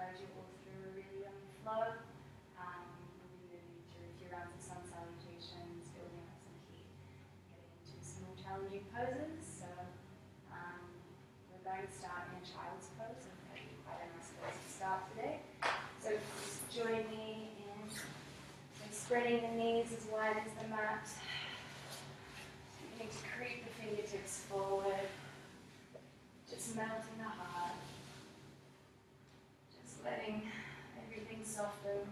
encourage you all through a really yummy flow. We'll be moving through a few rounds of sun salutations, building up some heat, getting into some more challenging poses. So we're going to start in a child's pose. I'm going to be quite a nice pose to start today. So just join me in spreading the knees as wide as the mat. You need to creep the fingertips forward. Just melting the heart. Just letting everything soften.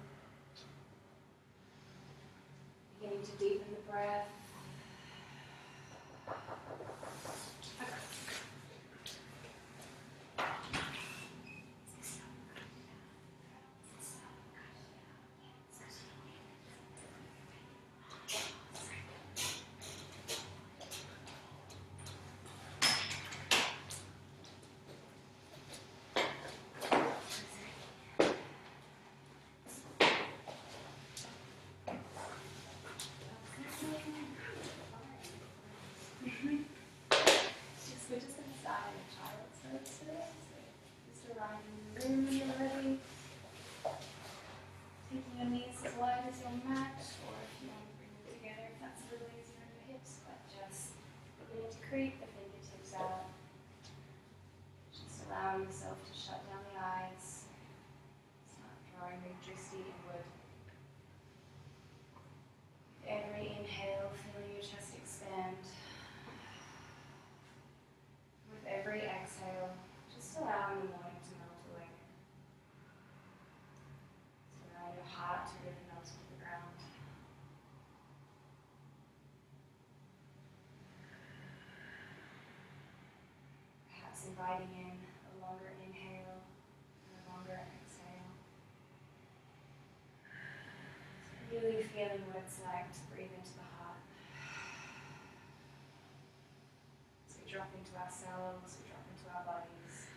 Beginning to deepen the breath. We're just going to start in a child's pose today. So just arrive in the room when you're ready. Taking your knees as wide as your mat, or if you want to bring them together, if that's a little easier on your hips, but just beginning to creep the fingertips out. Just allowing yourself to shut down the eyes. Start drawing the dristy inward. Every inhale, feeling your chest expand. With every exhale, just allowing the morning to melt away. So allow your heart to really melt to the ground. Perhaps inviting in a longer inhale and a longer exhale. So really feeling what it's like to breathe into the heart. As we drop into ourselves, we drop into our bodies.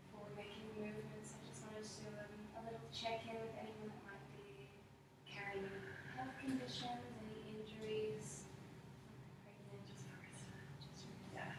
Before making movements, I just wanted to do a little check-in with anyone that might be carrying health conditions, any injuries. Pregnant, just yeah,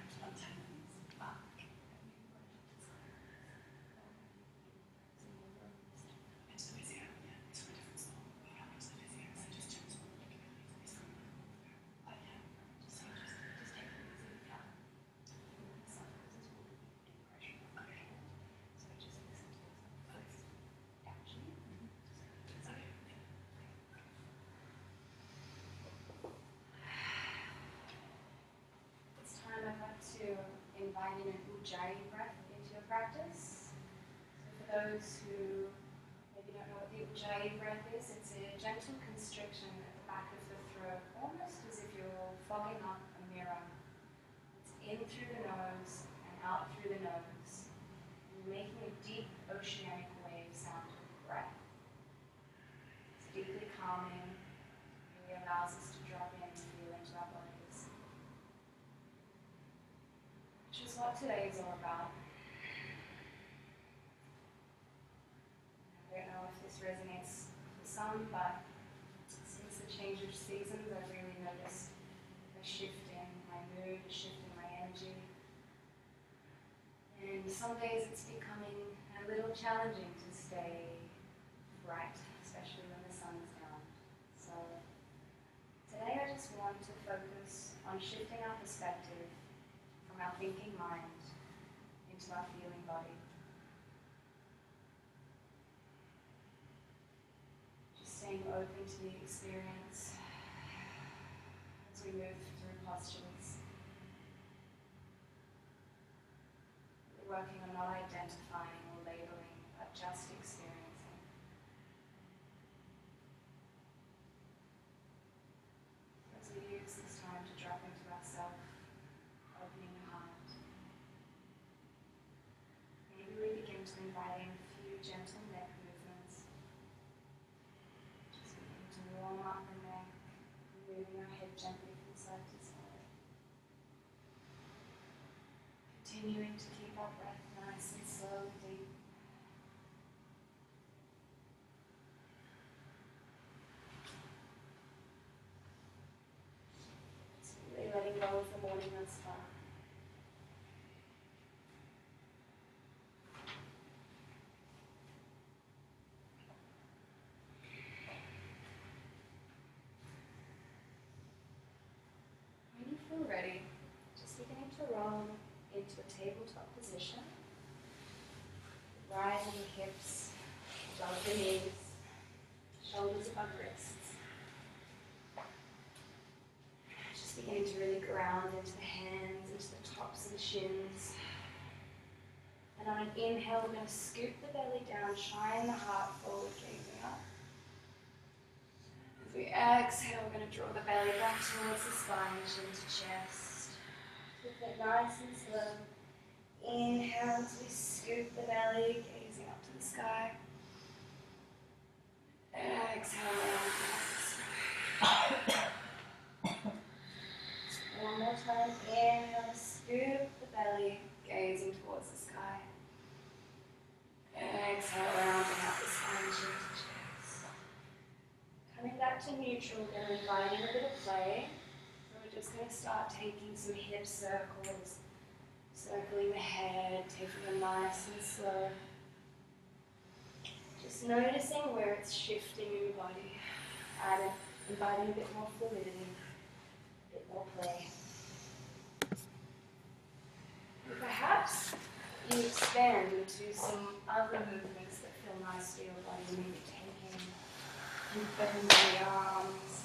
I'd like to invite in an ujjayi breath into your practice. So for those who maybe don't know what the ujjayi breath is, it's a gentle constriction at the back of the throat, almost as if you're fogging up a mirror. It's in through the nose and out through the nose. And you're making a deep oceanic wave sound with the breath. It's deeply calming. It really allows us to drop in and feel into our bodies. Which is what today is all about. I don't know if this resonates with some, but since the change of seasons, I've really noticed a shift in my mood, a shift in my energy. And some days it's becoming a little challenging to stay bright, especially when the sun's down. So today I just want to focus on shifting our perspective from our thinking mind into our feeling body. Just staying open to the experience as we move through postures. We're working on not identifying or labeling, but just experiencing. As we use this time to drop into ourselves, opening the heart. Maybe we begin to invite in a few gentle neck movements. Just begin to warm up the neck, moving our head gently from side to side. Continuing to keep our breath nice and slow and deep. Just really letting go of the morning thus far. above the knees, shoulders above wrists. Just beginning to really ground into the hands, into the tops of the shins. And on an inhale, we're going to scoop the belly down, shine the heart forward, gazing up. As we exhale, we're going to draw the belly back towards the spine, chin to chest. Keep it nice and slow. Inhale as we scoop the belly, gazing up to the sky. Exhale, round to the sky. One more time. Inhale, scoop the belly, gazing towards the sky. Exhale, rounding out the spine, chin to chest. Coming back to neutral, we're going to invite in a bit of play. So we're just going to start taking some hip circles, circling the head, taking them nice and slow. Just noticing where it's shifting in your body. Inviting a bit more fluidity, a bit more play. And perhaps you expand into some other movements that feel nice to your body. Maybe taking and bending the arms.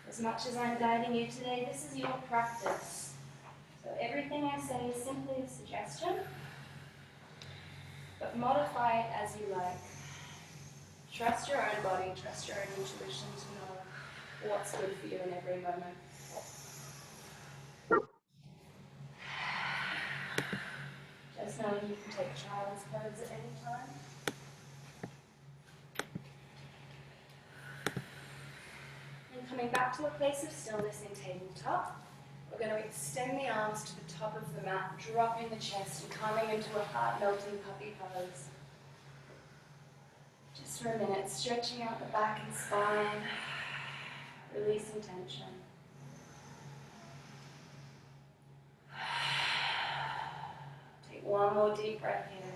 As much as I'm guiding you today, this is your practice. So everything I say is simply a suggestion, but modify it as you like. Trust your own body, trust your own intuition to know what's good for you in every moment. Just knowing you can take child's pose at any time. And coming back to a place of stillness in tabletop, we're going to extend the arms to the top of the mat, dropping the chest and coming into a heart-melting puppy pose. Just for a minute, stretching out the back and spine, releasing tension. Take one more deep breath here.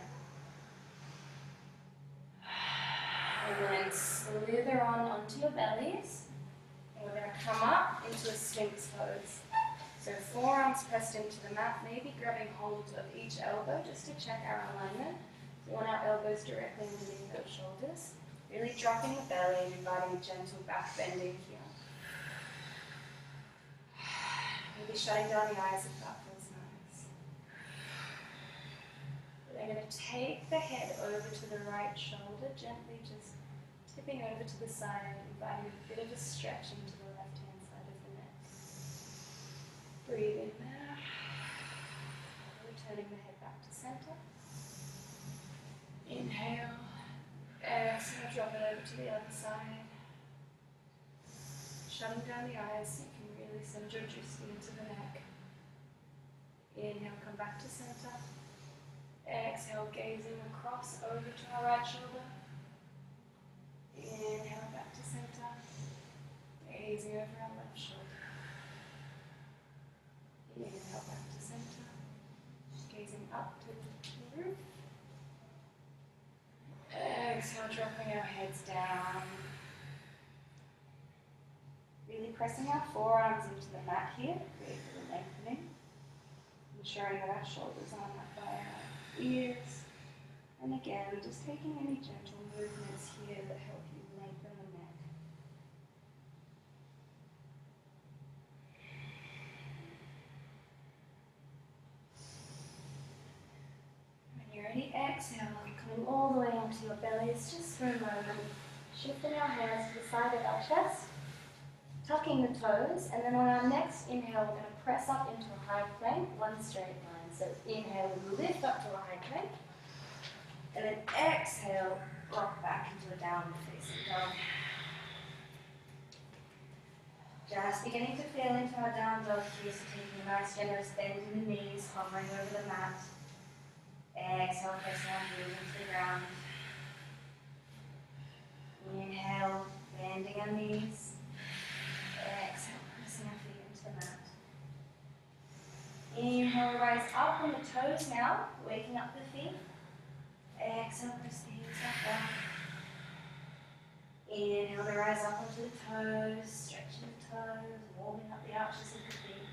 And then slither onto your bellies. And we're going to come up into a Sphinx pose. So forearms pressed into the mat, maybe grabbing hold of each elbow just to check our alignment. We want our elbows directly underneath those shoulders. Really dropping the belly and inviting a gentle back bending here. Maybe shutting down the eyes if that feels nice. But I'm going to take the head over to the right shoulder, gently just tipping over to the side, inviting a bit of a stretching to the left-hand side of the neck. Breathe in there. Returning the head back to center. Inhale. Exhale, drop it over to the other side. Shutting down the eyes so you can really send your juicy into the neck. Inhale, come back to center. Exhale, gazing across over to our right shoulder. Inhale, back to center. Gazing over our left shoulder. Inhale, back to center. Gazing up to the roof. Exhale, dropping our heads down. Really pressing our forearms into the mat here to create a little lengthening. Ensuring that our shoulders aren't up by our ears. And again, just taking any gentle movements here that help you lengthen the neck. When you're ready, exhale, coming all the way onto your bellies just for a moment. Shifting our hands to the side of our chest, tucking the toes, and then on our next inhale, we're going to press up into a high plank, one straight line. So inhale, we lift up to a high plank, and then exhale, rock back into a downward facing dog. Just beginning to feel into our down dog here, so taking a nice generous bend in the knees, hovering over the mat. Exhale, pressing our heels into the ground. Inhale, bending our knees. Exhale, pressing our feet into the mat. Inhale, rise up on the toes now, waking up the feet. Exhale, press the heels back down. Inhale to rise up onto the toes, stretching the toes, warming up the arches of the feet.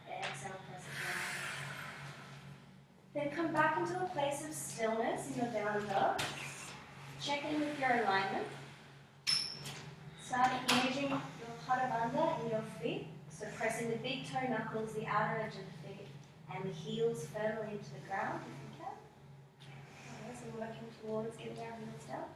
Exhale, press it Then come back into a place of stillness in your down dog. Check in with your alignment. Start engaging your pada bandha in your feet. So pressing the big toe knuckles, the outer edge of the feet, and the heels firmly into the ground if you can. Okay, so working towards getting our heels down.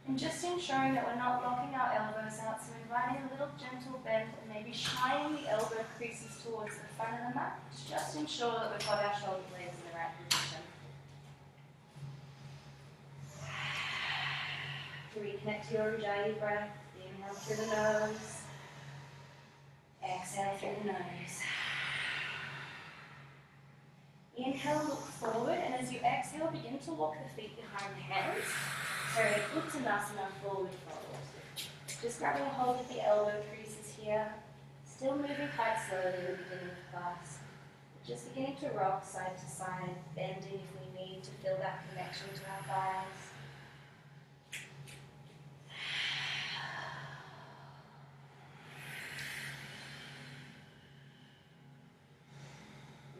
And just ensuring that we're not locking our elbows out, so inviting a little gentle bend and maybe shining the elbow creases towards the front of the mat. Just ensure that we've got our shoulder blades in the right position. Reconnect to your Ujjayi breath. Inhale through the nose. Exhale through the nose. Inhale, look forward, and as you exhale, begin to walk the feet behind the hands. So Uttanasana, forward fold. Just grabbing a hold of the elbow creases here. Still moving quite slowly at the beginning of class. Just beginning to rock side to side, bending if we need to feel that connection to our thighs.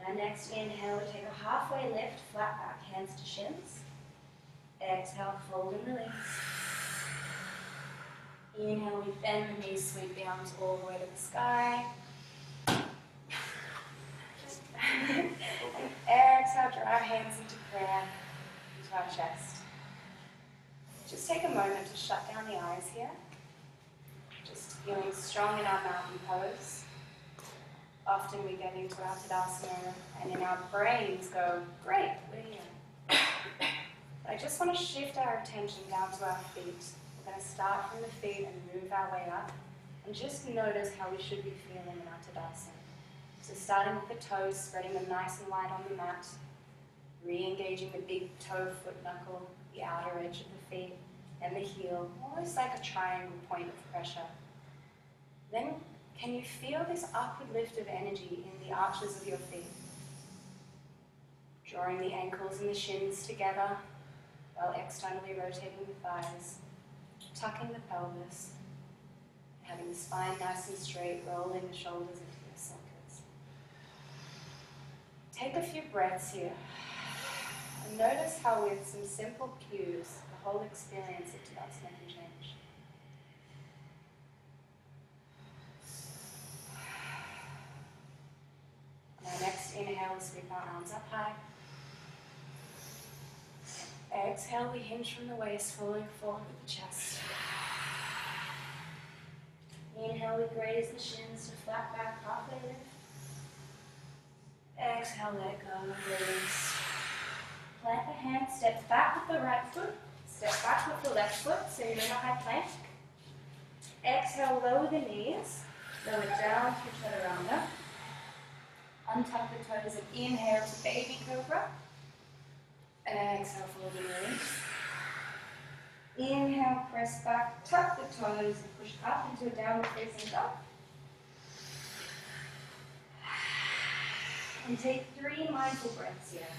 Now next inhale, we take a halfway lift, flat back, hands to shins. Exhale, fold and release. Inhale, we bend the knees, sweep the arms all the way to the sky. And exhale, draw our hands into prayer, into our chest. Just take a moment to shut down the eyes here. Just feeling strong in our mountain pose. Often we get into our Tadasana and in our brains go, great, we're here. I just want to shift our attention down to our feet. We're going to start from the feet and move our way up. And just notice how we should be feeling in our Tadasana. So starting with the toes, spreading them nice and wide on the mat. Re-engaging the big toe, foot knuckle, the outer edge of the feet, and the heel. Almost like a triangle point of pressure. Then, can you feel this upward lift of energy in the arches of your feet? Drawing the ankles and the shins together, while externally rotating the thighs, tucking the pelvis, having the spine nice and straight, rolling the shoulders into your sockets. Take a few breaths here, and notice how with some simple cues, the whole experience of Tadasana can change. On our next inhale, we sweep our arms up high. Exhale, we hinge from the waist, falling forward with the chest. Inhale, we graze the shins to flat back, halfway lift. Exhale, let go, release. Plant the hand, step back with the right foot, step back with the left foot, so you're in a high plank. Exhale, lower the knees, lower down to chaturanga. Untuck the toes and inhale to baby cobra. Exhale, fold and release. Inhale, press back, tuck the toes and push up into a downward facing dog. And take 3 mindful breaths here.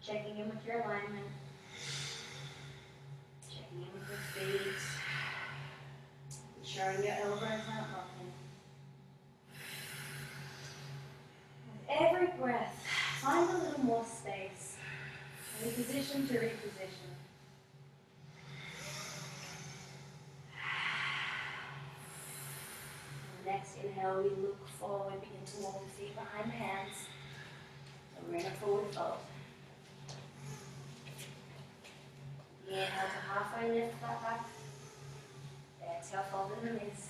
Checking in with your alignment. Checking in with your feet. Ensuring your elbows aren't locking. With every breath, find a little more space. Reposition to reposition. On the next inhale, we look forward, begin to walk the feet behind the hands. So we're in a forward fold. Inhale to halfway lift, flat back. Exhale, fold and release.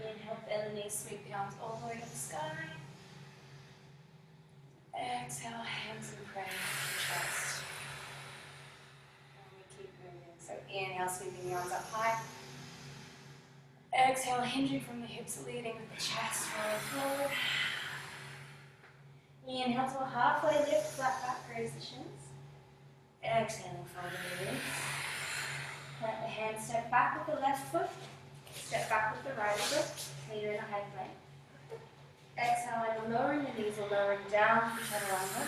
Inhale, bend the knees, sweep the arms all the way to the sky. Exhale, hands in prayer to the chest. And we keep moving. So inhale, sweeping the arms up high. Exhale, hinging from the hips, leading with the chest, forward. Inhale to a halfway lift, flat back, raise the shins. Exhale, fold and release. Plant the hand, step back with the left foot, step back with the right foot, so you're in a high plank. Exhale, either lowering the knees or lowering down to chaturanga.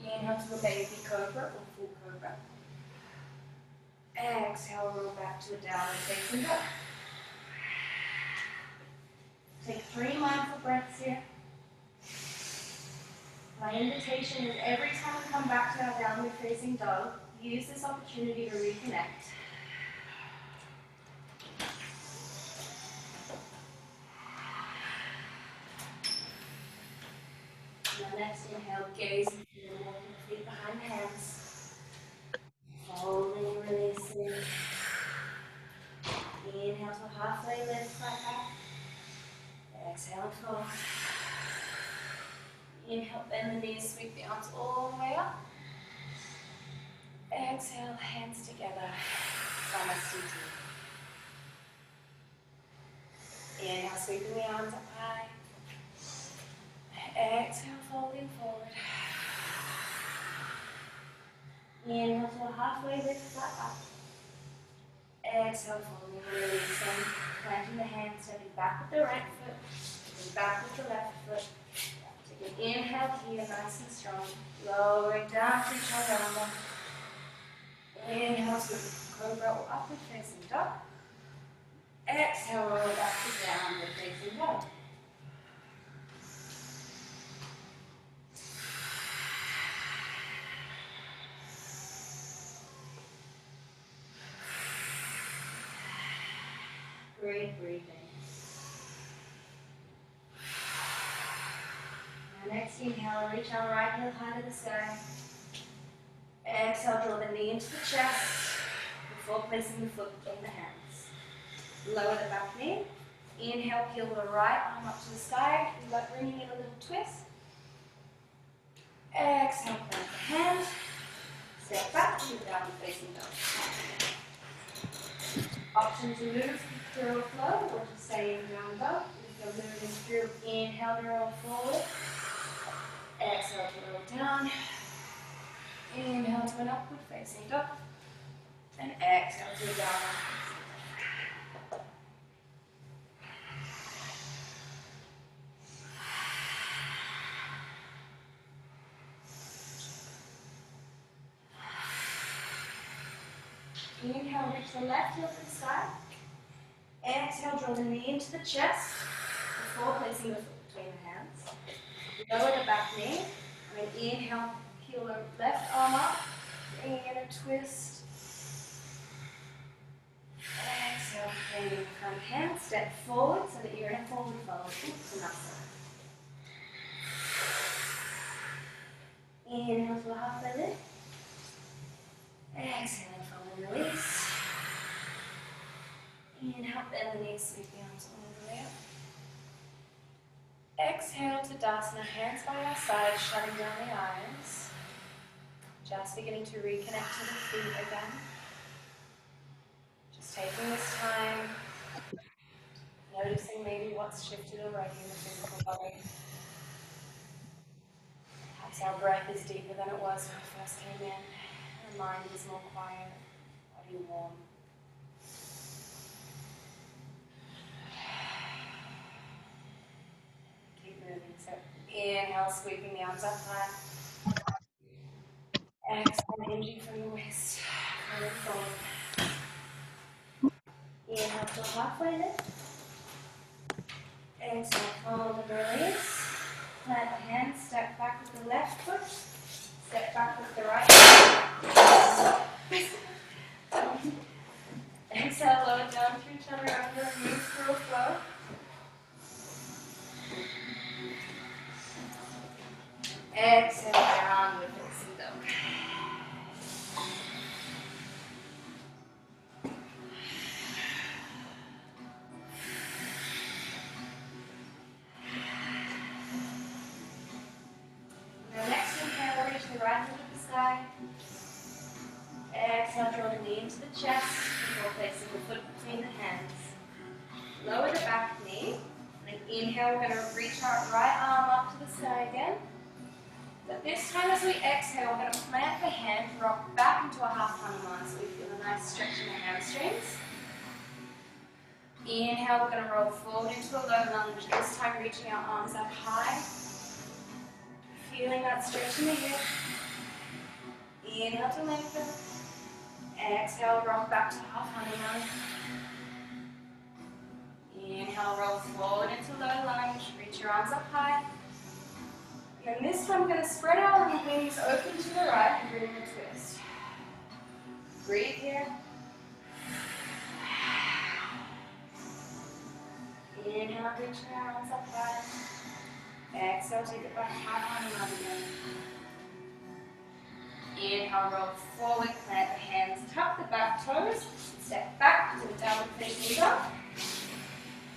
Inhale to a baby cobra or full cobra. Exhale, roll back to a downward facing dog. Take 3 mindful breaths here. my invitation is every time we come back to our downward facing dog, use this opportunity to reconnect. And the next inhale, gaze into the walking the feet behind the hands. Folding, releasing. Inhale to halfway lift, right back. Exhale and fold. Inhale, bend the knees, sweep the arms all the way up. Exhale, hands together. Samasthiti. Inhale, sweeping the arms up high. Exhale, folding forward. Inhale to a halfway lift, flat back. Exhale, folding, releasing. Planting the hands, stepping back with the right foot, stepping back with the left foot. Take an inhale here, nice and strong. Lowering down through chaturanga. Inhale to cobra or upward facing dog. Exhale, roll back to downward facing dog. Great breathing. Now next inhale, reach our right heel high to the sky. Exhale, draw the knee into the chest before placing the foot in the hands. Lower the back knee. Inhale, peel the right arm up to the sky, like bringing in a little twist. Exhale, plant the hand. Step back to downward facing dog. Option to move through a flow or to stay in down dog. If you're moving through, inhale to roll forward. Exhale to roll down. Inhale to an upward facing dog. And exhale to a downward. Inhale, reach the left heel to the sky. Exhale, draw the knee into the chest before placing the foot between the hands. Lower the back knee. And then inhale, peel the left arm up. Bring in a twist. Exhale, bring in the front hand. Step forward so that you're in a forward fold. Uttanasana. Inhale to a halfway lift. Exhale, fold and release. Inhale, bend the knees, sweep the arms all the way up. Exhale to Dasana, hands by our side, shutting down the eyes. Just beginning to reconnect to the feet again. Just taking this time, noticing maybe what's shifted already in the physical body. Perhaps our breath is deeper than it was when we first came in. Our mind is more quiet, body warm. So inhale, sweeping the arms up high. Exhale, hinging from the waist. Forward. Inhale to halfway lift. Exhale, fold and release. Plant the hands, step back with the left foot. Step back with the right foot. Exhale, lower down through chaturanga and move through a flow. Exhale, downward facing dog. Now next inhale, reach the right foot to the sky. Exhale, draw the knee into the chest before placing the foot between the hands. Lower the back knee. And then inhale, we're going to reach our right arm up to the sky again. But this time as we exhale, we're going to plant the hand, rock back into a half Hanuman so we feel a nice stretch in the hamstrings. Inhale, we're going to roll forward into a low lunge, this time reaching our arms up high. Feeling that stretch in the hip. Inhale to lengthen. Exhale, rock back to half Hanuman. Inhale, roll forward into low lunge, reach your arms up high. And then this time we're going to spread our wings open to the right and bring in a twist. Breathe here. Inhale, reach your arms up high. Exhale, take it back high on and again. Inhale, roll forward, plant the hands, tuck the back toes, step back to the downward facing dog.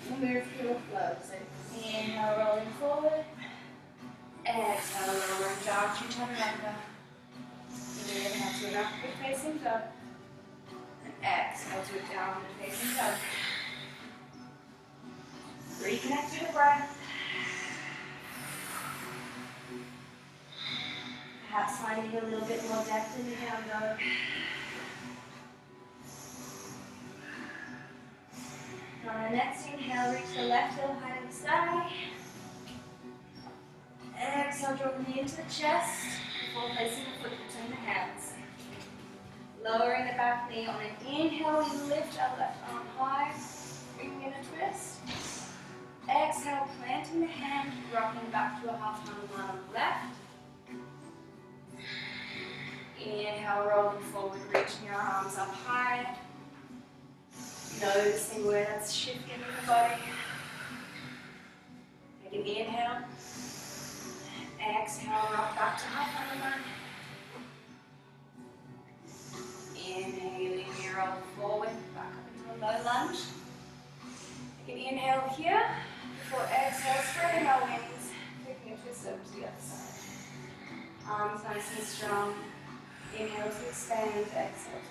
And move through the flow. So inhale, rolling forward. Exhale, lowering down, chaturanga. Inhale to an upward facing dog. And exhale to a downward facing dog. Reconnect to the breath. Perhaps finding a little bit more depth in the down dog. On the next inhale, reach the left heel high to the sky. Exhale, draw the knee into the chest before placing the foot between the hands. Lowering the back knee on an inhale, we lift our left arm high, bringing in a twist. Exhale, planting the hand, rocking back to a half mountain line on the left. Inhale, rolling forward, reaching our arms up high. Noticing where that's shifting in the body. Take an inhale. Exhale, rock back to half mountain line. Inhaling here, roll forward, back up into a low lunge. Take an inhale here. Before exhale, spreading our wings, taking a twist over to the other side. Arms nice and strong. Inhale to expand, exhale to contract.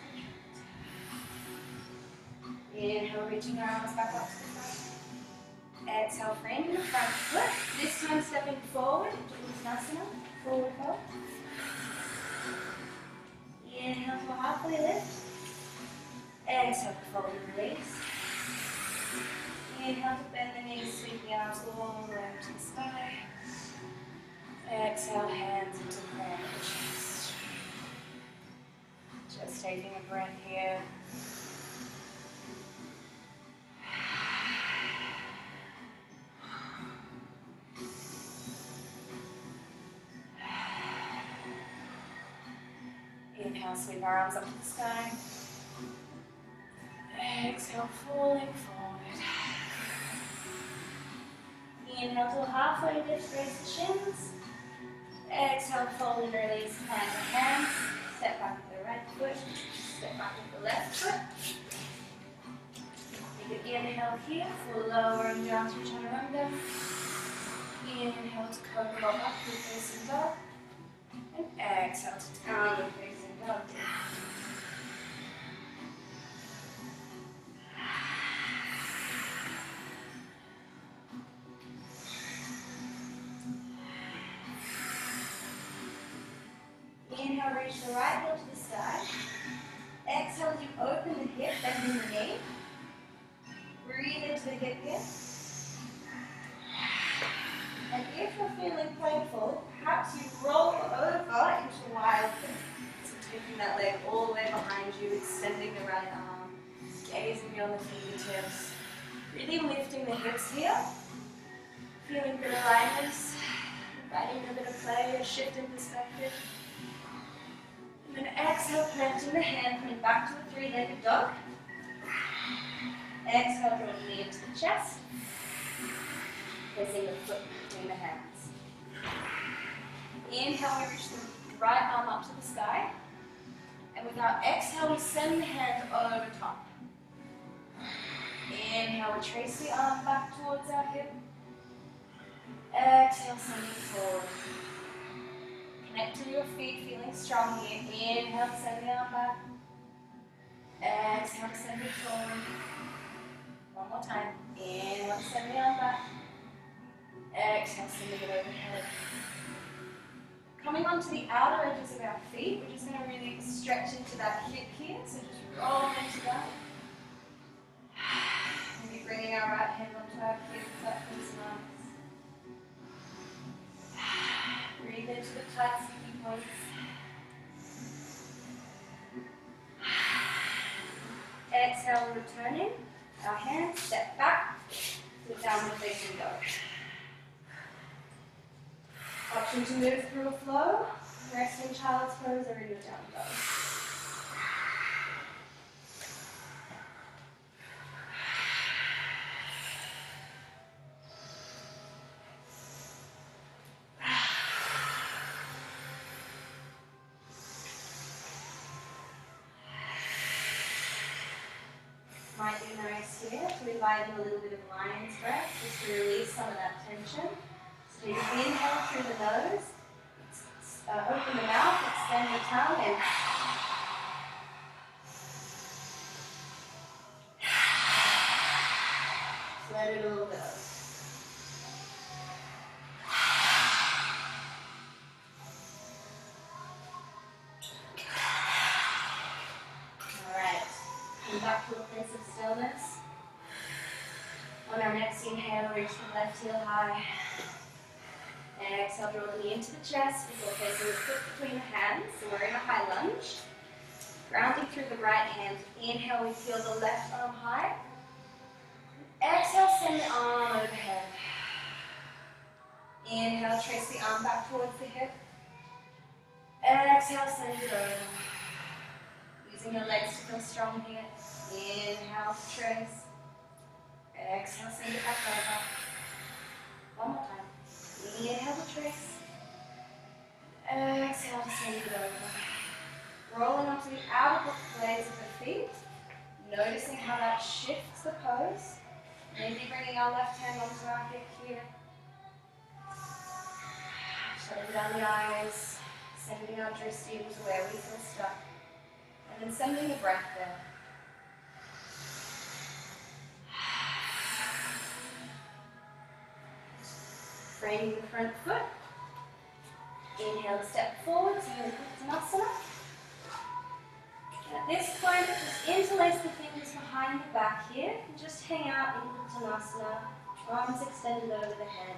Inhale, reaching our arms back up to the front. Exhale, framing the front foot. This time stepping forward into Uttanasana, forward fold. Inhale to a halfway lift. Exhale to fold and release. Inhale to bend the knees, sweep the arms all the way up to the sky. Exhale, hands into the crown of the chest. Just taking a breath here. Inhale, sweep our arms up to the sky. Exhale, falling forward. Inhale to a halfway lift, raise the shins. Exhale, fold and release, plant the hands. Step back with the right foot, step back with the left foot. Take an inhale here for lowering down to chaturanga. Inhale to cobra roll up to facing dog. And exhale to downward facing dog. Inhale, reach the right heel to the sky. Exhale as you open the hip, bending the knee. Breathe into the hip here. And if you're feeling playful, perhaps you roll over into wild thing. So taking that leg all the way behind you, extending the right arm, gazing beyond the fingertips. Really lifting the hips here. Feeling good alignments, inviting a bit of play, a shift in perspective. And then exhale, planting the hand, coming back to a three-legged dog. Exhale, draw the knee into the chest. Placing the foot between the hands. Inhale, we reach the right arm up to the sky. And with our exhale, we send the hand over top. Inhale, we trace the arm back towards our hip. Exhale, sending forward. Connect to your feet, feeling strong here. Inhale, send the arm back. Exhale, send it forward. One more time. Inhale, send the arm back. Exhale, sending it overhead. Coming onto the outer edges of our feet, we're just going to really stretch into that hip here. So just roll into that. Maybe bringing our right hand onto our hip, that feels nice. Breathe into the tight, sticky points. Exhale, returning. Our hands step back to downward facing dog. Option Option to move through a flow, rest in child's pose or in your down dog. Might be nice here to invite in a little bit of lion's breath, just to release some of that tension. So you inhale through the nose, open the mouth, extend the tongue, and let it all go. Alright, come back to a place of stillness. On our next inhale, reach the left heel high. And exhale, draw the knee into the chest before placing the foot between the hands. So we're in a high lunge. Grounding through the right hand. Inhale, we feel the left arm high. Exhale, send the arm overhead. Inhale, trace the arm back towards the hip. Exhale, send it over. Using your legs to feel strong here. Inhale, trace. Exhale, send it back over. One more time. Inhale the trace. Exhale to send it over. Rolling onto the outer blades of the feet. Noticing how that shifts the pose. Maybe bringing our left hand onto our hip here. Shutting down the eyes. Sending our drishti to where we feel stuck. And then sending the breath there. Framing the front foot. Inhale to step forward to Uttanasana. And at this point, just interlace the fingers behind the back here. And just hang out in Uttanasana. Arms extended over the head.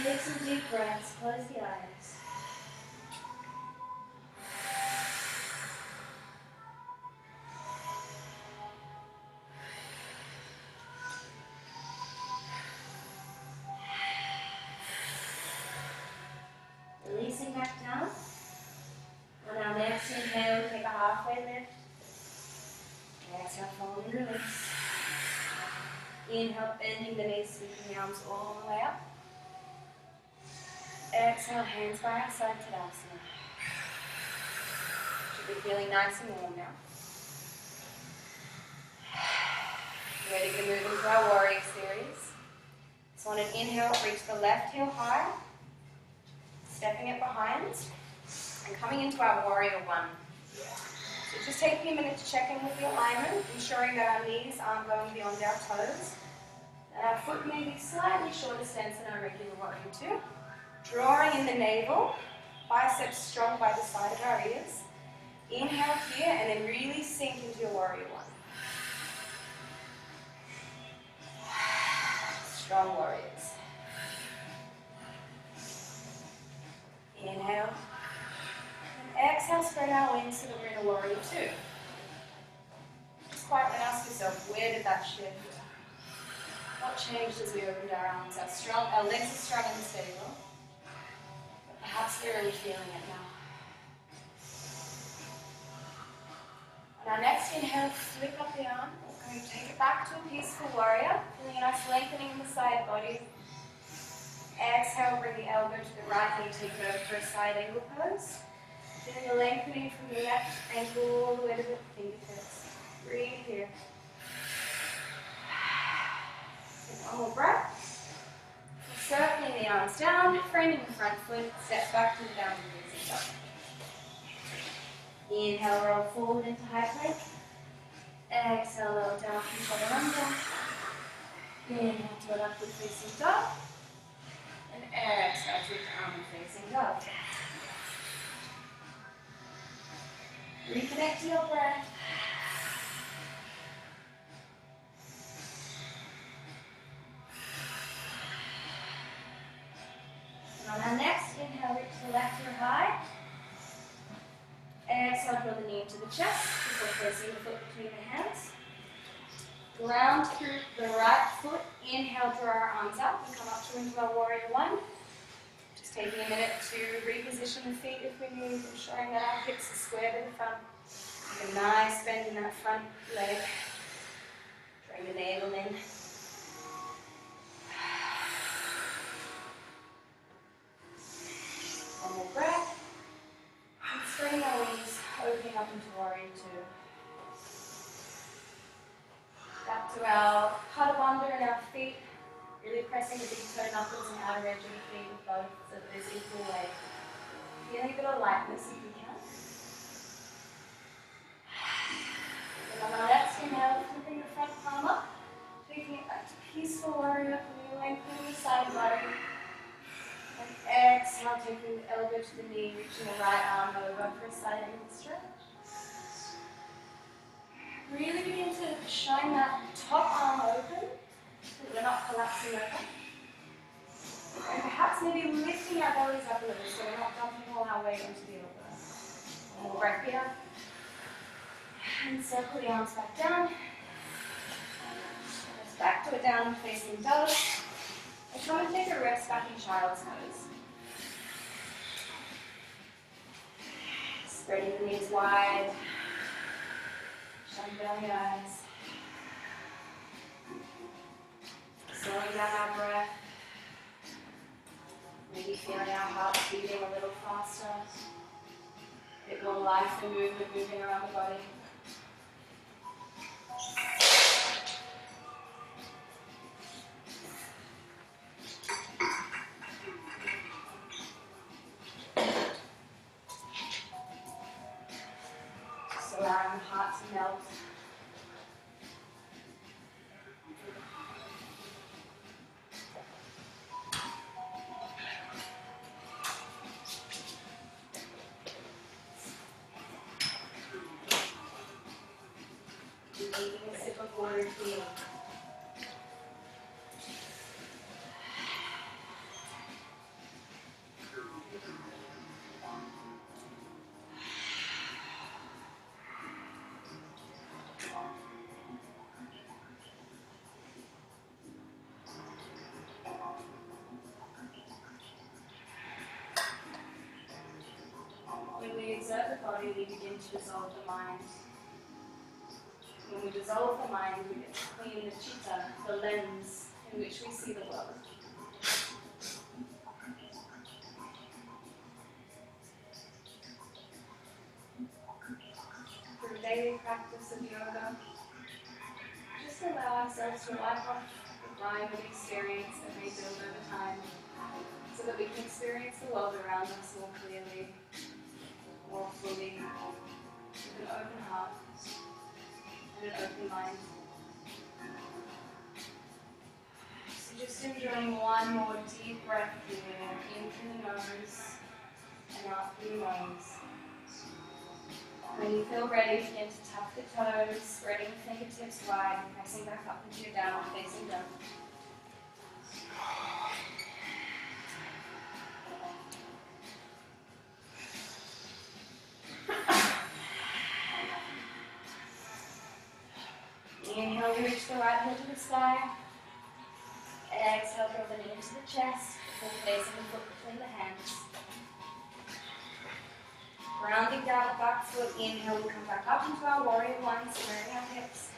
Take some deep breaths. Close the eyes. Releasing back down. On our next inhale, take a halfway lift. Exhale, fold and release. Inhale, bending the knees, sweeping the arms all the way up. Exhale, hands by our side, Tadasana. Should be feeling nice and warm now. Ready to move into our warrior series. So on an inhale, reach the left heel high. Stepping it behind and coming into our warrior one. So just taking a minute to check in with the alignment, ensuring that our knees aren't going beyond our toes. That our foot may be slightly shorter stance than our regular warrior two. Drawing in the navel, biceps strong by the side of our ears. Inhale here and then really sink into your warrior one. Strong warriors. Inhale. And exhale, spread our wings so that we're in a warrior two. Just quietly ask yourself, where did that shift? What changed as we opened our arms? Our legs are strong and stable. But perhaps we're really feeling it now. On our next inhale, flick up the arm. We're going to take it back to a peaceful warrior. Feeling a nice lengthening in the side body. Exhale, bring the elbow to the right knee, take it over for a side angle pose. Feeling a lengthening from the left ankle all the way to the fingertips. Breathe here. One more breath. Circling the arms down, framing the front foot, step back to the downward facing dog. Inhale, roll forward into high plank. Exhale, lower down from chaturanga. Inhale to an upward facing dog. And exhale to downward facing dog. Reconnect to your breath. And on our next inhale, reach the left ear high. Exhale, draw the knee into the chest before placing the foot between the hands. Ground through the right foot. Inhale, draw our arms up and come up to into our warrior one. Just taking a minute to reposition the feet if we need, ensuring that our hips are square to the front. Take a nice bend in that front leg. Bring the navel in. One more breath. And spreading our wings, opening up into warrior two. Back to our Padabandha in our feet. Really pressing the big toe knuckles and outer edge of the feet with both so that there's equal weight. Feeling a bit of lightness if you can. Then on our next inhale, flipping the front palm up, taking it back to peaceful warrior, lengthening the side body. And exhale, taking the elbow to the knee, reaching the right arm over for a side angle stretch. Really begin to shine that top arm open so that we're not collapsing over. And perhaps maybe lifting our bellies up a little so we're not dumping all our weight onto the elbow. One more breath here. And circle the arms back down. Press back to a down facing dog. And come and take a rest back in child's pose. Spreading the knees wide. Shut belly eyes. Slowing down our breath. Maybe feeling our heart beating a little faster. A bit more life and movement moving around the body. Just allowing the heart to melt. Taking a sip of water here. When we exert the body, we begin to dissolve the mind. When we dissolve the mind, we get to clean the chitta, the lens in which we see the world. Through daily practice of yoga, just allow ourselves to wipe off the grime of experience that may build over time, so that we can experience the world around us more clearly, more fully, with an open heart. An open mind. So just enjoying one more deep breath here, in through the nose and out through the nose. When you feel ready, begin to tap the toes, spreading the fingertips wide, pressing back up into your downward facing dog. Inhale, reach the right heel to the sky. Exhale, draw the knee into the chest, before placing the foot between the hands. Rounding down the back foot, inhale, we come back up into our warrior one, squaring our hips.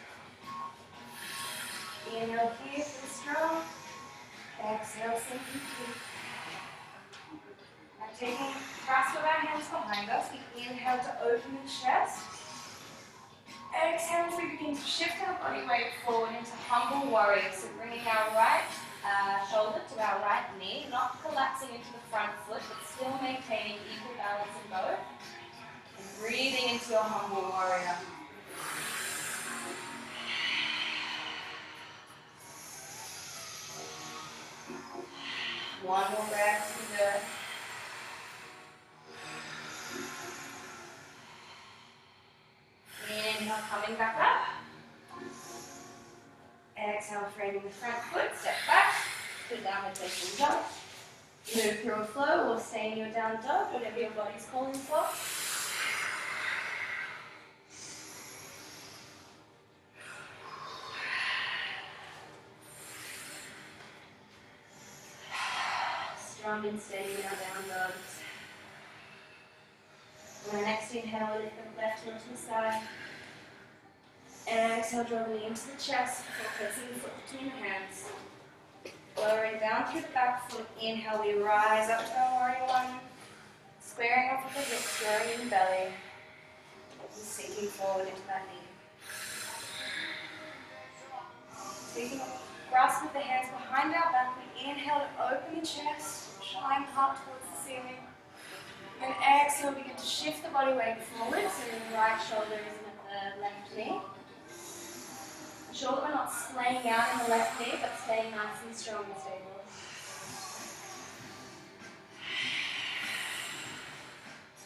Inhale here for the strong. Exhale, sinking deep. Now taking grasp of our hands behind us, we inhale to open the chest. Exhale as we begin to shift our body weight forward into humble warrior. So bringing our right shoulder to our right knee, not collapsing into the front foot, but still maintaining equal balance in both. And breathing into a humble warrior. One more breath to the inhale, coming back up. Exhale, framing the front foot, step back to downward facing dog. Move through a flow or stay in your down dog, whatever your body's calling for. strong and steady in our down dogs. On our next inhale, lift the left heel to the sky. And exhale, draw the knee into the chest before placing the foot between the hands. Lowering down through the back foot. Inhale, we rise up to our warrior one. Squaring up with the hips, growing in the belly. And sinking forward into that knee. So you can grasp with the hands behind our back. We inhale to open the chest, shine heart towards the ceiling. And exhale, begin to shift the body weight forward, so the right shoulder is in at the left knee. Ensure that we're not splaying out in the left knee, but staying nice and strong and stable.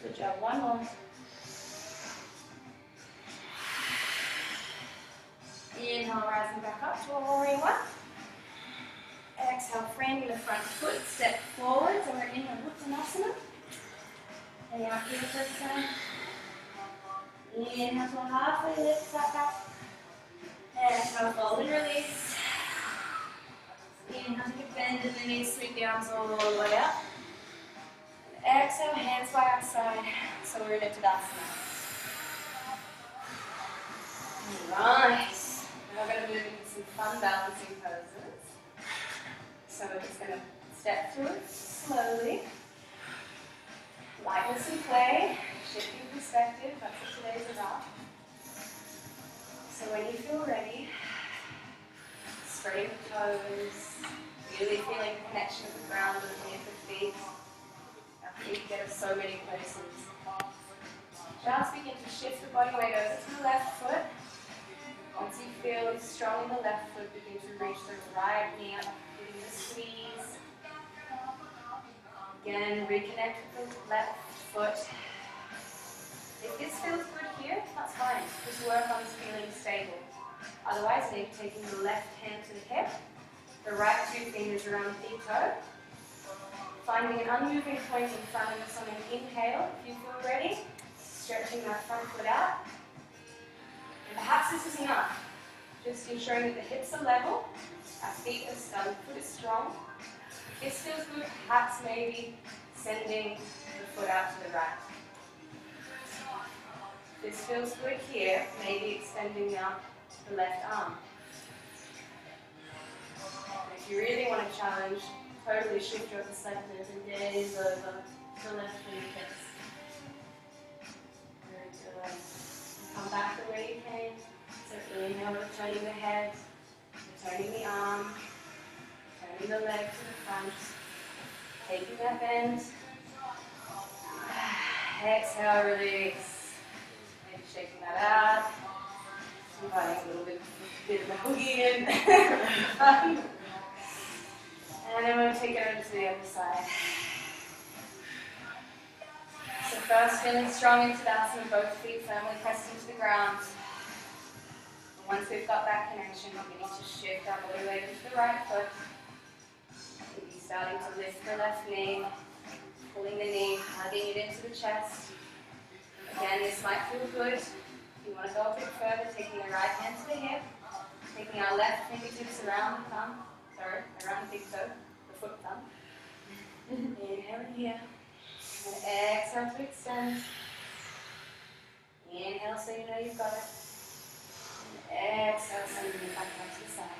Good job, one more. Inhale, rising back up to a warrior one. Exhale, framing the front foot, step forward, so we're in a Uttanasana. And out here the first time. Inhale to halfway lift back up. Exhale, fold and release. Inhale, take a bend in the knees, sweep the arms all the way up. And exhale, hands by our side, so we're in a Tadasana. Nice. Now we're going to move into some fun balancing poses. So we're just going to step through it slowly. Lightness and play, shifting perspective, that's what today's about. So when you feel ready, spreading the toes, really feeling the connection of the ground underneath the feet. Our feet get us so many places. Just begin to shift the body weight over to the left foot. Once you feel strong in the left foot, begin to reach the right knee up, giving a squeeze. Again, reconnect with the left foot. If this feels good here, that's fine. Just work on feeling stable. Otherwise, maybe taking the left hand to the hip, the right two fingers around the big toe. Finding an unmoving point in front of us on an inhale. If you feel ready, stretching that front foot out. And perhaps this is enough. Just ensuring that the hips are level, our feet are snug, foot is strong. If this feels good, perhaps maybe sending the foot out to the right. If this feels good here, maybe extending out the left arm. And if you really want to challenge, totally shift your perspective and gaze over the left fingertips. Very good. Come back the way you came. So inhale, returning the head, returning the arm, turning the leg to the front, taking that bend. Exhale, release. Maybe shaking that out. Inviting a little bit of a hoogie in. And then we'll take it over to the other side. So first, feeling strong in Tadasana, both feet firmly pressed into the ground. And once we've got that connection, we're going to shift our body weight into the right foot. Maybe starting to lift the left knee, pulling the knee, hugging it into the chest. Again, this might feel good. If you want to go a bit further, taking the right hand to the hip, taking our left fingertips around the thumb, around the big toe, the foot thumb. Inhale in here. And exhale to extend. Inhale so you know you've got it. And exhale, sending it back out to the side.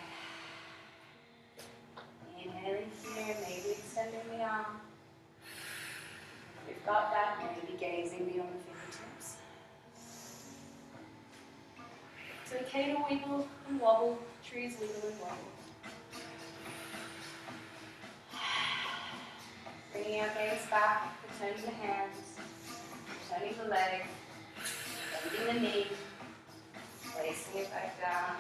Inhaling here, maybe extending the arm. If you've got that, maybe gazing beyond the fingertips. It's okay to wiggle and wobble. Trees wiggle and wobble. Bringing our gaze back, returning the hands, returning the leg, bending the knee, placing it back down,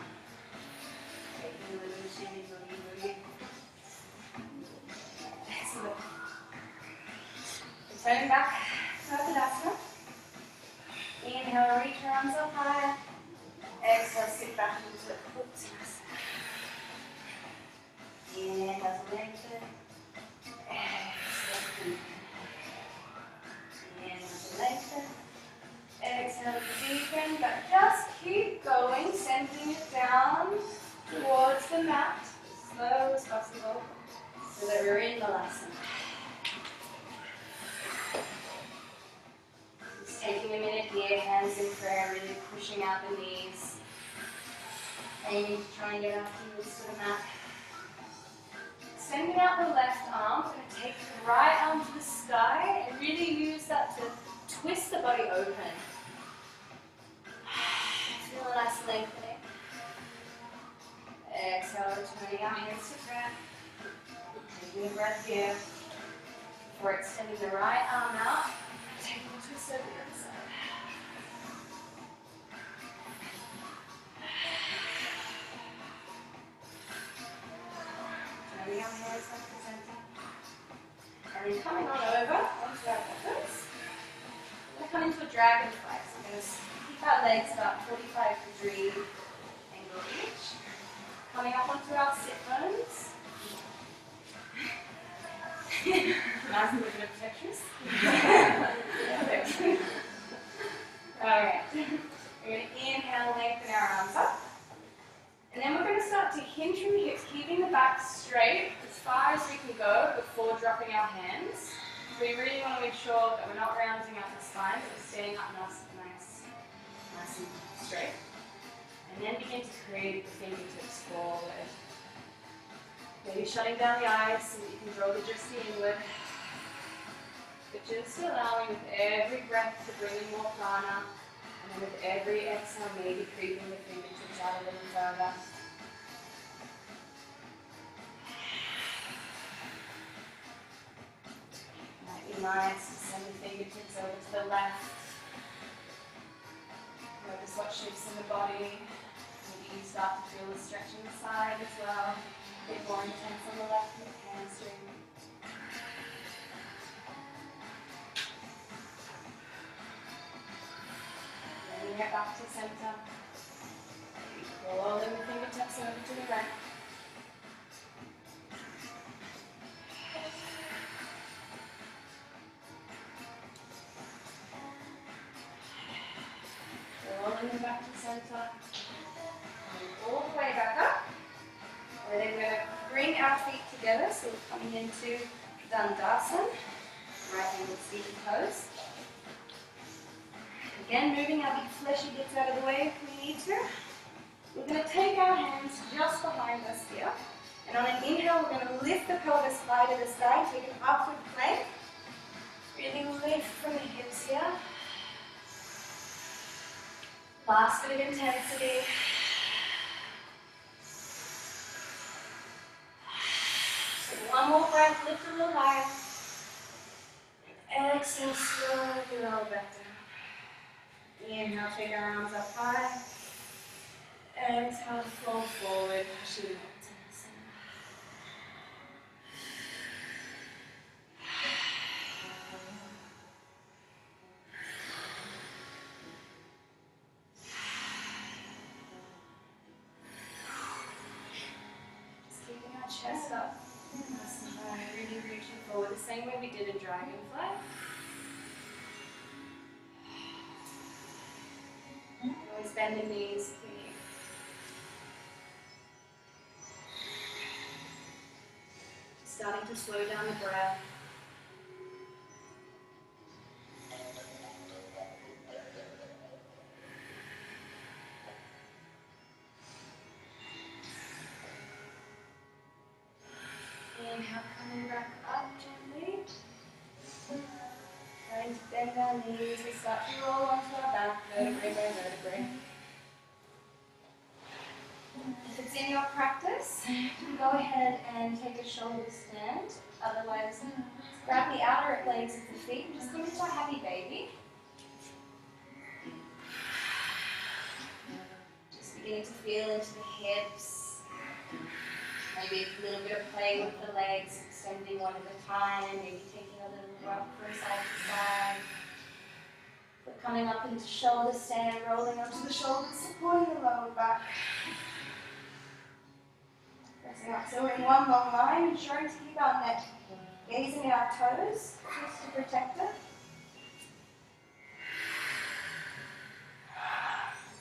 taking a little shimmy, boogie, boogie. Excellent. Returning back to Tadasana. Inhale, reach your arms up higher. Exhale, sit back into Uttanasana. Inhale, lengthen. Lengthen. Exhale to deepen, but just keep going, sending it down towards the mat as slow as possible so that we're in Balasana. out the knees. Aiming to try and get our heels to the mat. Extending out the left arm, we're going to take the right arm to the sky and really use that to twist the body open. Feel a nice lengthening. Exhale, turning our hands to prayer. Taking a breath here. Before extending the right arm out, taking a twist over the other side. Turning our hands back to center. And then coming on over onto our buttocks. We're going to come into a dragonfly. So we're going to keep our legs about 45-degree angle each. Coming up onto our sit bones. Nice and a bit of Tetris. Perfect. Alright. We're going to inhale, lengthen our arms up. And then we're going to start to hinge from the hips, keeping the back straight as far as we can go before dropping our hands. So we really want to make sure that we're not rounding out the spine, but we're standing up nice and straight. And then begin to create the fingertips forward. Maybe shutting down the eyes so that you can draw the drishti inward. But just allowing with every breath to bring in more prana. And then with every exhale, maybe creeping the fingertips out a little further. Might be nice to send the fingertips over to the left. Notice what shifts in the body. Maybe you start to feel the stretch in the side as well. A bit more intense on the left hamstring. Then get back to center. Rolling the fingertips over to the right. Rolling them back to center. And all the way back up. And then we're going to bring our feet together, so we're coming into Dandasana, right-handed seated pose. Again, moving our big fleshy bits out of the way if we need to. We're going to take our hands just behind us here. And on an inhale, we're going to lift the pelvis high to the sky, take an upward plank. Really lift from the hips here. Last bit of intensity. One more breath, lift a little higher. Exhale, slowly roll back down. Inhale, take our arms up high. Exhale, fold forward, pushing back to the center. Just keeping our chest up. Nice and high, really reaching forward, the same way we did in dragonfly. Always bend the knees if we need. Starting to slow down the breath. Inhale, coming back up gently. Trying to bend our knees. We start to roll onto our back, vertebrae by vertebrae. If it's in your practice, go ahead and take a shoulder stand. Otherwise, grab the outer legs of the feet and just come into a happy baby. Just beginning to feel into the hips. Maybe a little bit of play with the legs, extending one at a time, maybe taking a little rock from side to side. We're coming up into shoulder stand, rolling onto the shoulders, supporting the lower back. Pressing up. So we're in one long line, ensuring to keep our neck gazing at our toes, just to protect it.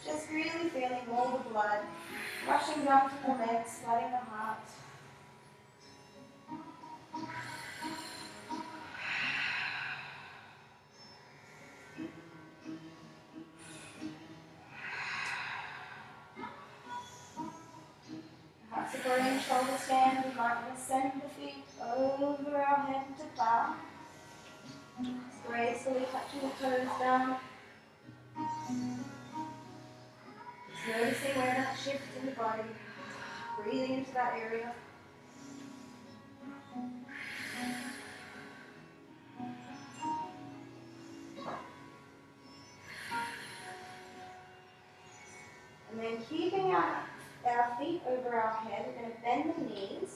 Just really feeling all the blood rushing down to the legs, flooding the heart. for a shoulder stand, we might want to send the feet over our head to bow. Just gracefully touching the toes down. Just noticing where that shifts in the body. Breathing into that area. And then keeping our feet over our head, we're going to bend the knees,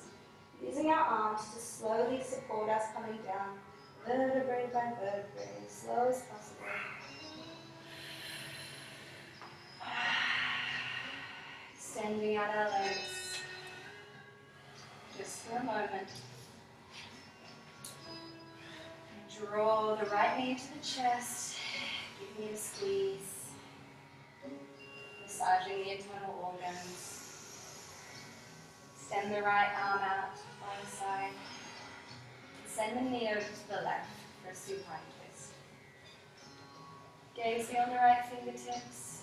using our arms to slowly support us coming down, vertebrae by vertebrae, as slow as possible. Extending out our legs, just for a moment. And draw the right knee to the chest, give me a squeeze. Massaging the internal organs. Extend the right arm out by the side. Send the knee over to the left for a supine twist. Gaze beyond the right fingertips.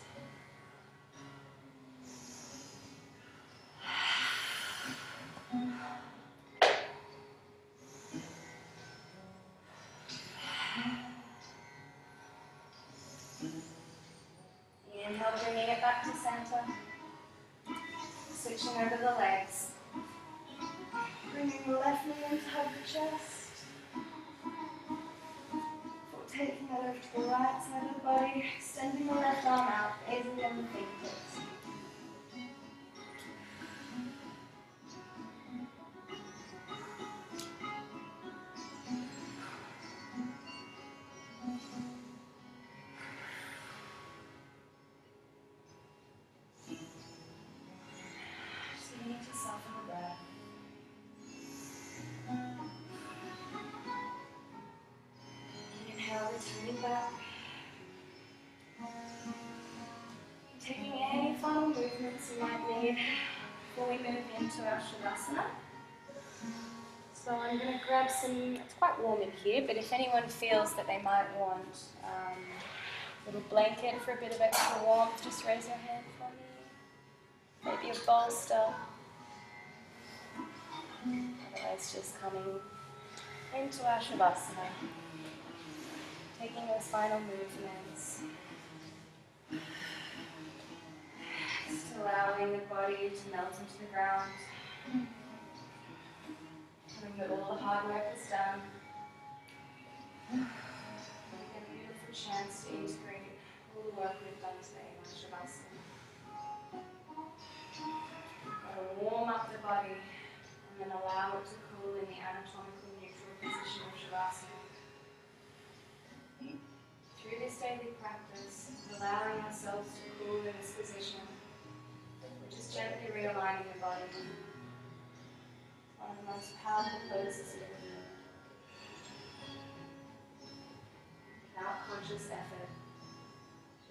Inhale, bringing it back to center. Switching over the legs. Bringing the left knee in to hug the chest. Before taking that over to the right side of the body, extending the left arm out, gazing on the fingertips. Returning back. Taking any final movements you might need before we move into our Shavasana. So I'm going to grab some, it's quite warm in here, but if anyone feels that they might want a little blanket for a bit of extra warmth, just raise your hand for me. Maybe a bolster. Otherwise just coming into our Shavasana. Taking those final movements. Just allowing the body to melt into the ground. Knowing that all the hard work is done. We get a beautiful chance to integrate all the work we've done today in our Shavasana. Got to warm up the body and then allow it to cool in the anatomically neutral position of Shavasana. Through this daily practice, allowing ourselves to cool in this position, we're just gently realigning the body. One of the most powerful poses in the world. Without conscious effort,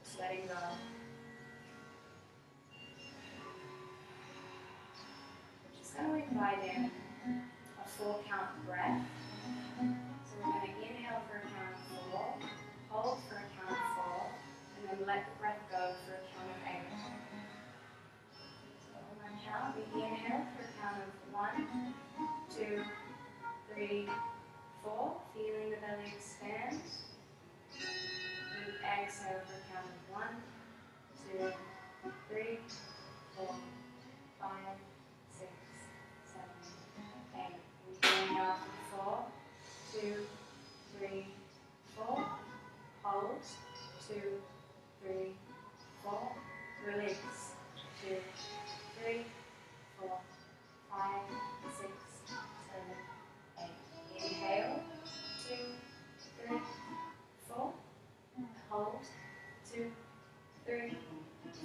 just letting go. We're just going to invite in a 4-count breath. So we're going to inhale for a count of 4. Hold for a count of 4, and then let the breath go for a count of 8. So on my count, we inhale for a count of 1, 2, 3, 4, feeling the belly expand. We exhale for a count of 1, 2, 3, 4, 5, 6, 7, 8. We inhale for 4, 2, 3, 4. Hold, 2, 3, 4. Release, 2, 3, 4, 5, 6, 7, 8. Inhale, 2, 3, 4. Hold, 2, 3,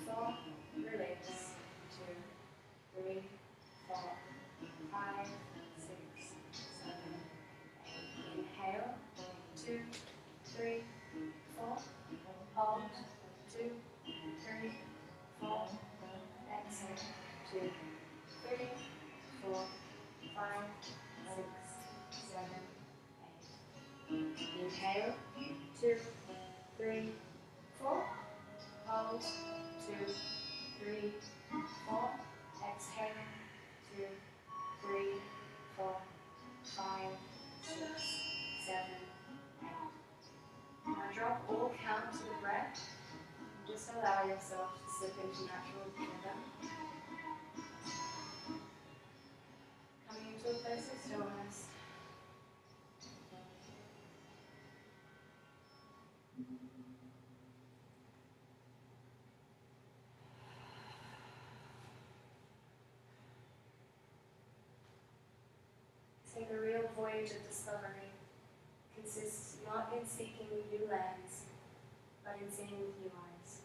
4. Release, 2, 3, 4, 5, 6, 7, 8. Inhale, 2, 3, 4. Hold, 2, 3, 4. Exhale, 2, 3, 4, 5, 6, 7, 8. Inhale, 2, 3, 4. Hold, 2, 3, 4. Exhale, 2, Just allow yourself to slip into natural rhythm, coming into a place of stillness. So the real voyage of discovery consists not in seeking new lands, but in seeing with new eyes.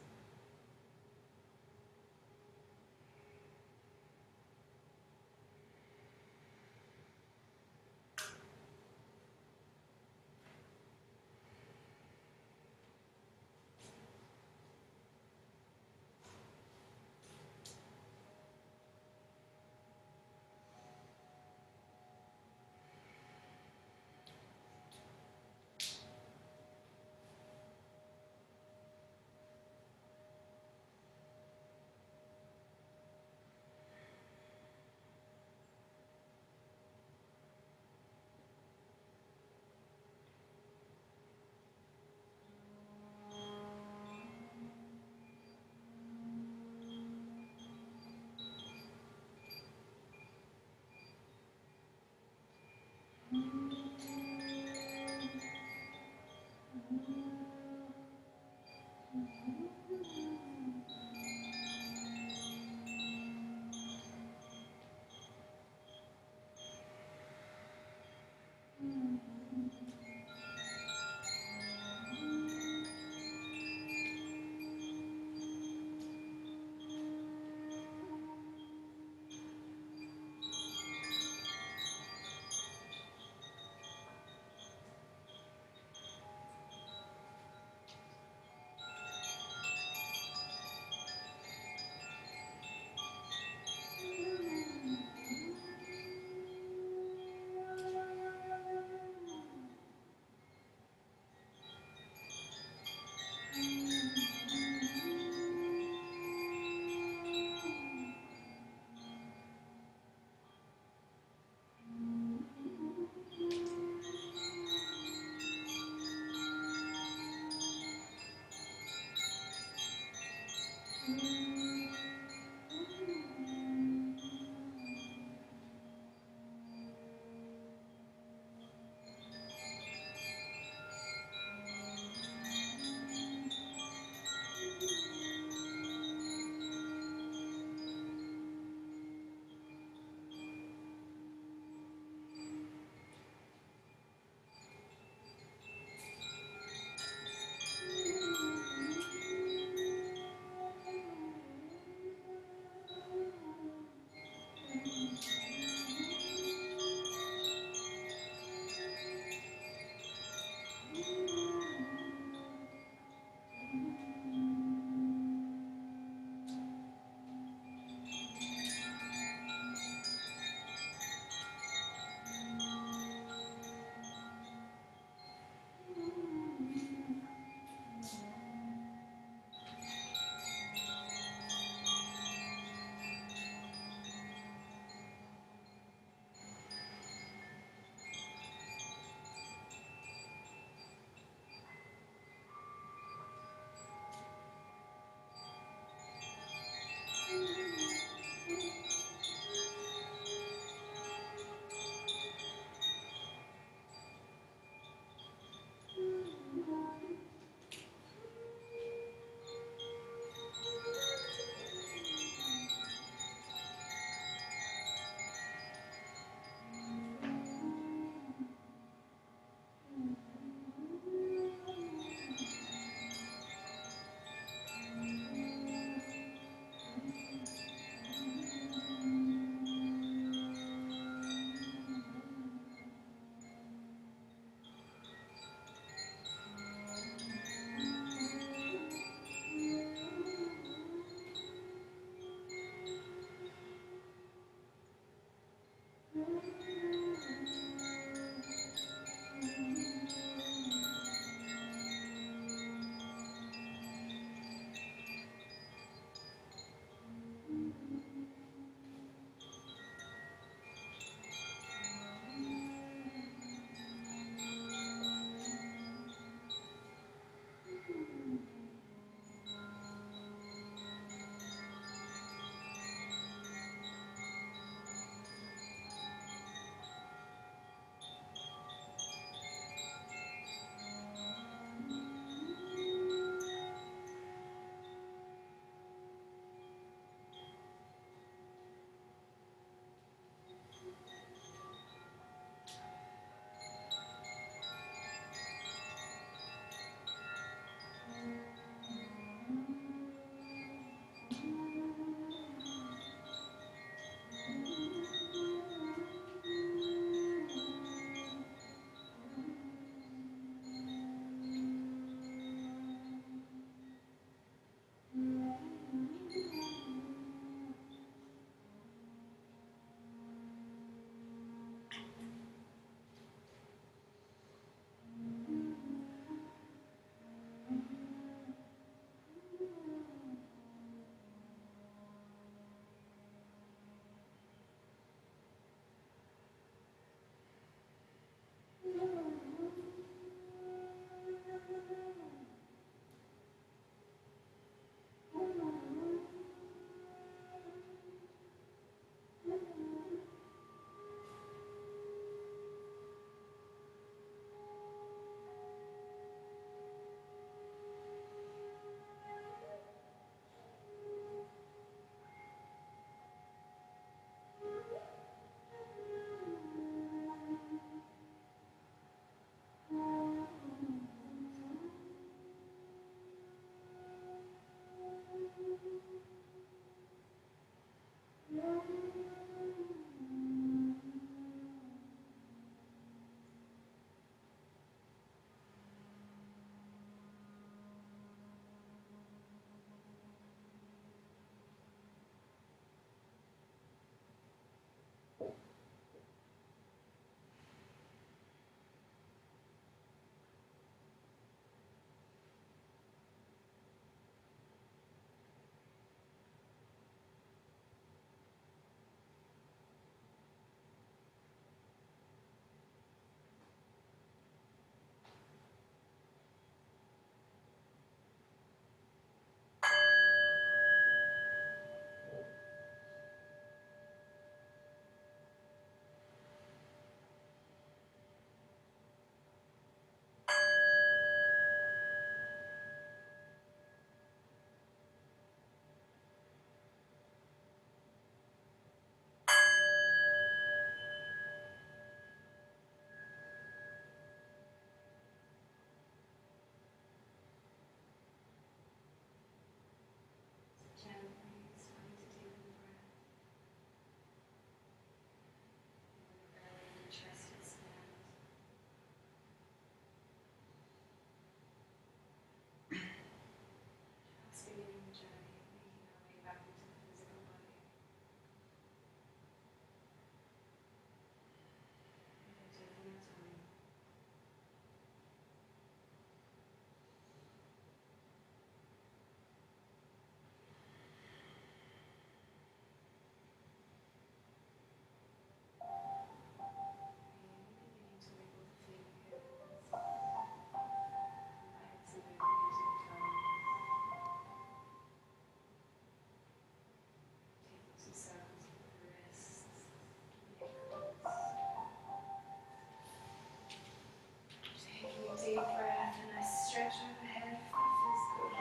stretch overhead. That feels good.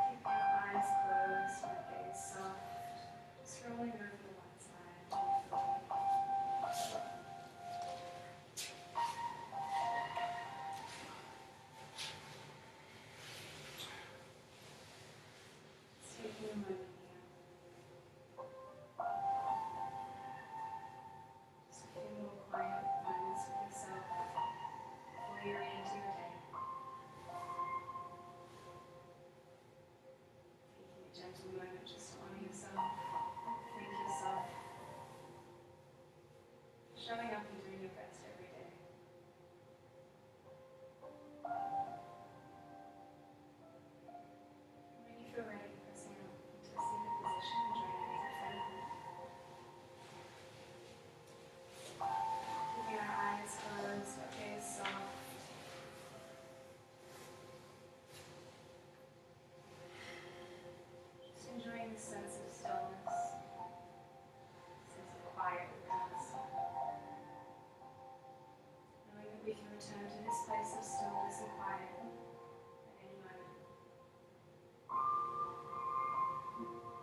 Keep your eyes closed, your gaze soft. Just rolling over the one side. Just taking a moment here. Just a few more quiet moments with yourself before you're into your day. Taking a gentle moment just to honor yourself, thank yourself, showing up and doing your best every day. When you feel ready, pressing up into a seated position and joining me at front. Keeping our eyes closed, our gaze soft. Just enjoying the sense of stillness, sense of quiet around us. Knowing that we can return to this place of stillness and quiet at any moment.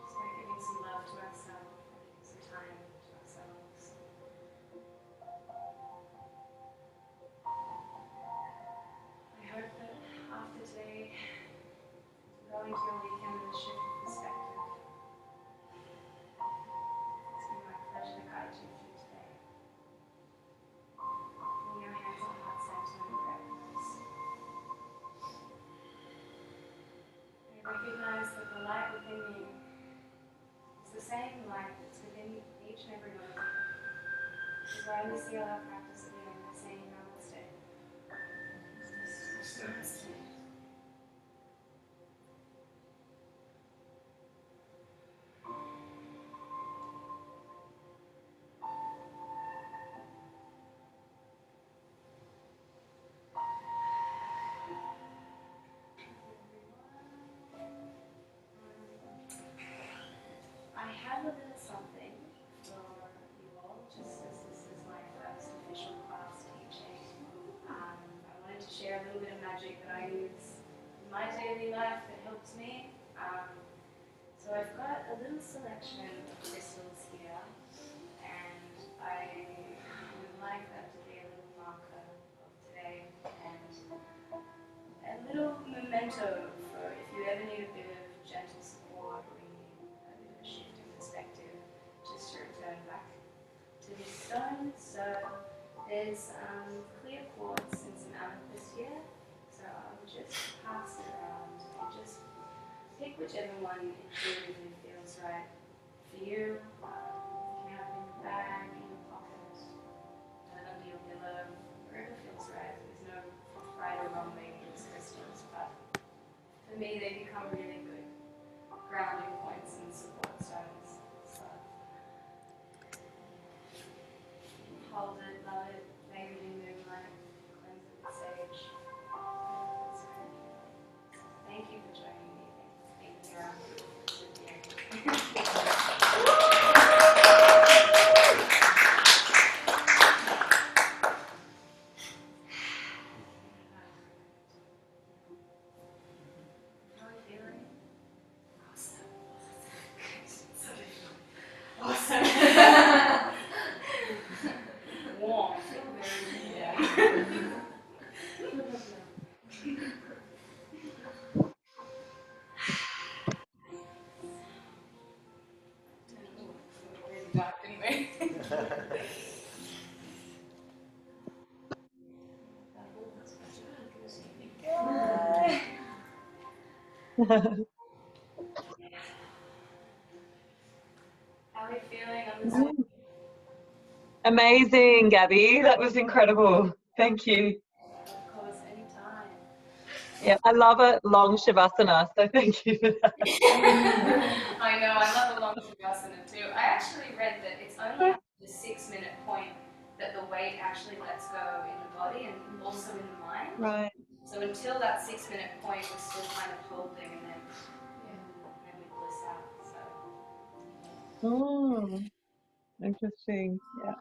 Just by giving some love to ourselves, giving some time to ourselves. I hope that after today, going to your weekend with a shift of perspective. It's been my pleasure to guide you through today. Bring your hands on heart center and practice. I recognize that the light within me is the same light that's within each and every one of you. Which is why we seal our practice at the end by saying Namaste. Namaste. I have a little something for you all, just as this is my first official class teaching. I wanted to share a little bit of magic that I use in my daily life that helps me. So I've got a little selection of crystals here, and I would like that to be a little marker of today and a little memento for if you ever need a bit of gentle support or you need a bit of a shift in perspective, just to return back to this stone. So there's clear quartz and some amethyst here. So I'll just pass it around and just pick whichever one intuitively feels right for you. You can have it in your bag, in your pocket, under your pillow, wherever feels right. There's no right or wrong way to use crystals, but for me they become really good grounding points and support stones. So hold it, love it, maybe in moonlight, cleanse it with sage. Thank you for joining me. Thank you. How are you feeling? Awesome. Warm. Really dark anyway. How are you feeling on this one? Amazing, Gabby. That was incredible. Thank you. Of course, anytime. Yeah, I love a long shavasana, so thank you for that. I know, I love a long shavasana too. I actually read that it's only at the 6-minute point that the weight actually lets go in the body and also in the mind. Right. So until that 6-minute point, we're still kind of holding and then we bliss out. So. Mm. Interesting. Yeah.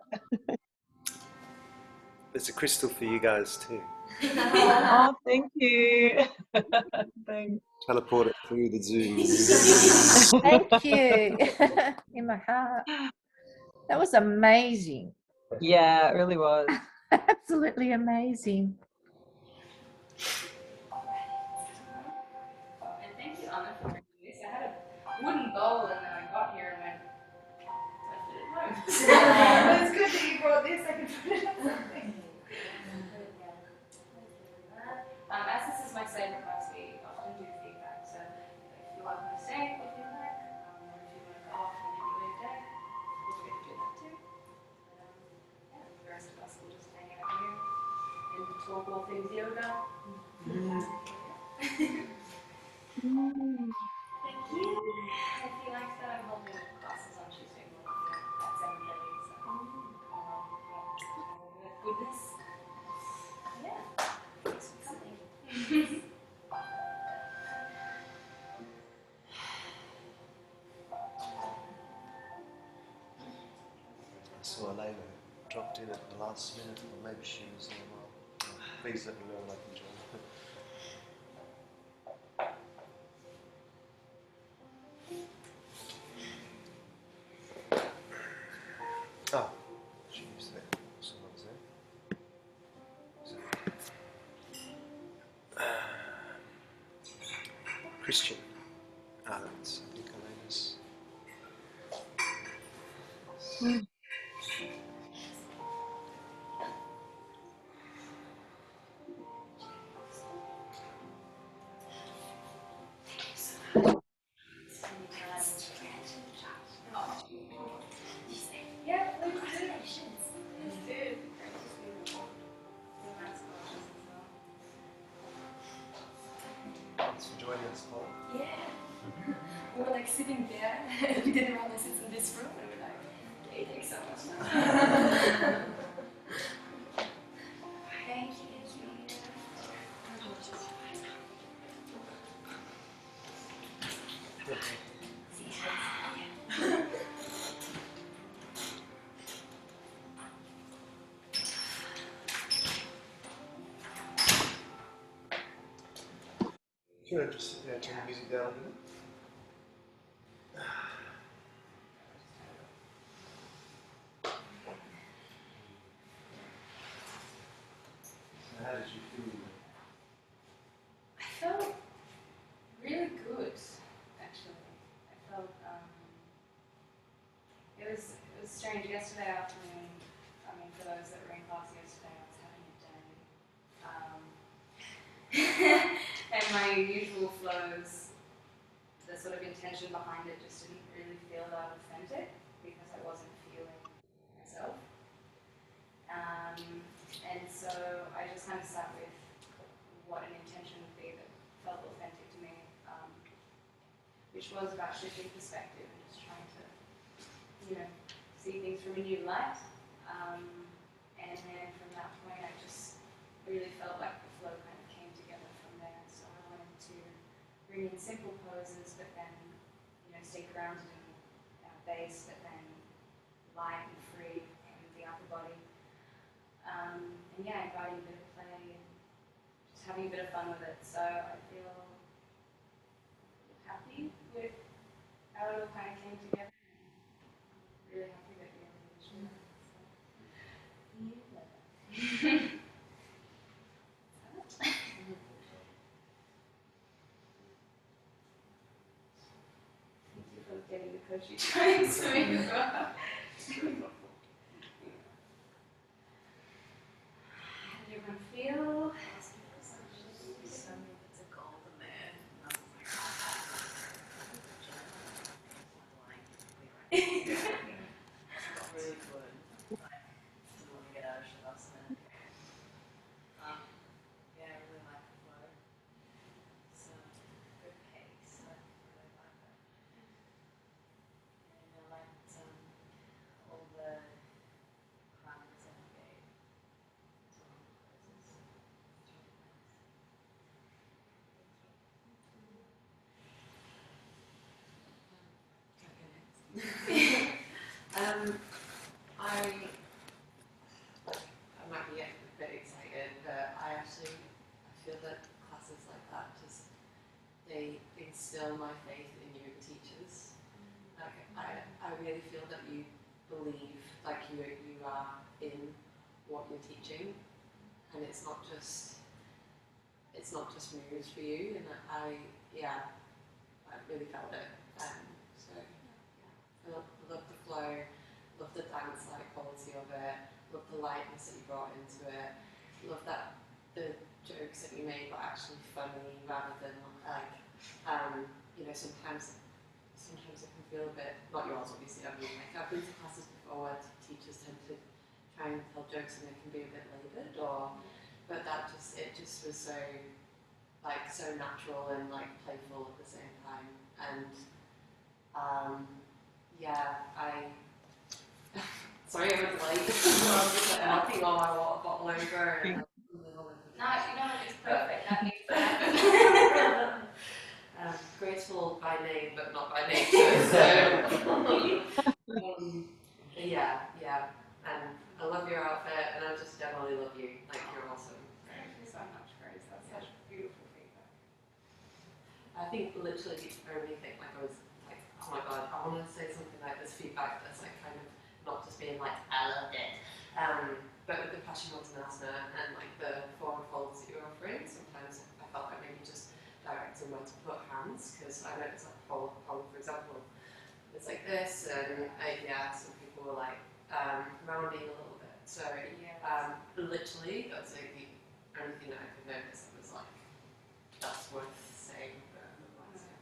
There's a crystal for you guys too. Oh, thank you. Thanks. Teleport it through the Zoom. Thank you. In my heart. That was amazing. Yeah, it really was. Absolutely amazing. And thank you, Anna, for bringing this. I had a wooden bowl and then I got here and went, left it at home. But it's good that you brought this. I can put it on something. As this is my second class, we often do feedback. So if you want to stay, if you like, or if you want to go off and enjoy your day, feel free to do that too. But yeah, the rest of us will just hang out here and talk all things yoga. Thank you. If you like that, I'm holding classes on Tuesday morning at 7:30. So, goodness. Yeah. Thanks for coming. I saw Layla dropped in at the last minute, or maybe she was well. Please let me know when I can join. Oh, Tuesday. Someone's there. Christian. That's, I think, Elena's. Yeah, let's do it. Let's do it. Thanks for joining us, Paul. Yeah. We were like sitting there, and we didn't want to sit in this room, and we're like, it takes so much time. Thank you. Do you want to just sit there and turn the music down a minute? So how did you feel? I felt really good, actually. I felt it was strange. Yesterday afternoon, I mean, for those that were in class yesterday, I was having a day, and my usual flows, the sort of intention behind it, just didn't really feel that authentic because I wasn't feeling myself. And so I just kind of sat with what an intention would be that felt authentic to me, which was about shifting perspective and just trying to, see things from a new light. And then from that point, I just really felt like the flow kind of came together from there. So I wanted to bring in simple poses, but then, stay grounded in our base, but then light and free in the upper body. And yeah, inviting a bit of play, just having a bit of fun with it. So I feel happy with how it all kind of came together. Really happy that we were able to share it. Thank you for getting the coachy times for me as well. How did everyone feel? in yoga teachers. Like I really feel that you believe like you are in what you're teaching, and it's not just moves for you. And I really felt it. So yeah, I love the flow, love the dance like quality of it, love the lightness that you brought into it, love that the jokes that you made were actually funny rather than like sometimes it can feel a bit, not yours obviously, I mean like I've been to classes before where teachers tend to try and tell jokes and they can be a bit laboured, but it just was so natural and like playful at the same time. And sorry I was late. I was just like knocking all my water bottle over and it's perfect. That needs to happen. Graceful by name, but not by nature. So, and I love your outfit, and I just generally love you. Like, you're awesome. Thank you so much, Grace. That's such beautiful feedback. I think literally the only thing, like, I was like, oh my god, I want to say something like this feedback that's like kind of not just being like, I loved it. But with the Paschimottanasana and like the form of folds that you're offering, sometimes I felt like maybe just directing where to put hands, because I know it's like pole, for example, it's like this, and some people were like rounding a little bit. So literally, that's like the only thing that I could notice that was like, that's worth saying.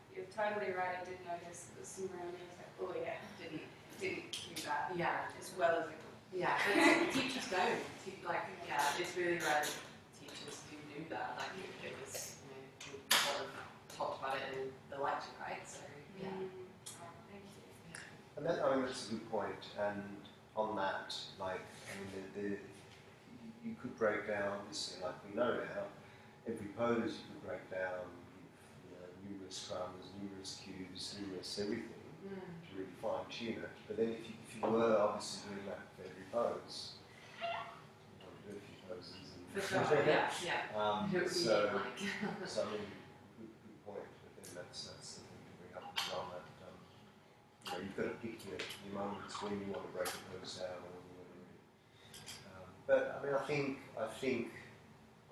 You're totally right. I did notice there was some rounding. I was like, oh yeah, didn't do that. Yeah, as well as it. Yeah, but teachers don't. It's really rare that teachers do that. Like it was, we sort of talked about it in the lecture, right? So yeah. Thank you. And that, I mean, that's a good point. And on that, like, I mean, you could break down, obviously, like we know now, every pose you could break down, numerous scrums, numerous cues, numerous everything to really fine tune it. But then if you were obviously doing that for every pose, you want to do a few poses. For sure, yeah. So I mean, good point. But then that's the thing to bring up as well. That you've got to pick your moments when you want to break a pose down or when you want to really. But I mean, I think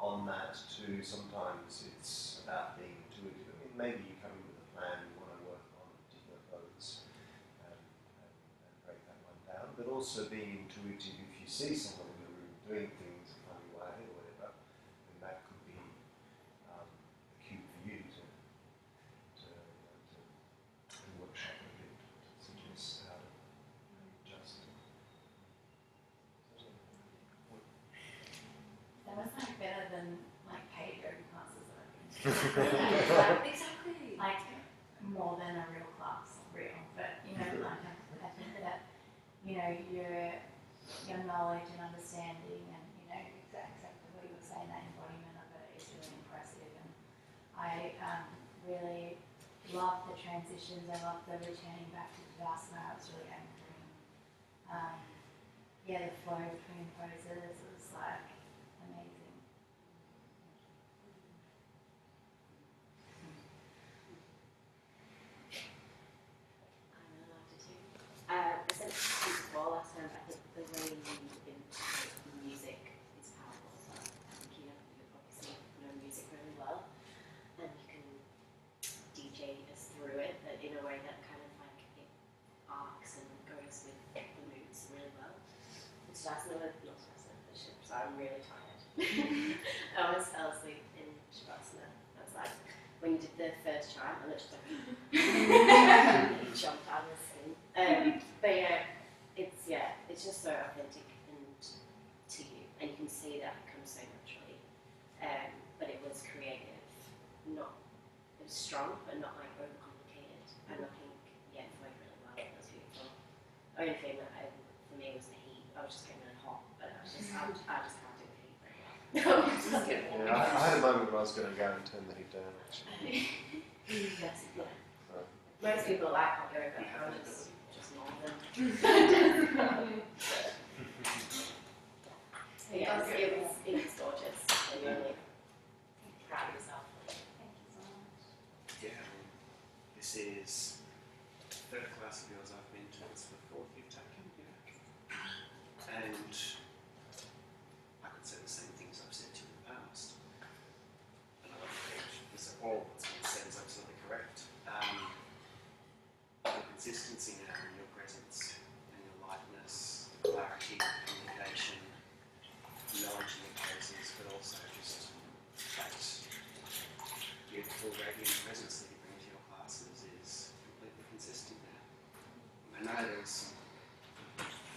on that too, sometimes it's about being intuitive. I mean, maybe you come in with a plan, you want to work on a particular pose and break that one down, but also being intuitive if you see someone in the room doing things a funny way or whatever, then that could be a cue for you to workshop a bit, to suggest how to adjust it. That was like better than like paid yoga classes that I've been to. Exactly. Like more than a real class, but like I think that your knowledge and understanding and exactly what you were saying, that embodiment of it is really impressive, and I really love the transitions. I love the returning back to Tadasana. It's really anchoring. The flow between poses was like amazing. I really loved it too. I said it before last time, but I think the way you integrate music is powerful. So I think you obviously know music really well, and you can DJ us through it, but in a way that kind of like it arcs and goes with the moods really well. So I'm really tired. I almost fell asleep in Shavasana. I was like, when you did the first chant, I literally like, jumped out of the skin. But it's just so authentic and to you, and you can see that it comes so naturally. But it was creative, it was strong, but not like overcomplicated. And I think it flowed really well. It was beautiful. The only thing that for me was the heat. I was just getting really hot, but I just can't do the heat very well. I had a moment when I was going to go and turn the heat down, actually. Yes, yeah. Most people like hot yoga, but I'm just northern. It was gorgeous. And really proud of yourself. Thank you so much. Yeah, this is third class of yours I've been to. It's the fourth you've taken, and I could say the same things I've said to you in the past. And I don't think this all what's been said is absolutely correct. The consistency now in your presence and your lightness, clarity, communication, knowledge in your places, but also just that beautiful, radiant presence that you bring to your classes is completely consistent now. I know there was some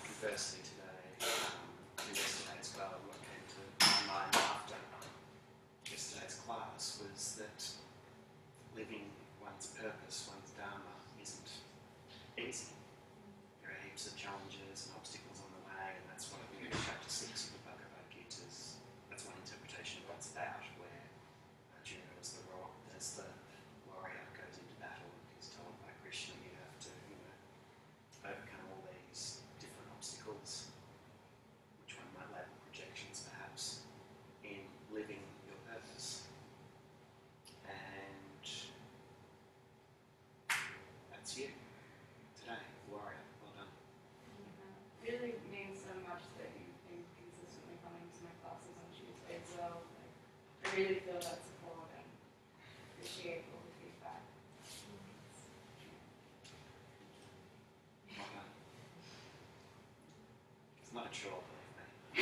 conversely today, and yesterday as well, what came to my mind after yesterday's class was that living one's purpose, one's dharma, isn't easy. There are heaps of challenges and obstacles on the way, and that's what I think chapter 6 of the BWK is. That's one interpretation of what's about, where Arjuna as the warrior goes into battle and is told by Krishna you have to, overcome all these different obstacles, which one might label projections perhaps, in living your purpose. And that's you today, warrior. Well done. It really means so much that you've been consistently coming to my classes on Tuesday as well. I really feel that support and appreciate all the feedback. Well done. It's not a chore, believe me. I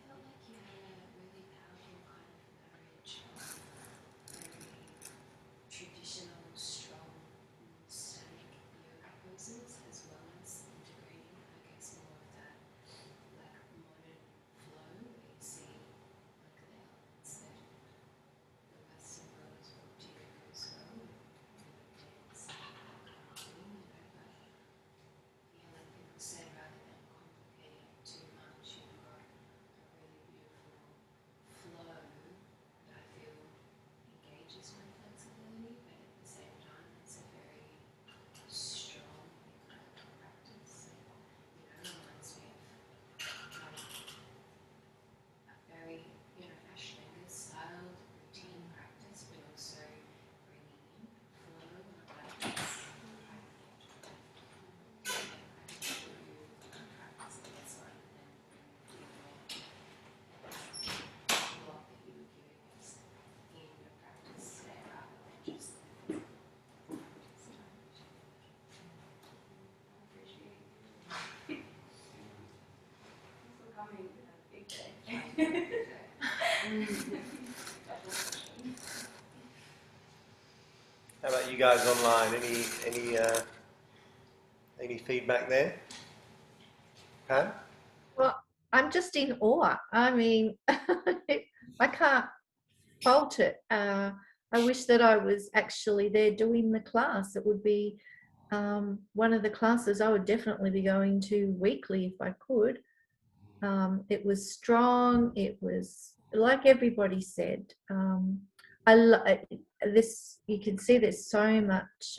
felt like you had a really powerful kind of marriage of very traditional, strong, static yoga poses, as well as integrating, I guess, more of that like modern flow where you see like the elements that the Western world has brought to yoga as well, with dance and dancing, but yeah, like people say, rather than complicating it too much, you've got a really beautiful flow that I feel engages my flexibility, but at the same time, it's a very strong practice. And, reminds me of a very, Ashtanga styled routine practice, but also bringing in flow and practice. Coming a big day. How about you guys online? Any feedback there? Pam? Well, I'm just in awe. I mean, I can't fault it. I wish that I was actually there doing the class. It would be one of the classes I would definitely be going to weekly if I could. It was strong. It was like everybody said. This. You can see there's so much.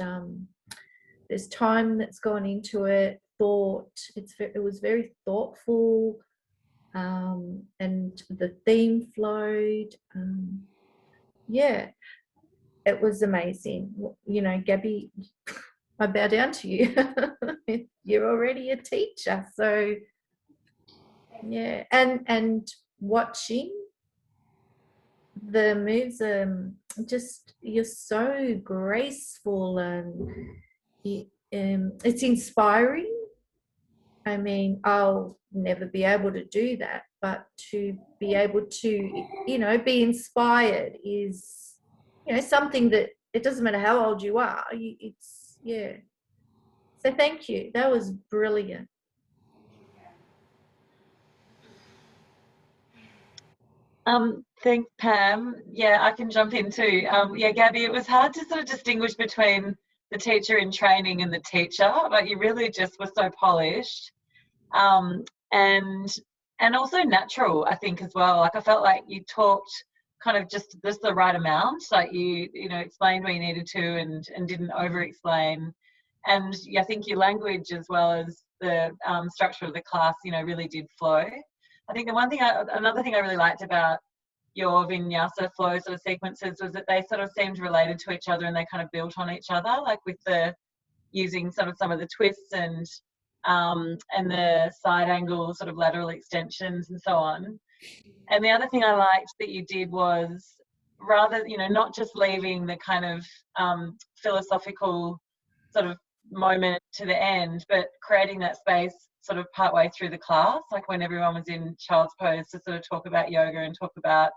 There's time that's gone into it. Thought. It was very thoughtful, and the theme flowed. Yeah, it was amazing. Gabby, I bow down to you. You're already a teacher, so yeah. And watching the moves, just you're so graceful and it's inspiring. I mean, I'll never be able to do that, but to be able to, be inspired is, something that it doesn't matter how old you are. Yeah. So thank you. That was brilliant. Thanks, Pam. Yeah, I can jump in too. Yeah, Gabby, it was hard to sort of distinguish between the teacher in training and the teacher. Like, you really just were so polished, and also natural, I think, as well. Like, I felt like you talked kind of just the right amount. Like, you explained where you needed to and didn't over-explain. And I think your language, as well as the structure of the class, really did flow. I think another thing I really liked about your vinyasa flow sort of sequences was that they sort of seemed related to each other and they kind of built on each other, like with the using sort of some of the twists and the side angle sort of lateral extensions and so on. And the other thing I liked that you did was rather, you know, not just leaving the kind of philosophical sort of moment to the end, but creating that space sort of partway through the class, like when everyone was in child's pose, to sort of talk about yoga and talk about,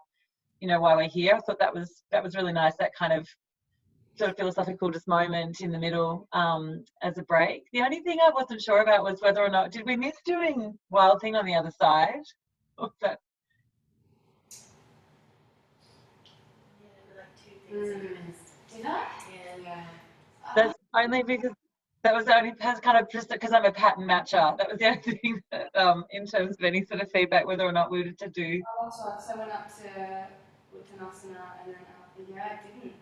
you know, why we're here. I thought that was really nice, that kind of sort of philosophical just moment in the middle as a break. The only thing I wasn't sure about was whether or not, did we miss doing Wild Thing on the other side? Or that, Yeah, like 2 things that you missed. Did I? Yeah. that's only because that was the only kind of just because I'm a pattern matcher. That was the only thing that, in terms of any sort of feedback, whether or not we were to do. Oh, that's right. So I went up to Uttanasana and then out. Yeah, I didn't.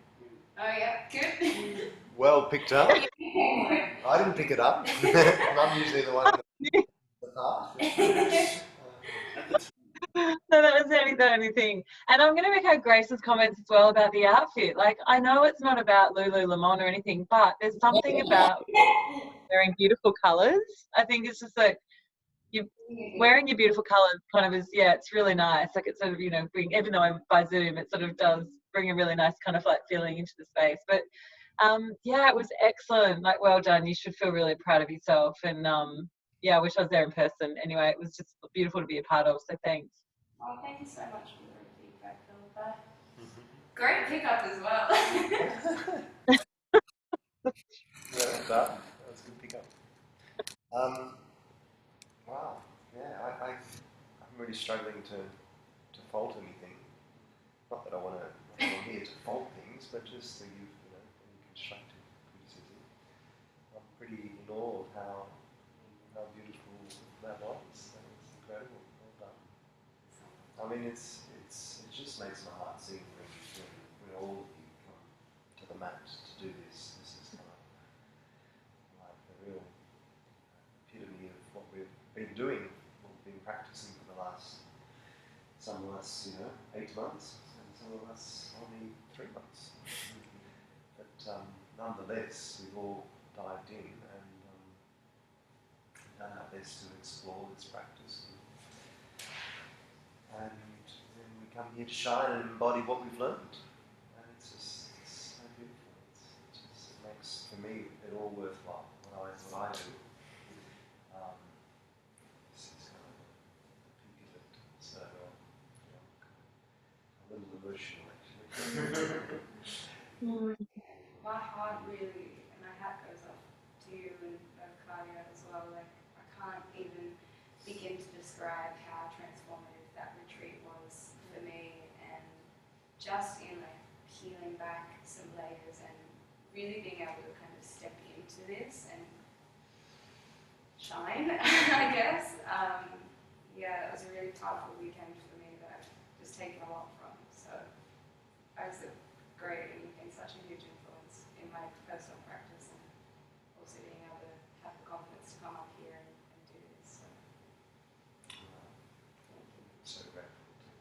Oh, yeah, good. Well picked up. I didn't pick it up. I'm usually the one in the past. So that was the only thing. And I'm going to echo Grace's comments as well about the outfit. Like, I know it's not about Lululemon or anything, but there's something about wearing beautiful colours. I think it's just like you wearing your beautiful colours kind of is, yeah, it's really nice. Like it's sort of, you know, even though I'm by Zoom, it sort of does bring a really nice kind of like feeling into the space. But yeah, it was excellent. Like, well done. You should feel really proud of yourself. And yeah, I wish I was there in person. Anyway, it was just beautiful to be a part of. So thanks. Oh, thank you so much for the feedback, Philippa. Great pickup as well. Yeah, that was a good pickup. Wow, yeah, I'm really struggling to fault anything. Not that I want to, I'm here to fault things, but just to give, you know, any constructive criticism. I'm pretty in awe of how beautiful that was. That was incredible. Well done. I mean, it just makes my heart sing when all of you come to the mat to do this. This is kind of like the real epitome of what we've been doing, what we've been practicing for the last, some of us, you know, 8 months, and some of us only 3 months. But nonetheless, we've all dived in and done our best to explore this practice. And then we come here to shine and embody what we've learned. And it's so beautiful. It makes, for me, it all worthwhile, what I do. This is kind of the peak of it. So, you know, a little emotional, actually. My heart really, and my hat goes off to you and Claudia as well. Like, I can't even begin to describe how transformative that retreat was for me, and just in like peeling back some layers and really being able to kind of step into this and shine, I guess. Yeah, it was a really powerful weekend for me that I've just taken a lot from. So I was great and such a huge influence in my personal practice, and also being able to have the confidence to come up here and do this. So. So grateful too.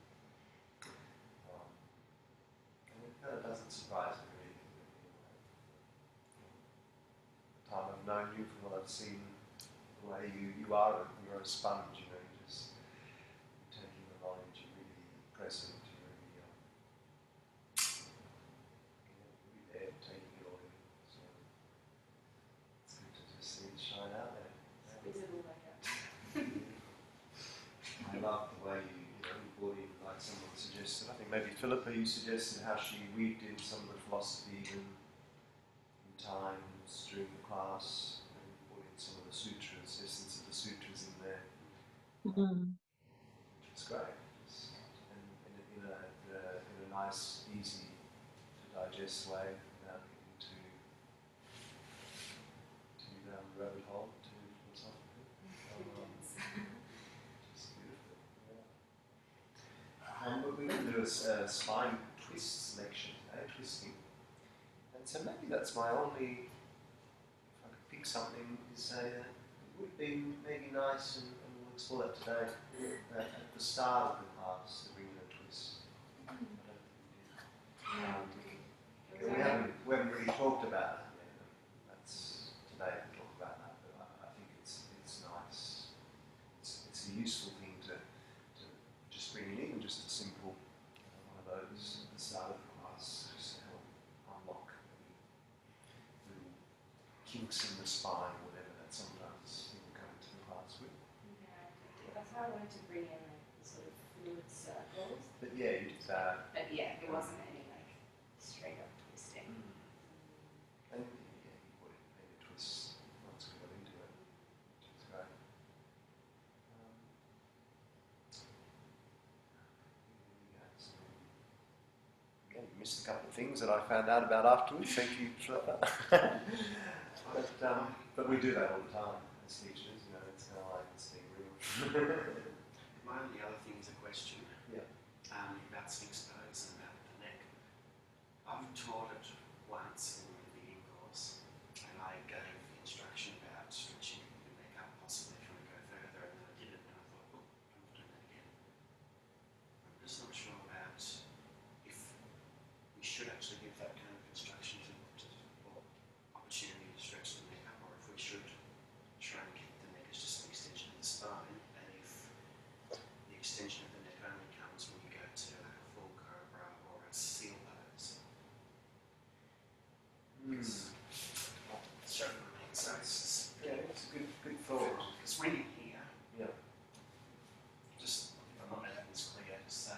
And it kind of doesn't surprise me really. The time I've known you, from what I've seen, the way you're a sponge, you know, you just taking the knowledge, you're really present, you're really, really there, taking it all in. So it's good to just see it shine out there. It's visible like that. I love the way you brought in, like someone suggested, I think maybe Philippa, you suggested how she weaved in some of the philosophy in times during the class, and brought in some of the sutras, essence of the sutras in there. Which was great. In a nice, easy to digest way, without getting too down the rabbit hole, too philosophical. Just beautiful. Yeah. But we're going to do a spine twist section today, twisting. And so maybe that's my only, if I could pick something, is say it would be maybe nice, and we'll explore that today, at the start of the class, to bring in a twist. spine, whatever that sometimes people come into the class with. Yeah, that's how I wanted to bring in like the sort of fluid circles. But yeah, you did that. But yeah, it wasn't any like straight up twisting. And yeah, you would have made a twist once we got into it, which was great. Yeah, you missed a couple of things that I found out about afterwards. Thank you for that. But we do that all the time as teachers. You know, it's kind of like it's being real. My only other thing is a question. Yeah. About sphinx pose and about the neck. I've taught it once in the beginning course, and I gave instruction about stretching the neck up, possibly if you want to go further, and then I did it, and I thought, oh, I'm not doing that again. I'm just not sure about if we should actually give that kind of instruction or opportunity to stretch the neck up, or if we should try and keep the neck as just an extension of the spine, and if the extension of the neck only comes when you go to like a full cobra or a seal pose. Because it's showing my neck, so it's Yeah, it's a good thought. because when you're here, Yeah. just if I'm not making this clear, just say,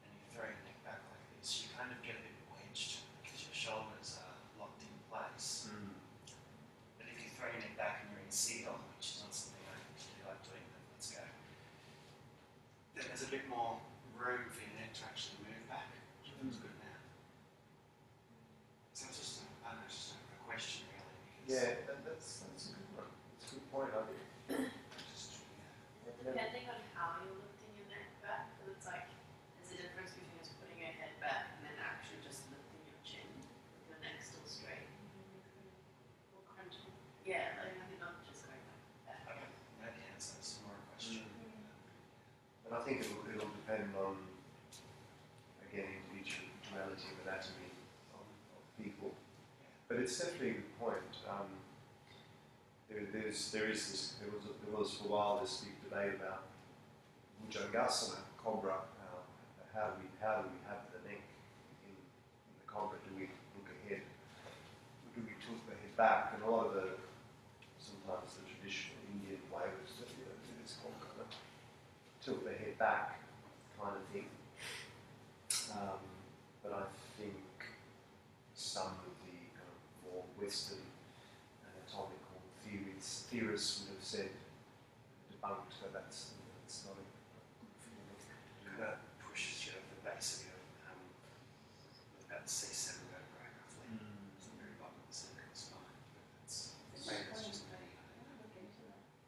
and you throw your neck back like this, you kind of get a bit wedged because your shoulders are locked in place. But if you throw your neck back and you're in seal, which is not something I actually like doing, but let's go, then there's a bit more room for your neck to actually move back, which feels good now. So it's just, I don't know, it's just a question really. Because Yeah, that's a good one. It's a good point. I think. just, yeah. Depending on how you're lifting your neck back, because it's like there's a difference between just putting your head back and then actually just lifting your chin with your neck still straight. Or crunching. Yeah, like I think not just going like that. Okay, that answers more a question. And I think it'll depend on, again, individuality of anatomy of people. But it's definitely a good point. There was for a while this big debate about Bhujangasana, cobra. How do we have the neck in the cobra? Do we look ahead? Do we tilt the head back? And a lot of sometimes the traditional Indian way was to do this whole kind of tilt the head back kind of thing. But I think some of the kind of more Western anatomical theorists would have said, debunked that that's not a good form of to do that. Pushes you at the base of your, about C7 vertebrae roughly. It's the very bottom of the cervical spine. But maybe that's just me.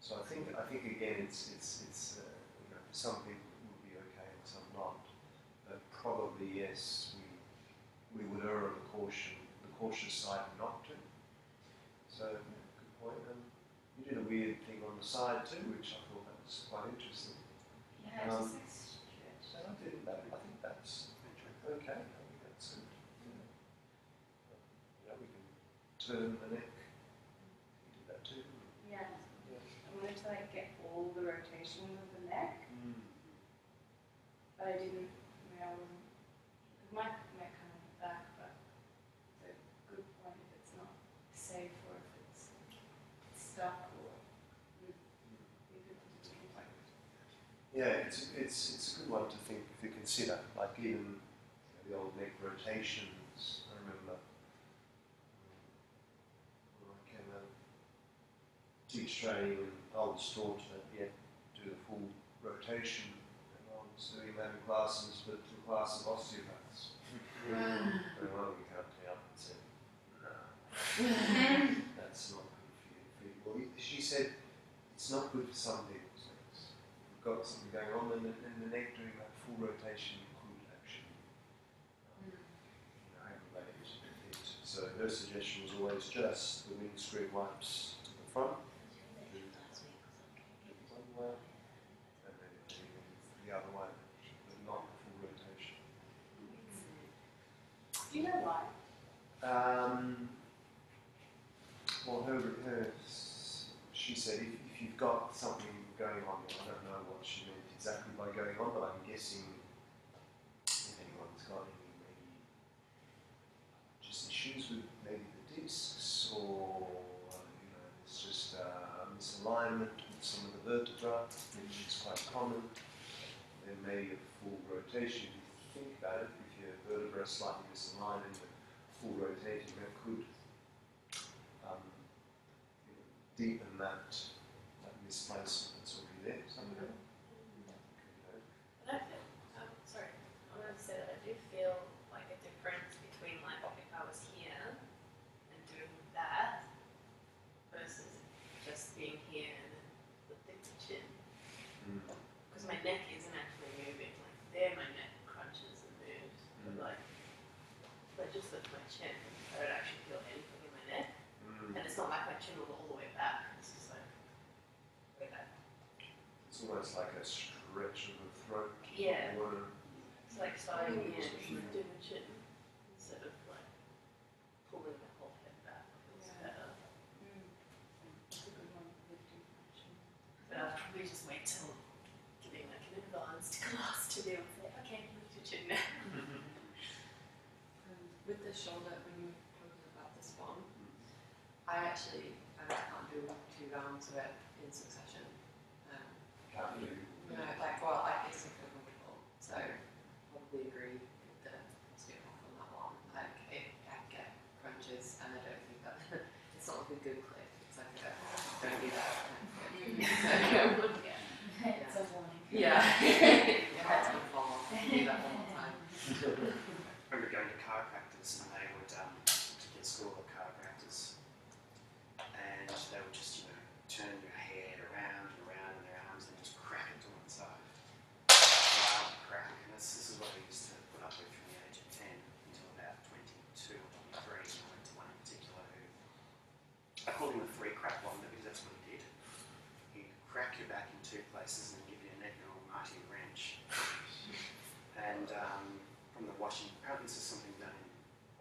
So I think again it's you know, for some people it would be okay and some not. But probably yes, we would err on the cautious side not to. So good point. And you did a weird thing on the side too, which I thought that was quite interesting. Yeah, just like stretch. So I think that's okay. I think that's good. You know, we can turn the neck. You did that too. Yeah. I wanted to like get all the rotation of the neck, but I didn't. I wasn't. My neck kind of went back, but it's a good point if it's not safe or if it's stuck or. Yeah, it's a good one to consider. Like even the old neck rotations. I remember when I came out of teach training, and I was taught that you had to do the full rotation, and I was doing that in classes, but to a class of osteopaths. And one of them came up to me and said, "No, that's not good for you." Well, she said, "It's not good for some people's necks. You've got something going on, and the neck doing that full rotation could actually aggravate it. So her suggestion was always just the windscreen wipes to the front, one way, and then the other way, but not the full rotation." Do you know why? Well, she said if you've got something going on, I don't know what she meant exactly by going on, but I'm guessing if anyone's got any maybe just issues with maybe the discs or you know maybe a full rotation, if you think about it, if your vertebra is slightly misaligned and full rotating, that could deepen that misplacement that's already there somehow. I don't feel, sorry, I wanted to say that I do feel like a difference between like if I was here and doing that versus just being here and then lifting the chin. Because my neck isn't actually moving. Like there my neck crunches and moves. But like if I just lift my chin, I don't actually feel anything in my neck. And it's not like my chin will go all the way back. It's just like way back. It's almost like a stretch of the throat. Yeah. Or It's like starting here and lifting the chin instead of like pulling the whole head back. It's better. That's a good one, lifting action. But I'll probably just wait till giving like an advanced class to be able to say, okay, lift your chin now. With the shoulder, when you were talking about the spine, I can't do 2 rounds of it in succession. can't do. You know, like, well, I it's super comfortable, so probably agree with the osteopath on that one. Like, I get crunches, and I don't think that it's not like a good clip. It's like a don't do that. It's a warning. Yeah, your head's gonna fall off. Do that one more time. I remember going to chiropractors and they would, particular school of chiropractors, and they would just, turn your head around and around in their arms and just crack it to one side. Loud crack. And this is what I used to put up with from the age of 10 until about 22 or 23. And I went to one in particular who, I called him a 3-crack wonder because that's what he did. He'd crack your back in 2 places and give you a neck and almighty wrench. And from the Washington, apparently this is something done in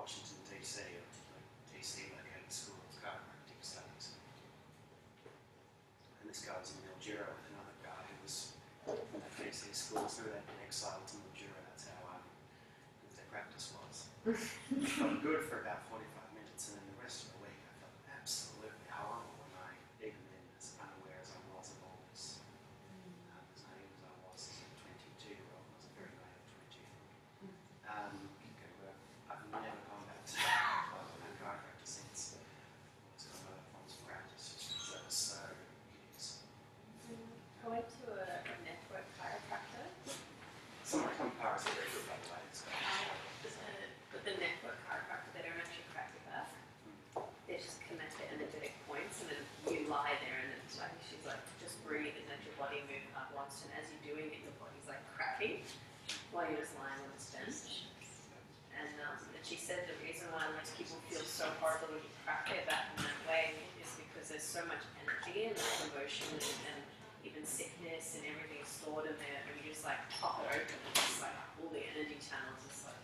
Washington DC, or DC located school of chiropractic studies. And this guy was in Mildura with another guy who was from the DC school, so they'd been exiled to Mildura. That's how their practice was. I felt good for about 45 minutes, and then the rest of the week I felt absolutely horrible when I, even then, as unaware as I was of all this, as naive as I was as a 22-year-old, I was a very naive 20-year-old. I've never gone back to a chiropractor since. It's got other forms of practice, just because that was so hideous. I went to a network chiropractor. Some of my chiropractors are very good, by the way. So. But the network chiropractor, they don't actually crack your back. They just connect the energetic points, and then you lie there, and it's like she's like, just breathe and let your body move up once. And as you're doing it, your body's like cracking while you're just lying on this bench. And she said the reason why most people feel so horrible when you crack their back in that way is because there's so much energy and emotion and even sickness and everything stored in there. And you just like pop it open, and it's like all the energy channels. It's like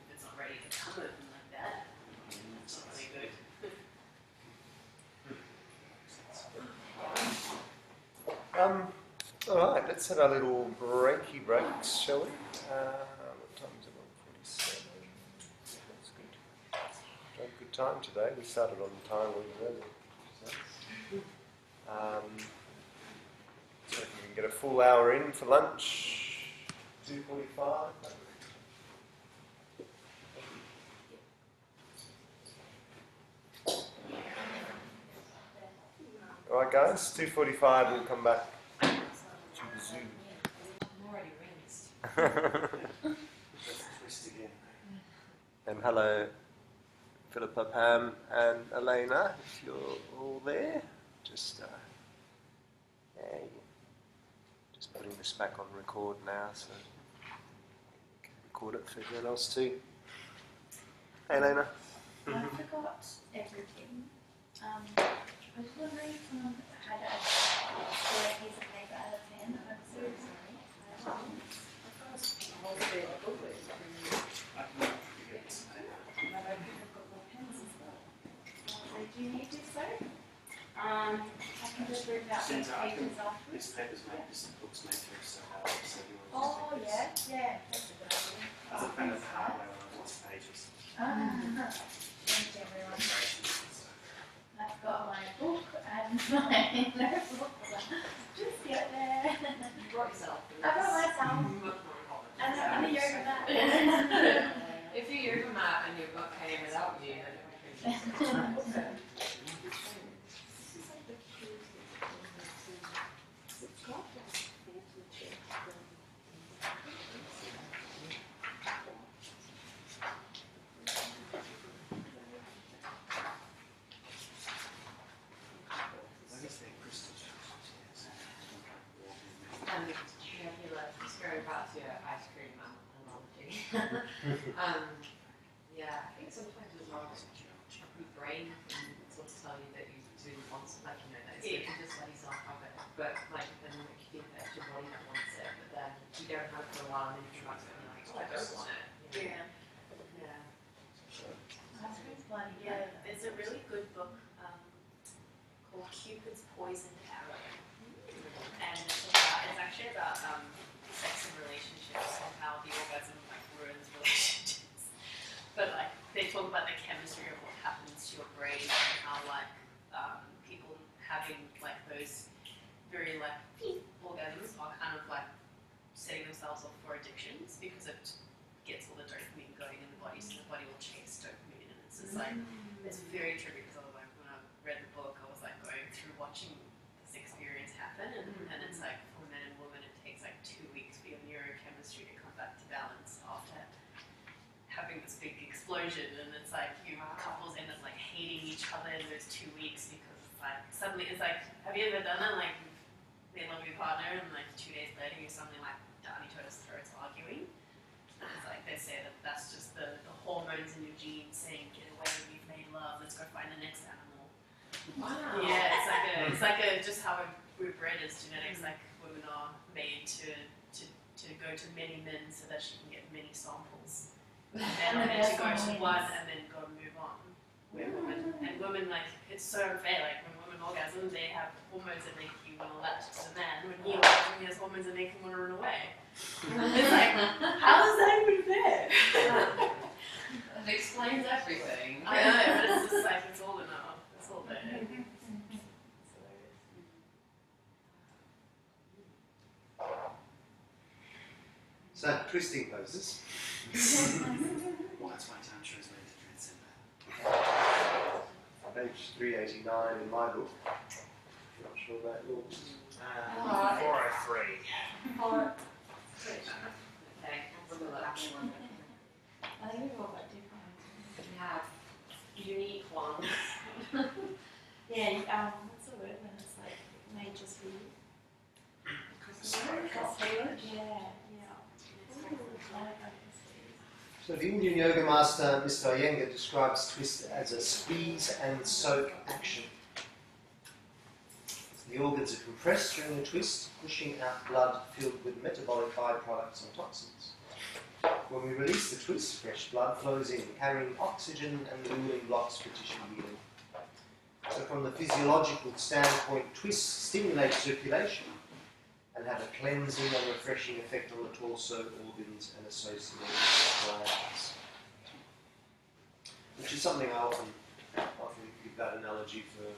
if it's not ready to come open like that, it's not really good. All right, let's have our little breaky breaks, shall we? What time is it? 1:47. That's good. Had a good time today. We started on time already. So if we can get a full hour in for lunch, 2:45. All right, guys, 2:45. We'll come back to the Zoom. I'm already rinsed. Twist again. And hello, Philippa, Pam, and Elena, if you're all there. Just putting this back on record now, so you can record it for everyone else too. Hey, Elena. I forgot everything. I was wondering if someone had a spare piece of paper and a pen. I'm so sorry. Do you need this though? I can just rip out those pages afterwards. This paper's made, this book's made for us, so you want Oh to yeah, that's a good idea. I was a fan of the hardware when I lost pages. Thanks everyone. I've got my book and my notebook. Just get there. You brought yourself. I brought myself. BWK without you, then I guess they're crystal structures, yes. and just going back to your ice cream analogy. Yeah, I think sometimes as well, your brain can sort of tell you that you do want something, like, you know, that you can just let yourself have it, but like then if you think that it's your body that wants it, but then you don't have it for a while and then you come back to it and you're like, oh, I don't want it. You know? Yeah. That's really funny. Yeah, there's a really good book called Cupid's Poisoned Arrow, and it's actually about sex and relationships and how the orgasm like ruins relationships. But like they talk about the chemistry of what happens to your brain and how like people having like those very like orgasms are kind of like setting themselves up for addictions because it gets all the dopamine going in the body, so the body will chase dopamine, and it's just like it's very tricky because I was like when I read the book I was like going through watching this experience happen, and it's like for men and women it takes like 2 weeks for your neurochemistry to come back to balance after having this big explosion, and it's like couples end up like hating each other in those 2 weeks because it's like suddenly it's like, have you ever done that, like they love your partner and like 2 days later you're suddenly like down each other's throats arguing? It's like they say that that's just the hormones in your genes saying get away, we've made love, let's go find the next animal. Wow. Yeah, it's like a just how we're bred as genetics, like women are made to go to many men so that she can get many samples. Men are meant to go to one and then go and move on. We're women like it's so unfair, like when women orgasm they have hormones that make you want to latch to the man, when he orgasms he has hormones that make him want to run away. It's like, how is that even fair? It explains everything. I know, but it's just like it's all enough. It's all there. So, twisting poses. Well, that's why Tantra is meant to transcend that. Page 389 in my book. Not sure about yours. 403. Okay, we'll look. I think we've all got different. Yeah, unique ones. Yeah, what's the word when it's like made just for you? Cosmetic? Yeah. So the Indian yoga master Mr. Iyengar describes twist as a squeeze and soak action. The organs are compressed during the twist, pushing out blood filled with metabolic byproducts and toxins. When we release the twist, fresh blood flows in, carrying oxygen and removing blocks for tissue healing. So from the physiological standpoint, twists stimulate circulation and have a cleansing and refreshing effect on the torso, organs and associated glands. Which is something I often give that analogy for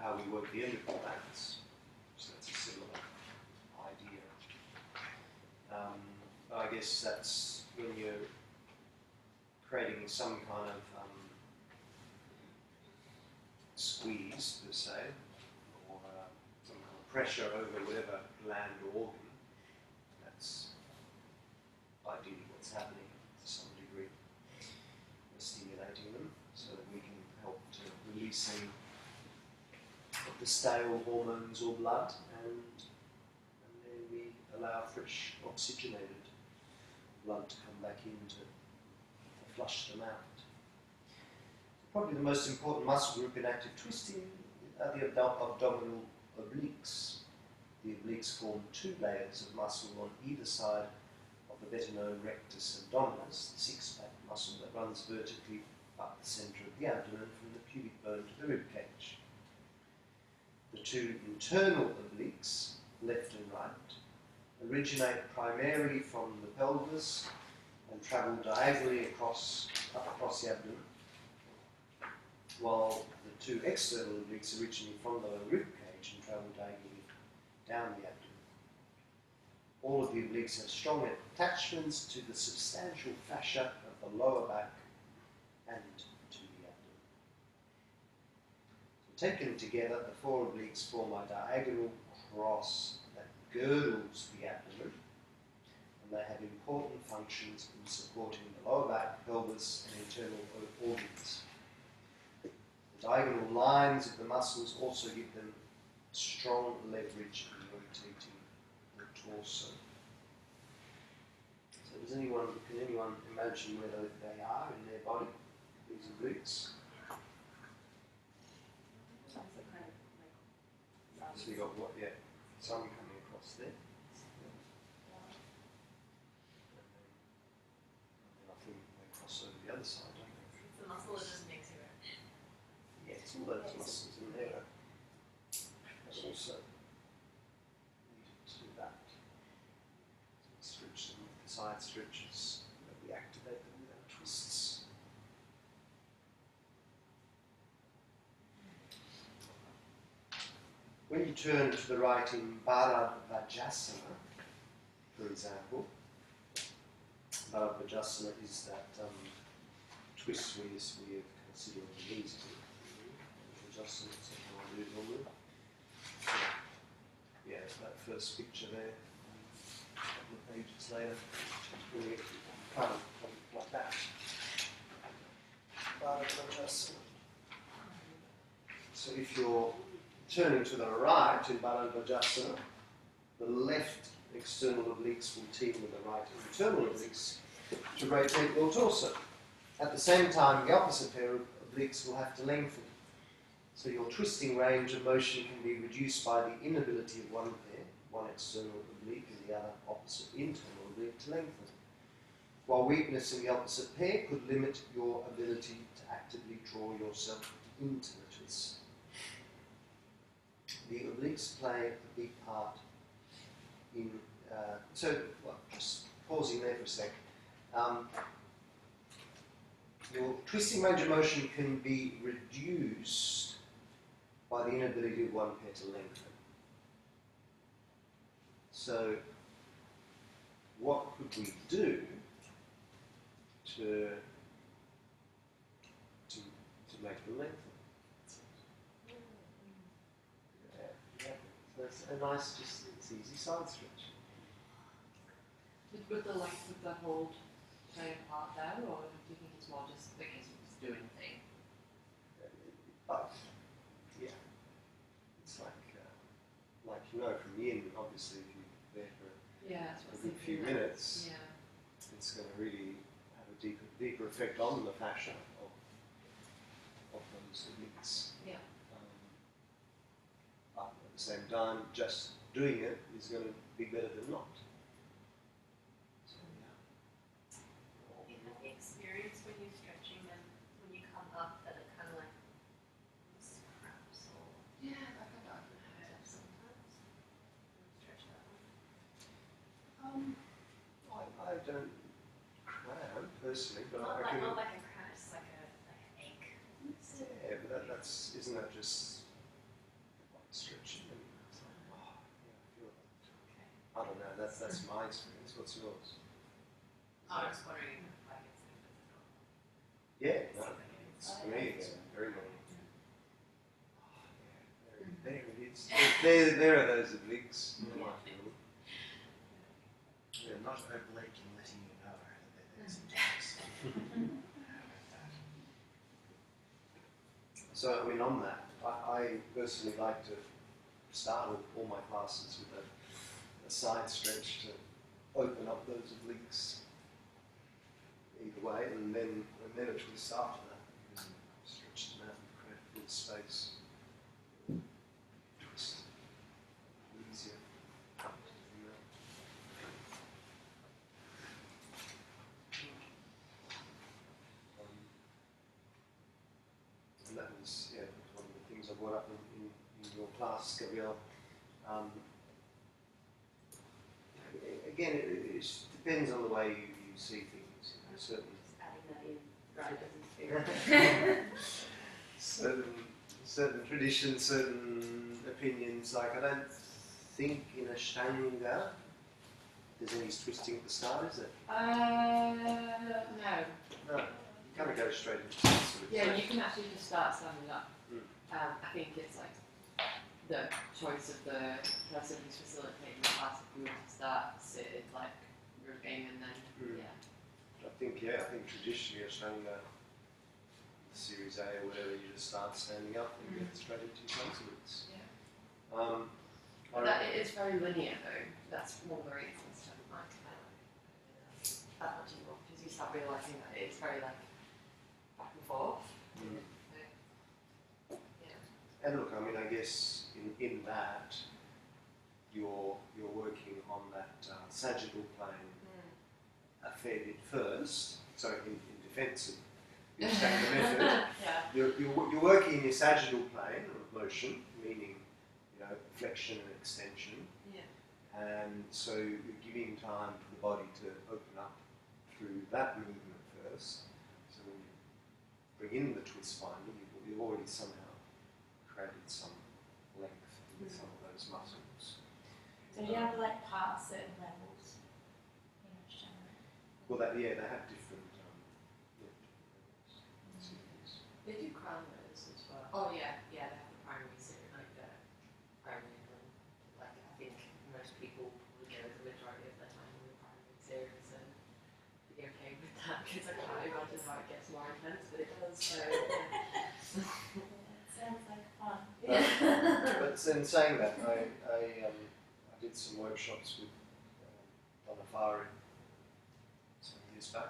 how we work the endocrine glands. So that's a similar idea. I guess that's when you're creating some kind of squeeze, per se, or some kind of pressure over whatever gland or organ. That's ideally what's happening to some degree. We're stimulating them so that we can help to release any of the stale hormones or blood, and then we allow fresh oxygenated blood to come back in to flush them out. Probably the most important muscle group in active twisting are the abdominal obliques. The obliques form 2 layers of muscle on either side of the betano rectus abdominis, the six-pack muscle that runs vertically up the centre of the abdomen from the pubic bone to the rib cage. The 2 internal obliques, left and right, originate primarily from the pelvis and travel diagonally up across the abdomen, while the 2 external obliques originate from the rib cage and travel diagonally down the abdomen. All of the obliques have strong attachments to the substantial fascia of the lower back and to the abdomen. So taken together, the four obliques form a diagonal cross that girdles the abdomen, and they have important functions in supporting the lower back, pelvis, and internal organs. The diagonal lines of the muscles also give them strong leverage in rotating the torso. So can anyone imagine where they are in their body, these obliques? So you got what? Yeah, some coming across there. And I think they cross over the other side, don't they? It's the muscle that just makes you right. Yeah, it's all those muscles in there. But also needed to do that. So stretch them with the side stretches. We activate them with our twists. When you turn to the right in BWK, for example, BWK is that twist we have considered the knees to. Adjustment, so how I do it normally. So, yeah, that first picture there, a couple of pages later, bring it kind of like that. BWK. So if you're turning to the right in BWK, the left external obliques will team with the right internal obliques to rotate your torso. At the same time, the opposite pair of obliques will have to lengthen. So your twisting range of motion can be reduced by the inability of one pair, one external oblique and the other opposite internal oblique to lengthen. While weakness in the opposite pair could limit your ability to actively draw yourself into the twist. The obliques play a big part in, just pausing there for a sec. Your twisting range of motion can be reduced by the inability of one pair to lengthen. So, what could we do to make them lengthen? Yeah. So it's a nice, it's easy side stretch. Would the length of the hold play a part there, or do you think it's more just because it's doing the thing? But, yeah, it's like from yin, obviously, if you're there for a good few minutes, it's going to really have a deeper effect on the fascia of those obliques. Yeah. But at the same time, just doing it is going to be better than not. So, Do you have the experience when you're stretching them, when you come up, that it kind of like scraps or hurt sometimes? Stretch that one. I don't cram personally, but Not I like, can. not like a cramp, just like an ache. Yeah, but isn't that just stretching? And it's like, oh, yeah, I feel that. Okay. I don't know. That's my experience. What's yours? I was wondering if like it's Yeah, no. For me, it's very normal. Oh, yeah, there it is. There are those obliques. They're not oblique in letting you know that they're there sometimes. So, I mean, on that, I personally like to start all my classes with a side stretch to open up those obliques either way, and then a twist after that. You can stretch them out and create a full space. Twist. Easier. And that was one of the things I brought up in your class, Gabrielle. Again, it depends on the way you see things. Certain Adding that in, right? certain traditions, certain opinions. Like I don't think in Ashtanga there's any twisting at the start, is it? No. No, you kind of go straight into sensory. Yeah, you can actually just start standing up. Mm. I think it's like the choice of the person who's facilitating the class if you want to start sit like rigging and then yeah. I think traditionally Australia, Series A or whatever, you just start standing up and get straight into your sensories. Yeah. I It is very linear though. That's one of the reasons to like that much involved because you start realising that it's very like back and forth. Mm. Yeah. And look, I mean, I guess in that you're working on that sagittal plane a fair bit first. So in defence of your standard method, Yeah. you're working in your sagittal plane of motion, meaning flexion and extension. Yeah. And so you're giving time for the body to open up through that movement first. So when you bring in the twist finder, you've already somehow created some length in some of those muscles. So you have like past certain levels in Australia. Well, they have different levels. They do climbers as well. Oh yeah, they have the primary series, like the primary one. Like I think most people probably go the majority of their time in the primary series and be okay with that because I can't imagine how it gets more intense, but it does. So yeah. It sounds like fun. But in saying that, I did some workshops with Donna Fari some years back,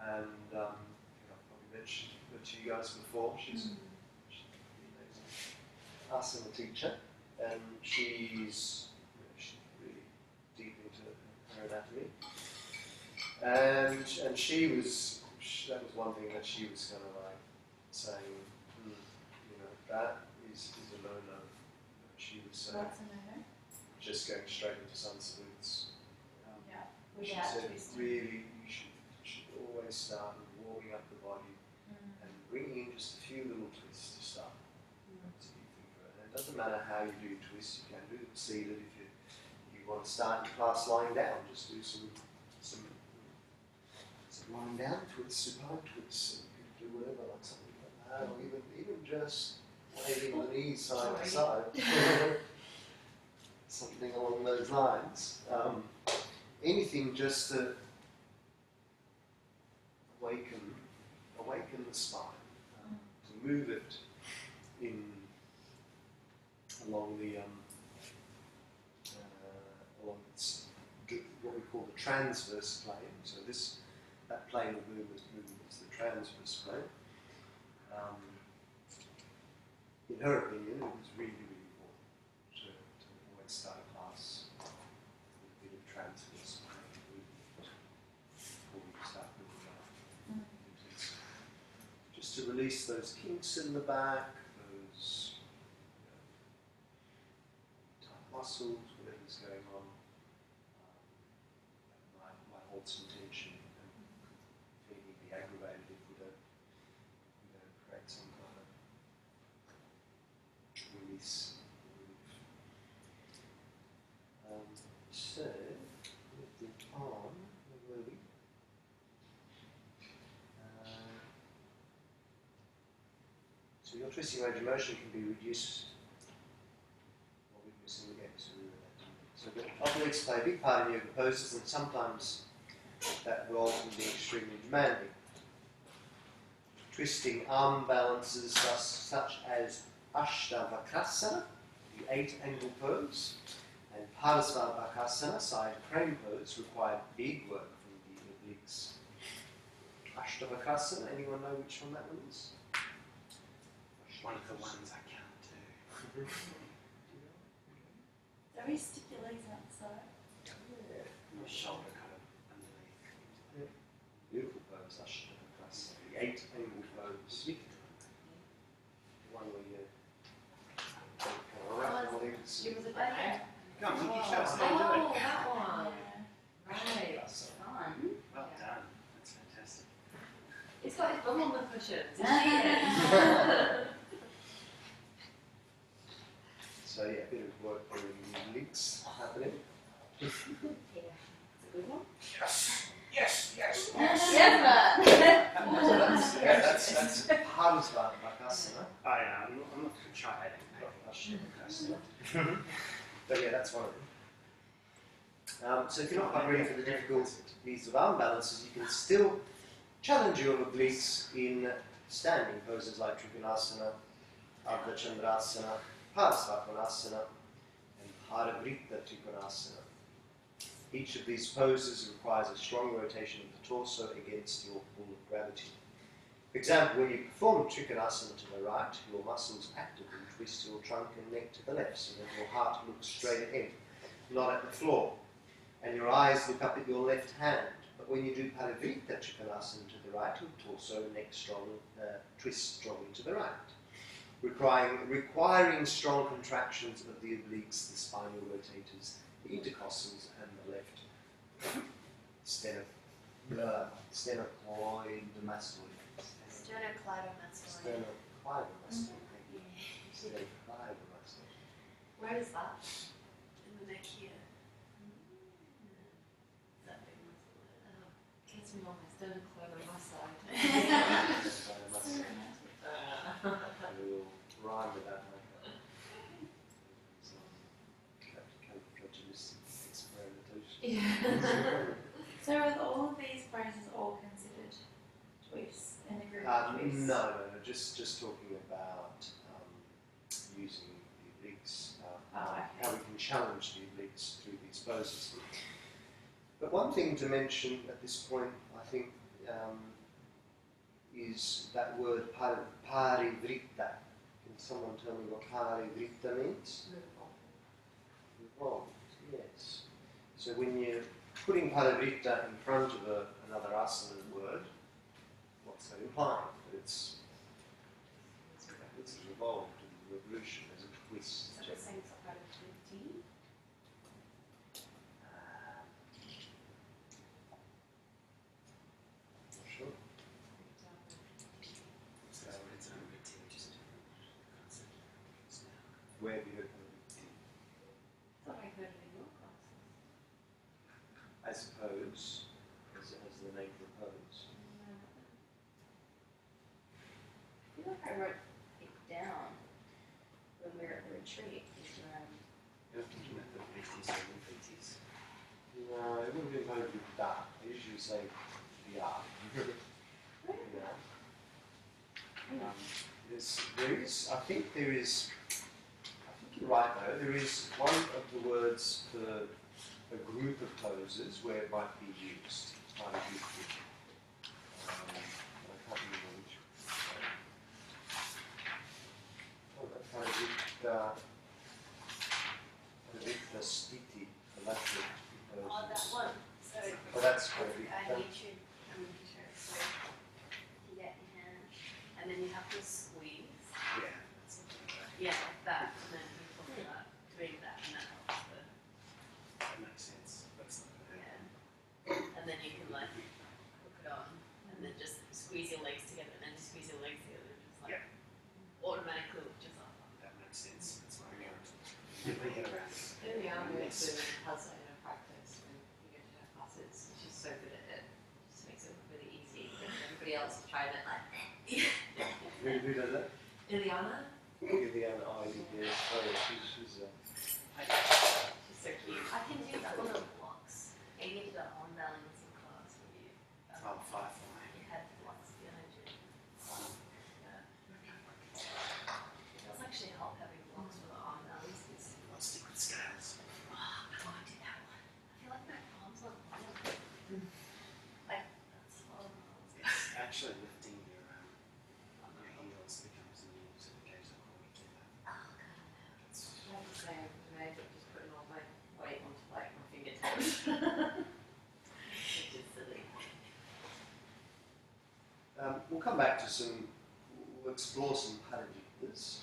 and I've probably mentioned her to you guys before. She's amazing, awesome teacher, and she's really deep into her anatomy, and that was one thing that she was kind of like saying, that is a no-no. She was saying, What's a no-no? just going straight into sun salutes. Yeah. She Without said, twisting. really, you should always start with warming up the body and bringing in just a few little twists to start. So you think of it. And it doesn't matter how you do twists. You can do it seated if you want to start your class lying down. Just do some lying down twists, supine twists, and you can do whatever, like something like that, or even just waving the knees side to side. Something along those lines. Anything just to awaken the spine, to move it along what we call the transverse plane. So that plane of movement is the transverse plane. In her opinion, it was really, really important to always start a class with a bit of transverse plane movement before you start moving up. Just to release those kinks in the back, those tight muscles, whatever's going on, might hold some tension and feeling be aggravated if we don't create some kind of release. So, with the arm, where were we? So your twisting range of motion can be reduced. What we're missing again, so the obliques play a big part in yoga poses, and sometimes that role can be extremely demanding. Twisting arm balances such as Ashtavakasana, the 8-angle pose, and Padasvabhakasana, side crane pose, require big work from the obliques. Ashtavakasana, anyone know which one that one is? One of the ones I can't do. There is stipulates outside. My shoulder kind of underneath. Beautiful pose, Ashtavakasana, the 8-angle pose. One where you wrap your legs. It was a bad Come on, you show us how you do Oh, it. that one. Right. fun. Well done. That's fantastic. It's got his bum on the cushions. It's cheating. So yeah, a bit of work there in the links happening. Yeah, it's a good one. Yes, yes, yes. Yeah, that's Parsvakasana. Oh yeah, I'm not going to try adding. But yeah, that's one of them. So if you're not quite ready for the difficulties of arm balances, you can still challenge your obliques in standing poses like Trikonasana, Ardha Chandrasana, Parsvakonasana, and Haravrita Trikonasana. Each of these poses requires a strong rotation of the torso against your pull of gravity. For example, when you perform Trikonasana to the right, your muscles actively twist your trunk and neck to the left so that your heart looks straight ahead, not at the floor, and your eyes look up at your left hand. But when you do Parivrita Trikonasana to the right, your torso and neck twist strongly to the right, requiring strong contractions of the obliques, the spinal rotators, the intercostals, and the left sternocleidomastoid. Sternocleidomastoid. Sternocleidomastoid. Sternocleidomastoid. Where is that? In the neck here. That big muscle. Gets me on my sternocleidomastoid. We will rhyme with that later. Yeah. So are all of these poses all considered twists in a group of twists? No, just talking about using the obliques, how we can challenge the obliques through these poses. But one thing to mention at this point, I think, is that word parivrita. Can someone tell me what parivrita means? Revolved, yes. So when you're putting parivrita in front of another asana word, what's that implying? That it's revolved in revolution as a twist. Is that the same as part of the D? Not sure. So it's an ability which is a different concept now. Where have you heard parivrita? I thought I heard it in your classes. I suppose, as the name proposes. I feel like I wrote it down when we were at the retreat. You're thinking of the abilities or abilities. No, it wouldn't be parivrita. I usually say via. I think you're right though, there is one of the words for a group of poses where it might be used. I can't remember which. Parivrita stiti, the lateral pose. Oh, that one. So Oh, that's I parivrita. need you. So you get your hand, and then you have to squeeze. Yeah. Yeah, like that, and then you pull it up, doing that, and that helps the. That makes sense. That's not good. Yeah. And then you can like hook it on, and then just squeeze your legs together, and then just squeeze your legs together, and just like automatically lift yourself up. That makes sense. That's what I really get around. Iliana has that in her practice when you get to her classes. She's so good at it. Just makes it look really easy. Everybody else is trying it like Who does that? Iliana? Iliana, sorry, she's She's so cute. I can do that on the blocks. Amy did that on balancing class when you Firefly. you had blocks behind you. Yeah. It does actually help having blocks for the arm balance. Because I'll stick with scales. I did that one. I feel like my arms are long. Like that's horrible. It's actually lifting your heels becomes a new sort of gaze on we do that. Oh god. That's I have the same today, but just putting all my weight onto like my fingertips. Which is silly. We'll come back to we'll explore some parivrtas,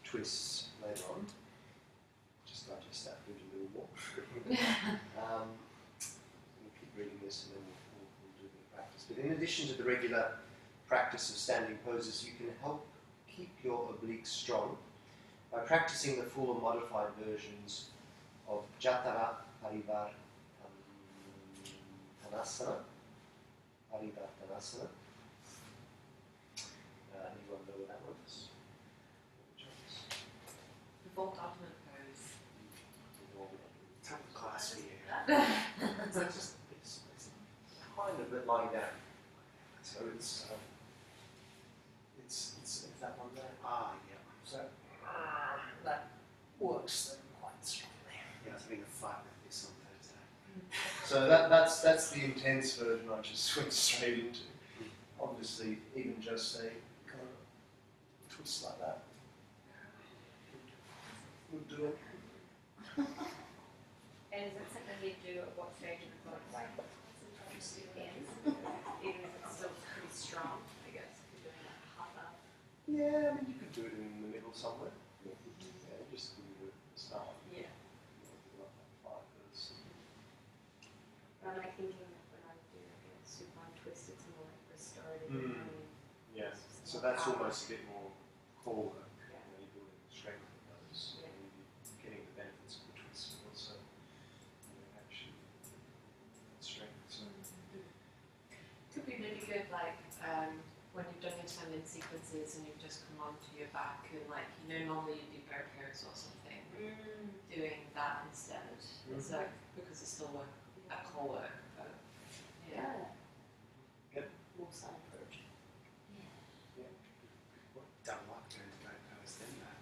twists later on. Just digest that food a little more. We'll keep reading this and then we'll do a bit of practice. But in addition to the regular practice of standing poses, you can help keep your obliques strong by practicing the full or modified versions of Jatara Parivar Tanasana, it's that one there. Ah, yeah. So that works then quite strongly. Yeah, I was having a fight with this on Thursday. So that's the intense version I just went straight into. Obviously, even just a kind of twist like that would do it. And is it something you do at what stage of the product life? Even if it's still pretty strong, I guess, if you're doing like a hover. Yeah, I mean, you could do it in the middle somewhere. Yeah, just give it a start. Yeah. Fibers. I'm like thinking that when I do like a supine twist, it's more like restorative. Yes. So that's almost a bit more core work. Yeah. You're building strength of those. Yeah. And you're getting the benefits of the twist, but also actually strength. So. Could be really good, like when you've done your tendon sequences and you've just come onto your back and like normally you do barricades or something, doing that instead. It's like because it's still work, that core work, but yeah. More side approach. Don't like going to great pose then that.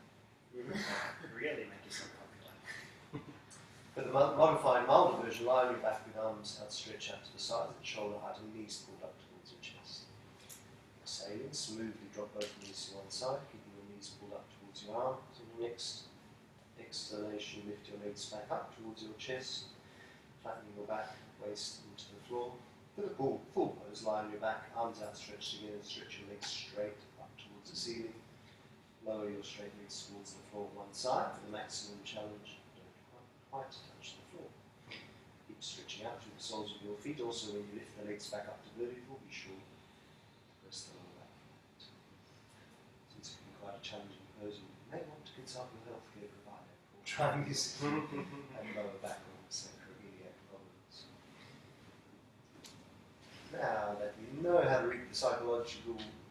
Really make yourself popular. But the modified milder version, lie on your back with arms outstretched out to the sides at shoulder height and knees pulled up towards your chest. Exhaling, smoothly drop both knees to one side, keeping your knees pulled up towards your arms. On your next exhalation, lift your legs back up towards your chest, flattening your back, waist into the floor. For the full pose, lie on your back, arms outstretched again, and stretch your legs straight up towards the ceiling. Lower your straight legs towards the floor on one side for the maximum challenge. Don't quite touch the floor. Keep stretching out through the soles of your feet. Also, when you lift the legs back up to vertical, be sure to press the lower back. Since it can be quite a challenging pose, you may want to consult your healthcare provider before trying this and lower back or sacroiliac problems. Now that you know how to read the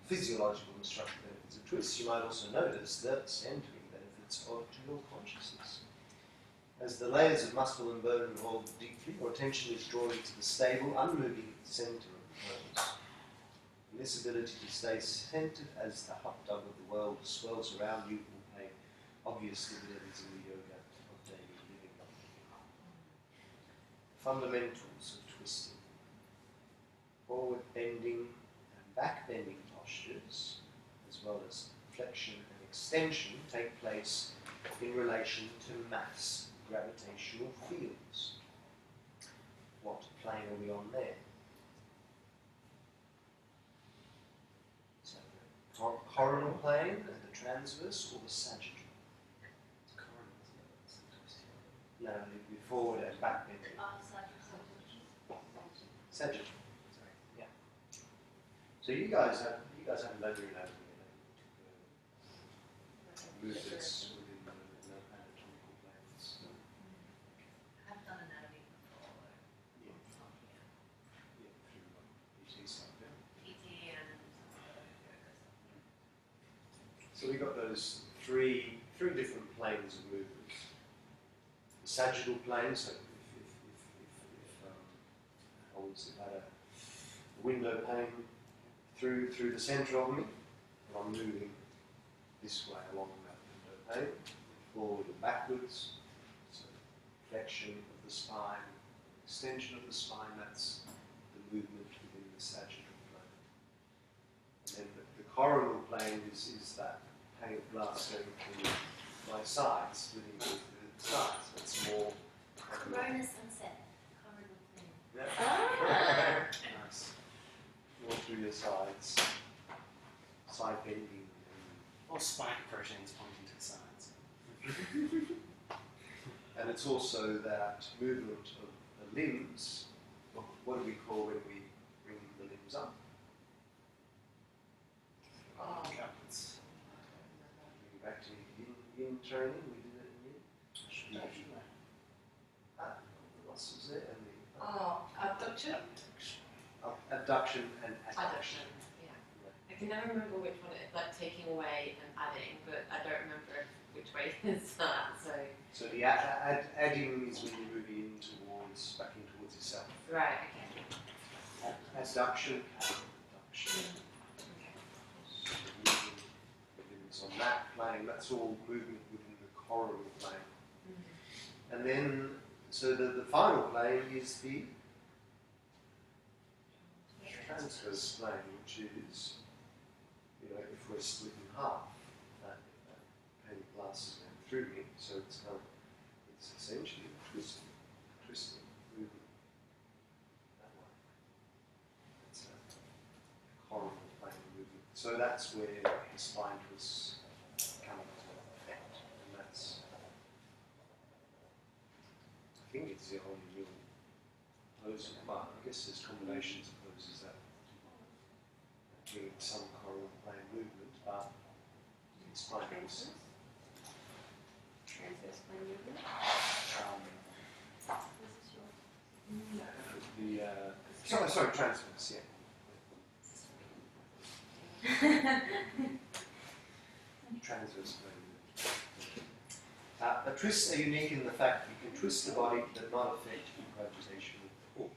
physiological and structural benefits of twists, you might also notice the centering benefits of dual consciousness. As the layers of muscle and bone involve deeply, your attention is drawn to the stable, unmoving centre of the pose. And this ability to stay centered as the hubdub of the world swells around you will pay obvious dividends in the yoga of daily living. Fundamentals of twisting. Forward bending and back bending postures, as well as flexion and extension, take place in relation to mass gravitational fields. What plane are we on there? So the coronal plane, the transverse, or the sagittal? It's coronal, isn't it? No, it'd be forward and back bending. Sagittal. Sorry. Yeah. So you guys haven't done your anatomy, movements within the anatomical planes. I've done anatomy before. Yeah. Yeah, through PT stuff, yeah. PT and yoga stuff. So we've got those three different planes of movements. The sagittal plane, so if I had a window pane through the centre of me, and I'm moving this way along that window pane, forward and backwards, so flexion of the spine, extension of the spine, that's the movement within the sagittal plane. And then the coronal plane is that pane of glass going through my sides, splitting through the sides. It's more Corona sunset. Coronal plane. yeah. Nice. More through your sides, side bending. Or spike proteins pointing to the sides. And it's also that movement of the limbs. What do we call when we bring the limbs up? Upwards. Going back to in training, we did it in the muscles there and the Abduction? abduction and adduction. Adduction, yeah. I can never remember which one it like taking away and adding, but I don't remember which way is that, so. So the adding is when you're moving in back in towards yourself. Right, okay. Adduction and abduction. plane, that's all movement within the coronal plane. And then, so the final plane is the transverse plane, which is, if we're split in half, that pane of glass is going through me, so it's essentially a twisting movement that way. It's a coronal plane movement. So that's where the spine twists come into effect, and that's, I think it's the only real pose, but I guess there's combinations of poses that doing some coronal plane movement, but it's fine. Transverse plane movement. Sorry, transverse, transverse plane movement. But twists are unique in the fact you can twist the body but not affect gravitational pull.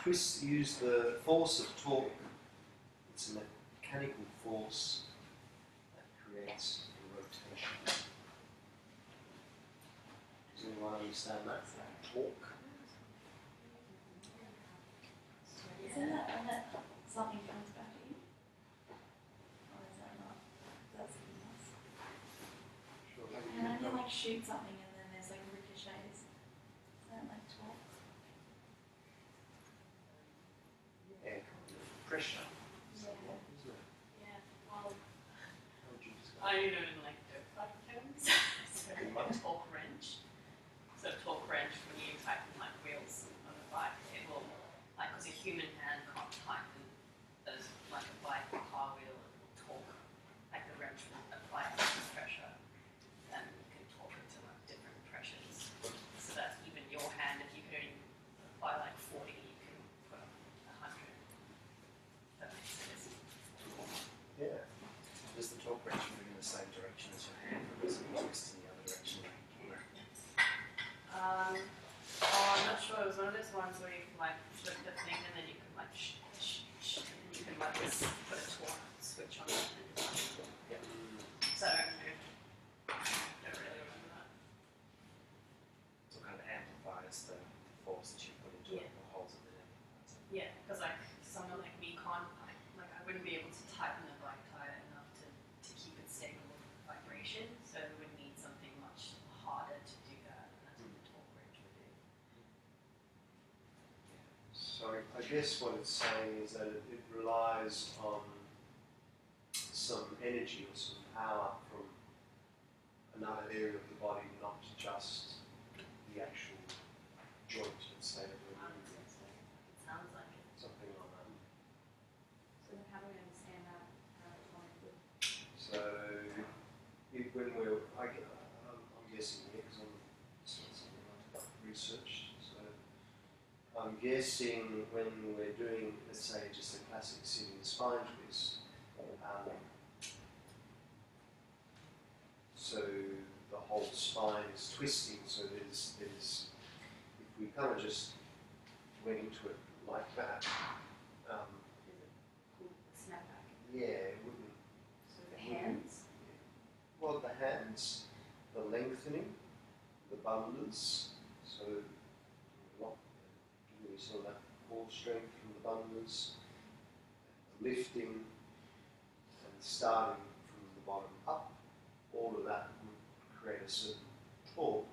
Twists use the force of torque. It's a mechanical force that creates a rotation. Does anyone understand that? Torque. Isn't that when something comes back at you? Or is that not? That's something else. Sure. And then you like shoot something and then there's like ricochets. Is that like torque? Yeah. Pressure. Yeah. Isn't it? Yeah. Well, How would you describe I know in like dirt bike terms. So torque wrench. So torque wrench, when you tighten like wheels on a bike, it will, like, because a human hand can't tighten as like a bike or car wheel, it will torque, like the wrench will apply different pressure, and you can torque it to like different pressures. So that even your hand, if you could only apply like 40, you can put 100. That makes sense. Yeah. Does the torque wrench move in the same direction as your hand, or does it twist in the other direction? Oh, I'm not sure. It was one of those ones where you can like flip the thing and then you can like and then you can like just put a torque switch on it. And, so I don't know. Don't really remember that. So it kind of amplifies the force that you put into it, or holds it there. Yeah, because like someone like me can't like I wouldn't be able to tighten the bike tire enough to keep it stable with vibration. So we would need something much harder to do that, and that's what the torque wrench would do. So I guess what it's saying is that it relies on some energy or some power from another area of the body, not just the actual joint, let's say, that we're I would moving. say so. It sounds like it. Something like that. So then how do we understand that anatomically? So when I'm guessing here because it's not something I've researched. So I'm guessing when we're doing, let's say, just a classic sitting spine twist, so the whole spine is twisting. So there's if we kind of just went into it like that, Snap back. yeah, it wouldn't. So the hands. Well, the hands, the lengthening, the bundles, so giving you some of that core strength from the bundles, lifting and starting from the bottom up, all of that would create a certain torque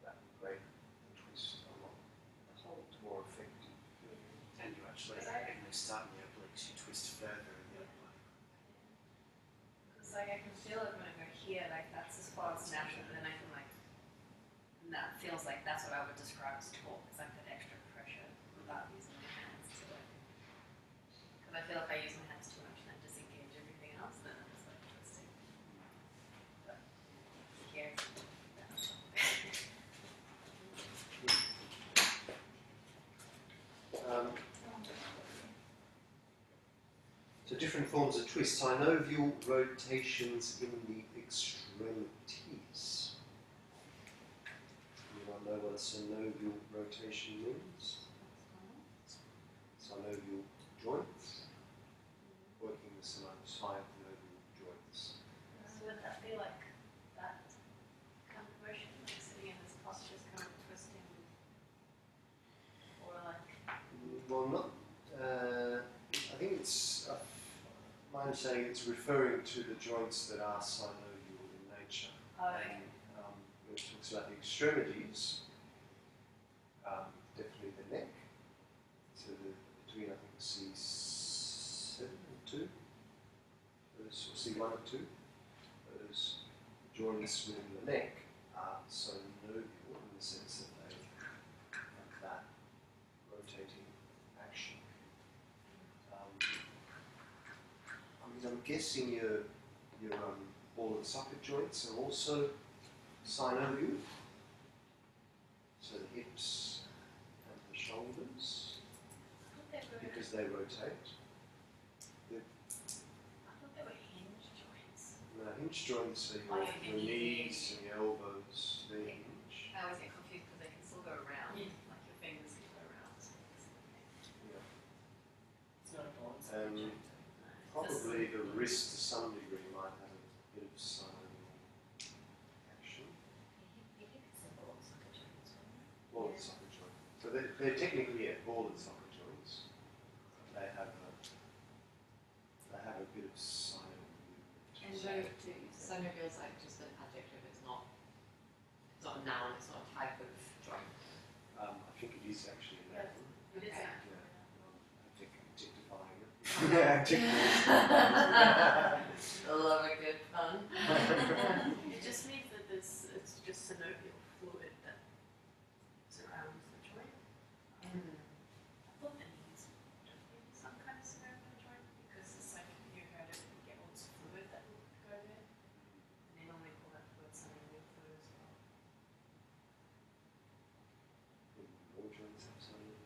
that would make the twist a lot more effective. And you actually, when you start in the obliques, you twist further in the oblique. Because like I can feel it when I go here, like that's as far as natural, but then I can like, and that feels like that's what I would describe as torque. It's like that extra pressure without using my hands to like. Because I feel if I use my hands too much and I disengage everything else, then it's like twisting. But here, So different forms of twists. Synovial rotations in the extremities. Anyone know what a synovial rotation means? Synovial joints, working the synovial my understanding it's referring to the joints that are synovial in nature. Oh, okay. When it talks about the extremities, definitely the neck, so between I think C7 and 2, or C1 and 2, those joints within the neck are synovial in the sense that they have that rotating action. I'm guessing your ball and socket joints are also synovial, so the hips and the shoulders, because they rotate. I thought they were hinge joints. The hinge joints are your knees and your elbows, they hinge. I always get confused because they can still go around, Yeah. like your fingers can go around. Yeah. It's not a ball. It's And a joint. probably the wrist to some degree might have a bit of synovial action. You think it's a ball. It's like a joint as well. Ball and socket joint. So they're technically ball and socket joints. They have a bit of synovial. And synovial is like just an adjective, it's not a noun, it's not a type of joint. I think it is actually a noun. It is. Yeah. Objectifying it. I love a good pun. It just means that it's just synovial fluid that surrounds the joint. I thought that means some kind of synovial joint because it's like you heard it, you get all this fluid that will go there. And they normally call that fluid synovial fluid as well. All joints have synovial.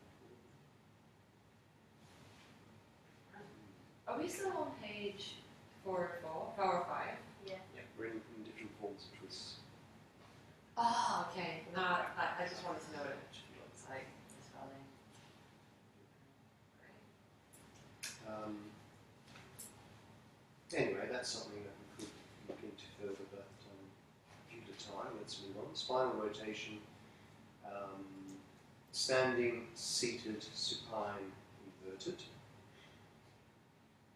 Are we still on page 4 or 5? Yeah, we're in different forms of twists. Oh, okay. No, I just wanted to know what it actually looks like. The spelling. Great. Anyway, that's something that we could look into further, but due to time, let's move on. Spinal rotation, standing, seated, supine, inverted.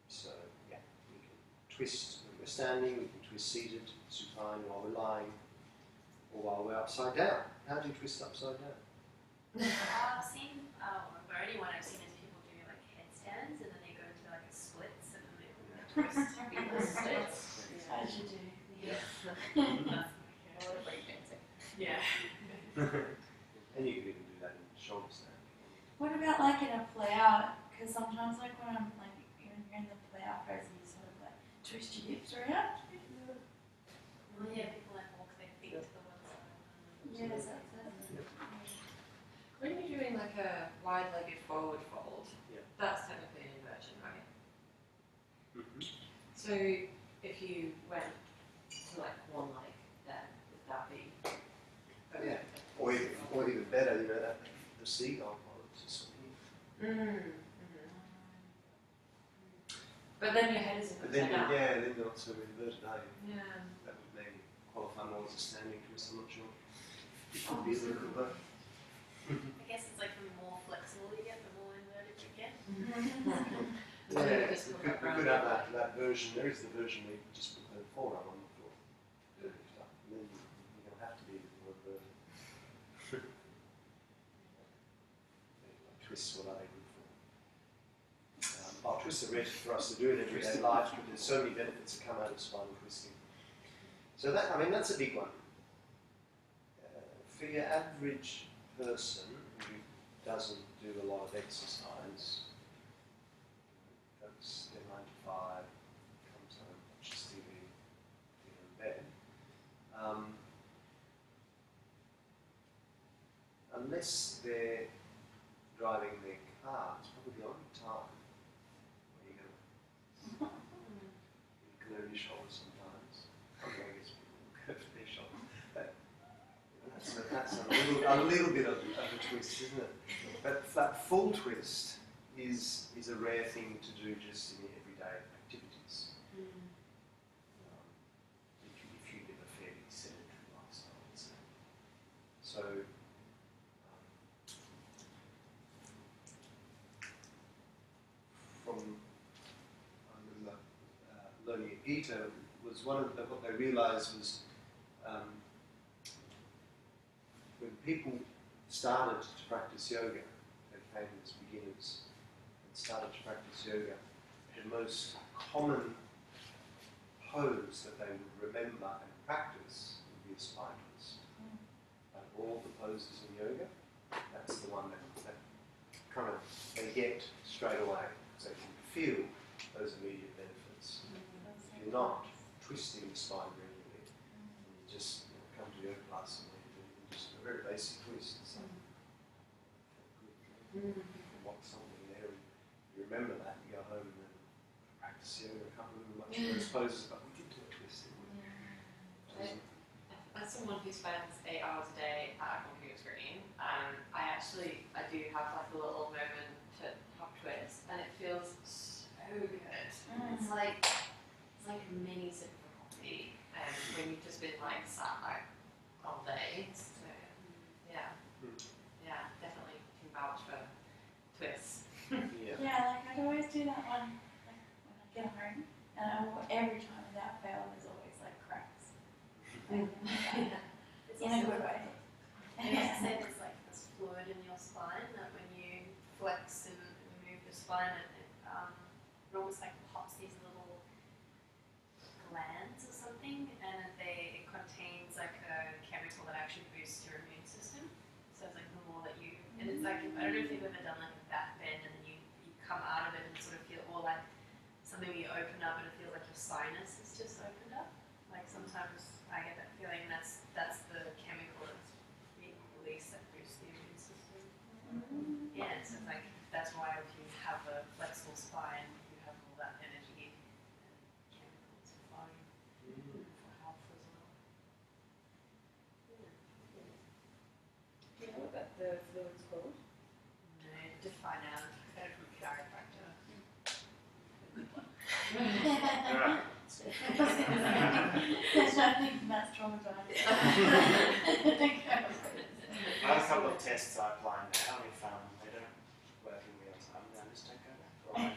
So, yeah, we can twist when we're standing, we can twist seated, supine while we're lying, or while we're upside down. How do you twist upside down? I've seen, or anyone I've seen is people do like headstands and then they go into like a splits and then they twist people's splits. As you do. Yeah. Yeah. And you can even do that in shoulder stand. What about like in a play out? Because sometimes like when I'm like you're in the play out pose and you sort of like twist your hips around. Well, yeah, people like walk their feet to the one side. Yes, that's it. When you're doing like a wide-legged forward fold, Yeah. that's technically an inversion, right? Mm-hmm. So if you went to like one leg, then would that be? Yeah. Or even better, you know, that the seagull pose is sort of But then your head is But then, upside down. yeah, then you're not so inverted, are you? Yeah. That would maybe qualify more as a standing twist, I'm not sure. It could be a little bit both. I guess it's like the more flexible you get, the more inverted you get. Yeah, we could have that version. There is the version where you just put the forearm on the floor. And then you don't have to be more inverted. Twists, what are they good for? Twists are ready for us to do in everyday life, but there's so many benefits that come out of spinal twisting. So that's a big one. For your average person who doesn't do a lot of exercise, goes their 9 to 5, comes home, watches TV, in bed, unless they're driving their car, it's probably the only time where you're going to curve your shoulders sometimes. I guess people curve their shoulders. But, that's a little bit of a twist, isn't it? But that full twist is a rare thing to do just in your everyday activities. If you live a fairly sedentary lifestyle, let's say. So, from Gita was one of what they realized was when people started to practice yoga, they came as beginners and started to practice yoga, the most common pose that they would remember and practice would be a spine twist. Like all the poses in yoga, that's the one that kind of they get straight away because they can feel those immediate benefits. If you're not twisting the spine regularly, and you just come to yoga class and you do just a very basic twist, it's like, good. You walk something there and you remember that, you go home and then practice yoga. I can't remember much of those poses, but we did do a twist. As someone who spends 8 hours a day at a computer screen, I do have like a little moment to have twist, and it feels so good. It's like a mini sip of coffee, when you've just been like sat like all day. So yeah, definitely can vouch for twists. Yeah, like I'd always do that one like when I get home, and every time without fail, there's always like cracks. It's In a good way. And you say there's like this fluid in your spine that when you flex and move the spine, it almost like pops these little glands or something, and it contains like a chemical that actually boosts your immune system. So it's like the more that you, and it's like, I don't know if you've ever done like a back bend and then you come out of it and sort of feel, or like something where you open up and it feels like your sinus is just opened up. Like sometimes I get that feeling that's the chemical that's being released that boosts the immune system. Yeah, so it's like that's why if you have a flexible spine, you have all that energy and chemicals flowing for health as well. Do you know what the fluid's called? No, define out. Got it from a chiropractor. Alright. There's nothing that's traumatizing. I have a couple of tests I apply now. If they don't work in real time, then I just don't go back.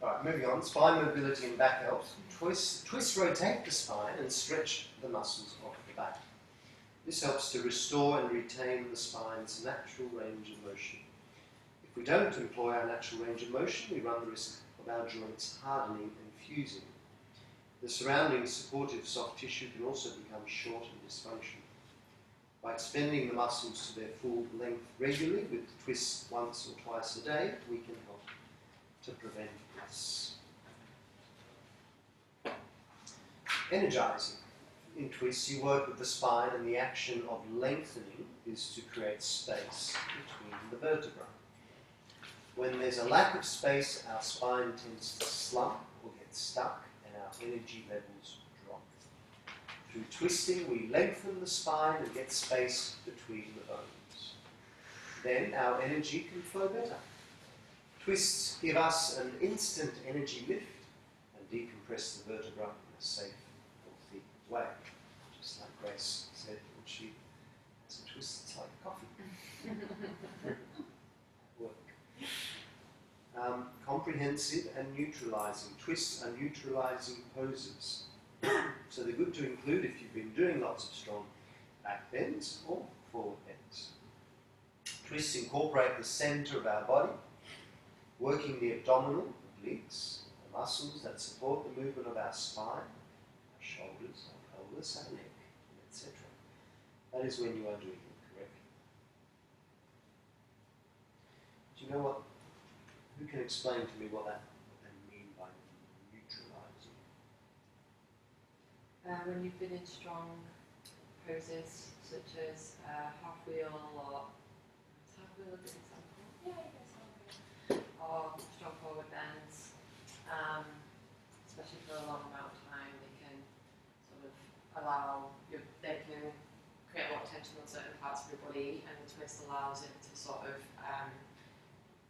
Alright, moving on. Spine mobility and back help. Twist, rotate the spine and stretch the muscles of the back. This helps to restore and retain the spine's natural range of motion. If we don't employ our natural range of motion, we run the risk of our joints hardening and fusing. The surrounding supportive soft tissue can also become short and dysfunctional. By expending the muscles to their full length regularly with twists once or twice a day, we can help to prevent this. Energizing. In twists, you work with the spine, and the action of lengthening is to create space between the vertebrae. When there's a lack of space, our spine tends to slump or get stuck, and our energy levels drop. Through twisting, we lengthen the spine and get space between the bones. Then our energy can flow better. Twists give us an instant energy lift and decompress the vertebra in a safe, healthy way. Just like Grace said when she has a twist, it's like coffee. Work. Comprehensive and neutralizing. Twists are neutralizing poses. So they're good to include if you've been doing lots of strong back bends or forward bends. Twists incorporate the center of our body, working the abdominal, obliques, the muscles that support the movement of our spine, our shoulders, our pelvis, our neck, etc. That is when you are doing it correctly. Do you know what? Who can explain to me what they mean by neutralizing? When you've been in strong poses such as half wheel or is half wheel a good example? Yeah, I guess so. Or strong forward bends, especially for a long amount of time, they can sort of they can create a lot of tension on certain parts of your body, and the twist allows it to sort of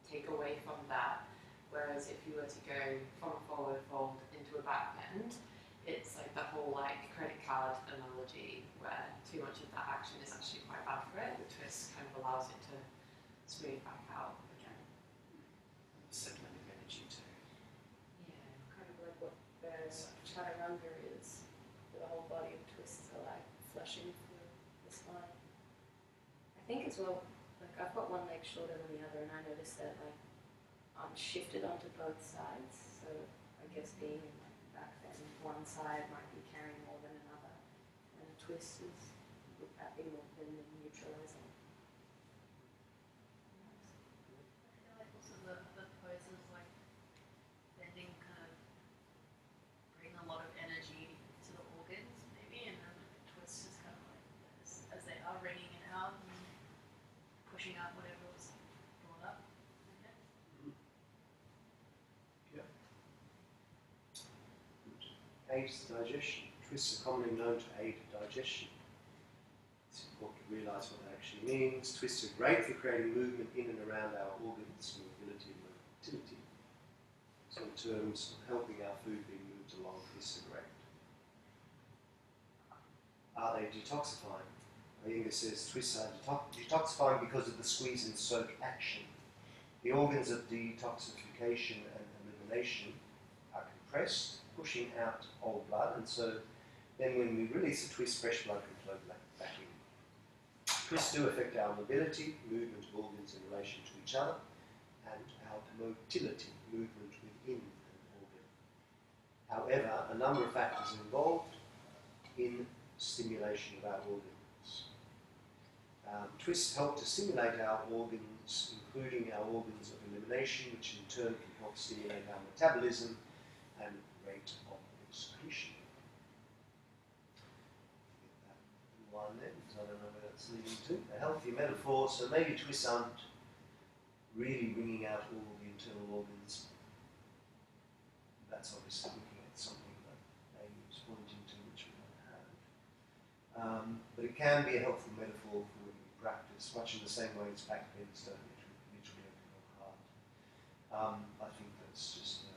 take away from that. Whereas if you were to go from a forward fold into a back bend, it's like the whole like credit card analogy where too much of that action is actually quite bad for it. The twist kind of allows it to smooth back out again. Settling of energy too. think as well, like I've got one leg shorter than the other, and I noticed that like I'm shifted onto both sides. So I guess being in like back then, one side might be carrying more than another, and a twist is would that be more than neutralizing? I feel like also the poses like bending kind of bring a lot of energy to the organs maybe, and then like a twist is kind of like as they are wringing it out and pushing out whatever was brought up. Yeah. Aids digestion. Twists are commonly known to aid digestion. It's important to realise what that actually means. Twists are great for creating movement in and around our organs, mobility and motility. So in terms of helping our food being moved along, twists are great. Are they detoxifying? Inga says twists are detoxifying because of the squeeze and soak action. The organs of detoxification and elimination are compressed, pushing out old blood, and so then when we release a twist, fresh blood can flow back in. Twists do affect our mobility, movement of organs in relation to each other, and our motility, movement within an organ. However, a number of factors are involved in stimulation of our organs. Twists help to stimulate our organs, including our organs of elimination, which in turn can help stimulate our metabolism and rate of excretion. One then, so I don't know where that's leading to. A healthy metaphor, so maybe twists aren't really wringing out all the internal organs. That's obviously looking at something that Amy was pointing to, which we don't have. But it can be a helpful metaphor for when you practice, much in the same way as back bends don't literally open your heart. I think that's just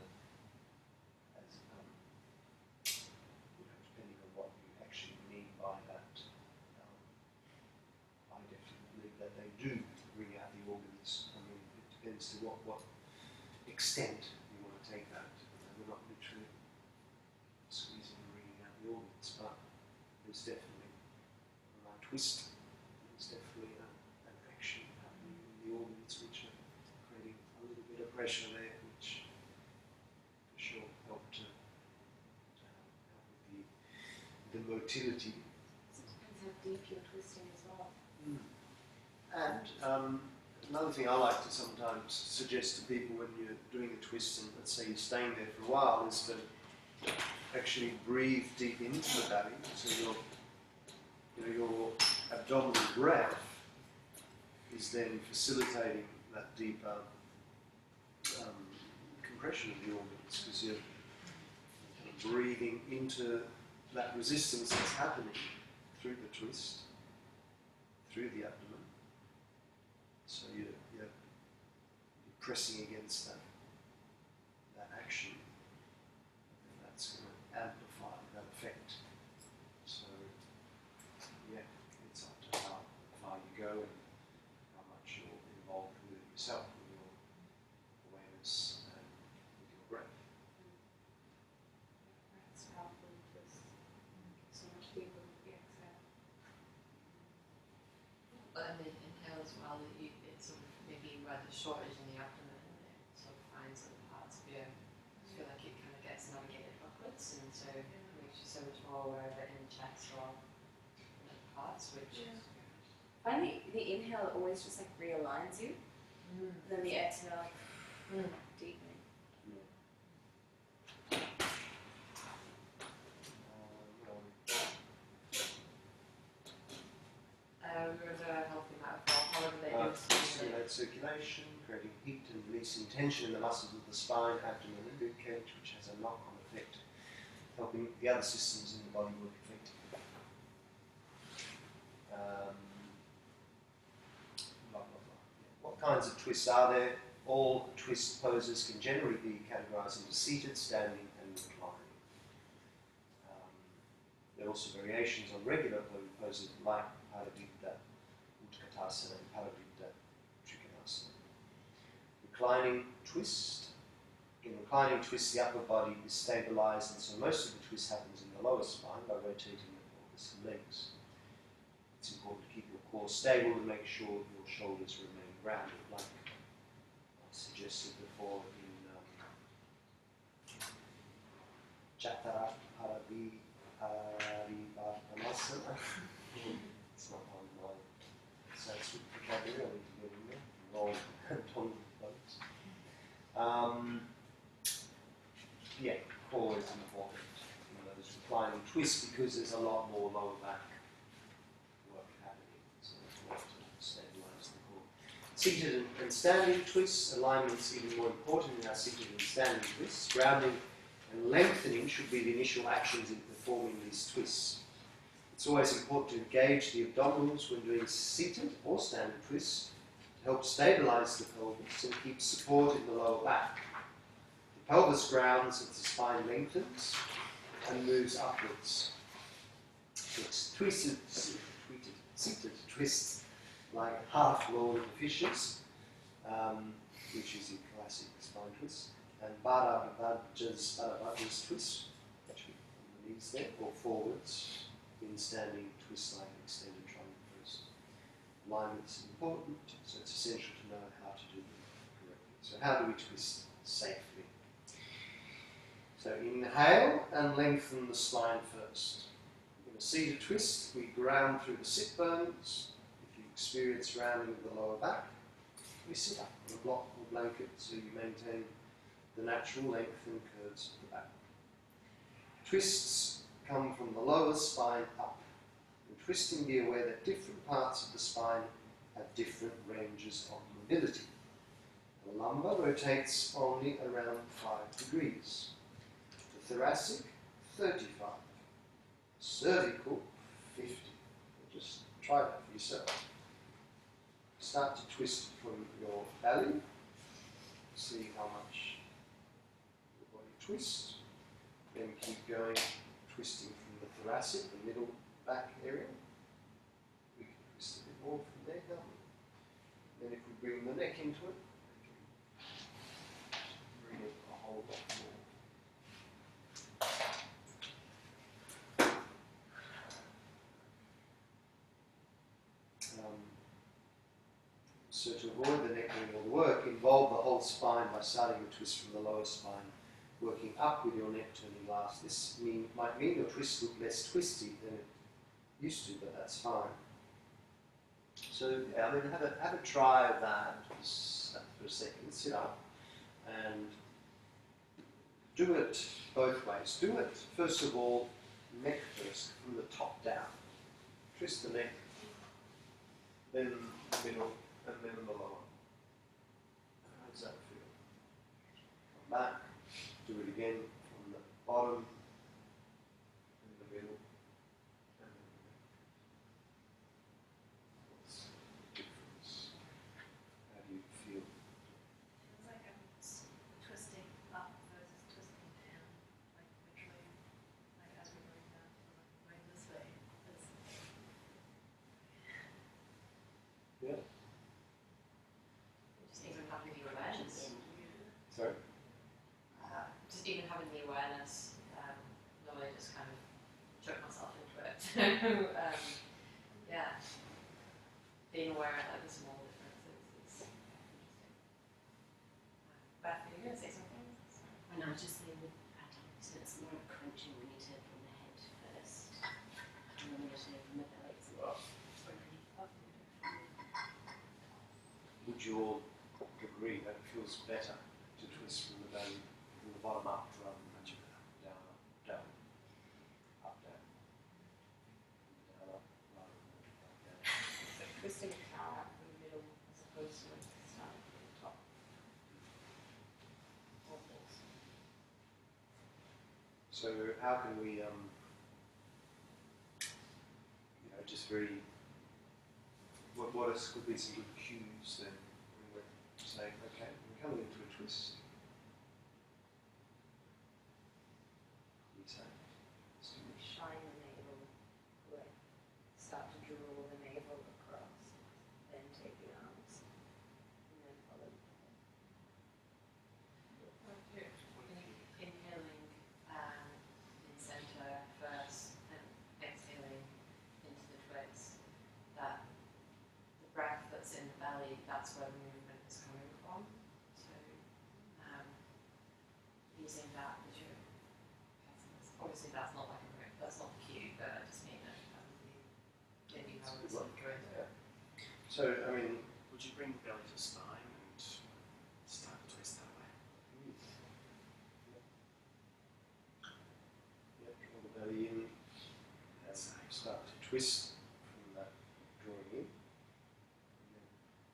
depending on what you actually mean by that. I definitely believe that they do bring out the organs. I mean, it depends to what extent you want to take that. We're not literally squeezing and wringing out the organs, but there's definitely, when I twist, there's definitely an action happening in the organs which are creating a little bit of pressure there, which for sure help to help with the motility. So it depends how deep you're twisting as well. And another thing I like to sometimes suggest to people when you're doing a twist, and let's say you're staying there for a while, is to actually breathe deep into the belly. So your abdominal breath is then facilitating that deeper compression of the organs, because you're breathing into that resistance that's happening through the twist, through the abdomen. So you're pressing against that action, and that's going to amplify that effect. So yeah, it's up to how far you go and how much you're involved with yourself, with your awareness and with your breath. That's powerful twist. So much deeper with the exhale. But in the inhale as well, it sort of maybe where the shortage in the abdomen, it sort of finds other parts of you. I feel like it kind of gets navigated backwards, and so it makes you so much more aware of it in the chest or in other parts, which is I find the inhale always just like realigns you, and then the exhale deepening. we were helping that as well. However, they do Stimulate circulation, creating heat and releasing tension in the muscles of the spine, abdomen, and rib cage, which has a knock-on effect, helping the other systems in the body work effectively. Blah, blah, blah. What kinds of twists are there? All twist poses can generally be categorized into seated, standing, and reclining. There are also variations on regular poses like Paradiddha, Utkatasana, and Paradiddha, Trikonasana. Reclining twist. In reclining twist, the upper body is stabilized, and so most of the twist happens in the lower spine by rotating the pelvis and legs. It's important to keep your core core stable and make sure your shoulders remain grounded, like I suggested before in Paribhavanasana. It's not on my Sanskrit vocabulary, I need to get in there. Wrong bones. Yeah, core is important in those reclining twists because there's a lot more lower back work happening. So it's important to stabilize the core. Seated and standing twists, alignment's even more important in our seated and standing twists. Grounding and lengthening should be the initial actions in performing these twists. It's always important to engage the abdominals when doing seated or standing twists to help stabilize the pelvis and keep support in the lower back. The pelvis grounds as the spine lengthens and moves upwards. It's seated twists like half roll of the fishes, which is a classic spine twist, and Bharadvaja's twist, which on the knees there, or forwards in standing twist like extended triangle twist. Alignment is important, so it's essential to know how to do them correctly. So how do we twist safely? So inhale and lengthen the spine first. In a seated twist, we ground through the sit bones. If you experience rounding of the lower back, we sit up on a block or blanket so you maintain the natural length and curves of the back. Twists come from the lower spine up. In twisting, be aware that different parts of the spine have different ranges of mobility. The lumbar rotates only around 5 degrees. The thoracic, 35. Cervical, 50. Just try that for yourself. Start to twist from your belly. See how much your body twists. Then keep going, twisting from the thoracic, the middle back area. We can twist a bit more from there, can't we? Then if we bring the neck into it, we can bring it a whole lot more. So to avoid the neck doing all the work, involve the whole spine by starting the twist from the lower spine, working up with your neck turning last. This might mean your twists look less twisty than it used to, but that's fine. So yeah, I mean, have a try of that for a second. Sit up and do it both ways. Do it first of all, neck first, from the top down. Twist the neck, then the middle, and then the lower. How does that feel? Come back, do it again from the bottom, in the middle, and then the neck. What's the difference? How do you feel? Feels like I'm twisting up versus twisting down, like literally, like as we're going down, going this way. Yeah. Just even having the awareness. Sorry? Just even having the awareness, not I just kind of choke myself into it. Yeah. Being aware of like the small differences is interesting. Beth, are you going to say something? And I was just saying with adults, so it's more crunching when you turn from the head first, and then when you turn from the belly, it's more underneath up. Would you all agree that it feels better to twist from the belly, from the bottom up, rather than matching it up, down, down, up, down, up, rather than up, down? Twisting a cow out from the middle as opposed to like starting from the top. So how can we, just very, what else could be some good cues then when we're saying, okay, we're coming into a twist. We say, let's do this. Shine the navel away. Start to draw the navel across. Then take the arms. And then follow the head. Inhaling in center first and exhaling into the twist. That So, I mean, Would you bring the belly to spine and start to twist that way? yep, draw the belly in and start to twist from that drawing in. And then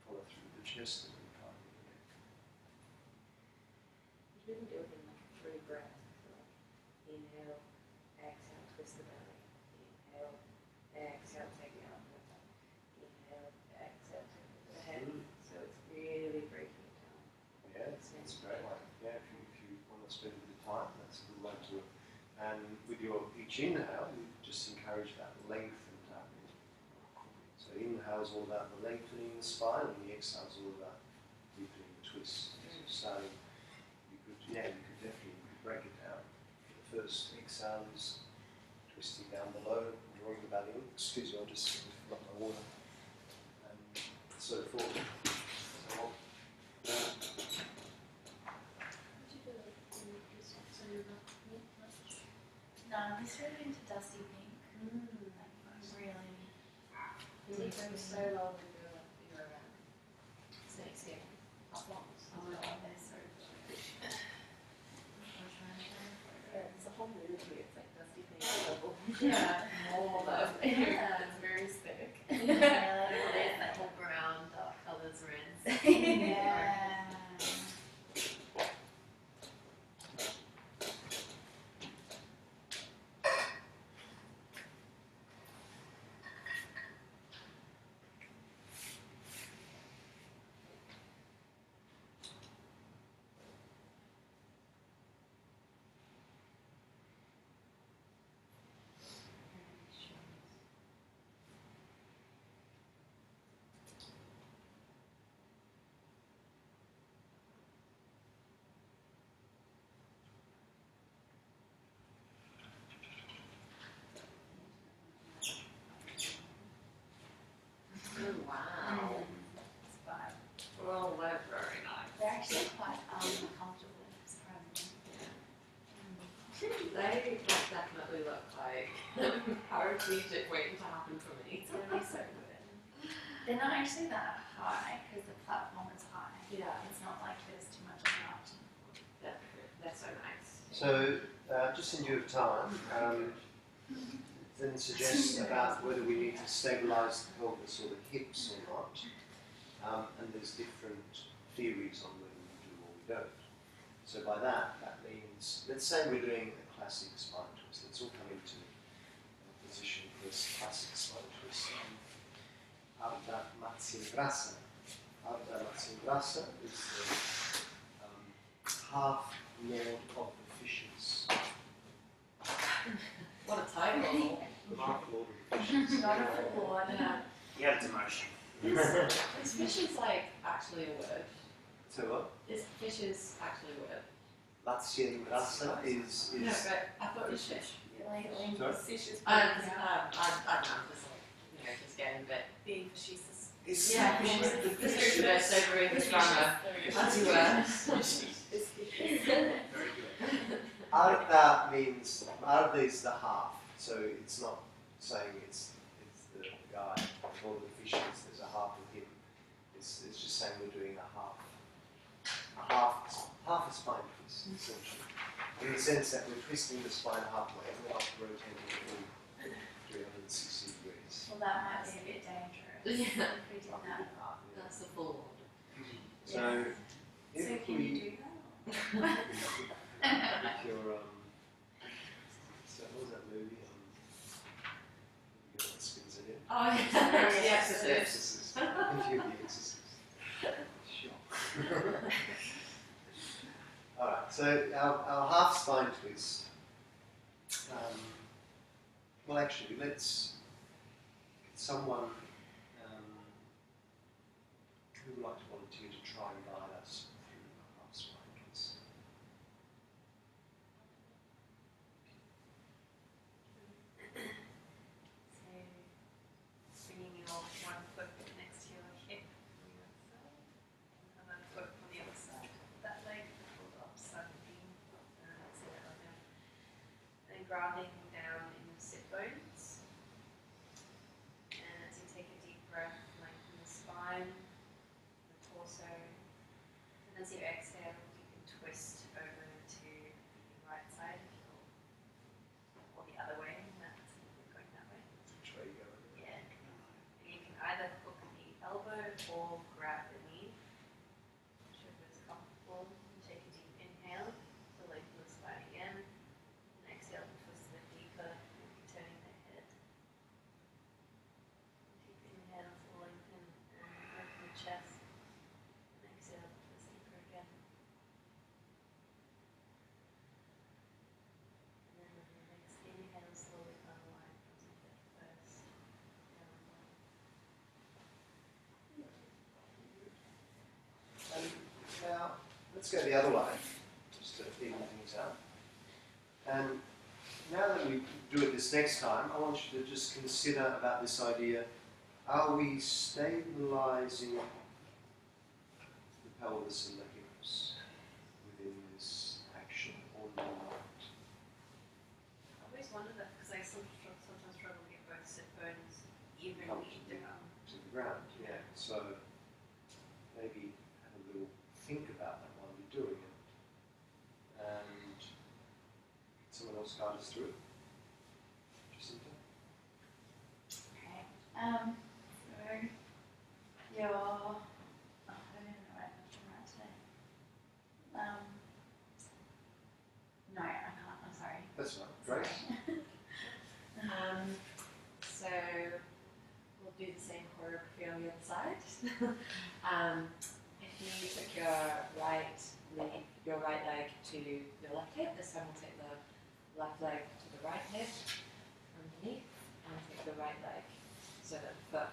follow through the chest and then tightening the neck. You can do it in like 3 breaths. So like inhale, exhale, twist the belly. Inhale, exhale, take it out. Inhale, exhale, take it to the head. So it's really breaking it down. Yeah, it's a great one. Yeah, if you want to spend a bit of time, that's a good way to it. And with your each inhale, you just encourage that length and tightening. So inhale is all about the lengthening the spine, and the exhale is all about deepening the twist. So starting, you could definitely break it down. The first exhale is twisting down below, drawing the belly in. Excuse me, I just forgot my water. And so forth. So on. No, he's really into dusty pink. Like, really. It goes so well with your snake skin. Up longs. Oh my god, they're so good. It's a whole movie. It's like dusty pink purple. Yeah. More love. Yeah. It's very aesthetic. Yeah. There's like whole brown, dark colours, reds. Yeah. Oh, wow. It's fun. Well, they're very nice. They're actually quite comfortable, surprisingly. They definitely look like paraplegic waiting to happen for me. It's gonna be so good. They're not actually that high because the platform is high. Yeah, It's not like there's too much of an option. they're so nice. So, just in lieu of time, then suggest about whether we need to stabilise the pelvis or the hips or not. And there's different theories on whether we do or we don't. So by that means, let's say we're doing a classic spine twist. Let's all come into a position for this classic spine twist. Ardha Matsyendrasana. Ardha Matsyendrasana is the half lord of the fishes. What a title. The half lord of the fishes. Not a full one. You had demotion. Is fishes like actually a word? So what? Is fishes actually a word? Matsyendrasana is No, but I thought it was fish. Sorry? Fish is I don't know, just getting a bit. being facetious. It's Yeah, it's the fish best over in the grammar. As you were. Very good. Ardha means, Ardha is the half, so it's not saying it's the guy or the fishes, there's a half of him. It's just saying we're doing half a spine twist, essentially. In the sense that we're twisting the spine halfway and we're not rotating it all 360 degrees. Well, that might be a bit dangerous. Yeah. If we did that. That's the full order. So, So if can we, you do that? if you're, so what was that movie? The girl that spins it in? Oh, yeah. The The Exorcist. Exorcist. If you're the Exorcist. Sure. Alright, so our half spine twist. Well, actually, let's get someone who would like to volunteer to try and guide us through the half spine twist. So bringing your one foot next to your hip on the other side, and then foot on the other side. That leg pulled up, beam, see that right now. And grounding down in the sit bones. And as you take a deep breath, lengthen the spine. let's go the other way, just to even things out. And now that we do it this next time, I want you to just consider about this idea, are we stabilising the pelvis and the hips within this action or not? I always wonder that because I sometimes struggle to get both sit bones evenly down. To the ground, yeah. So maybe have a little think about that while you're doing it. And someone else guide us through it. Jacinta? Okay. So your I don't even know what I'm right today. No, I can't. I'm sorry. That's right. Great. So we'll do the same choreography on the other side. If you took your right leg to your left hip, this time we'll take the left leg to the right hip underneath, and take the right leg so that the foot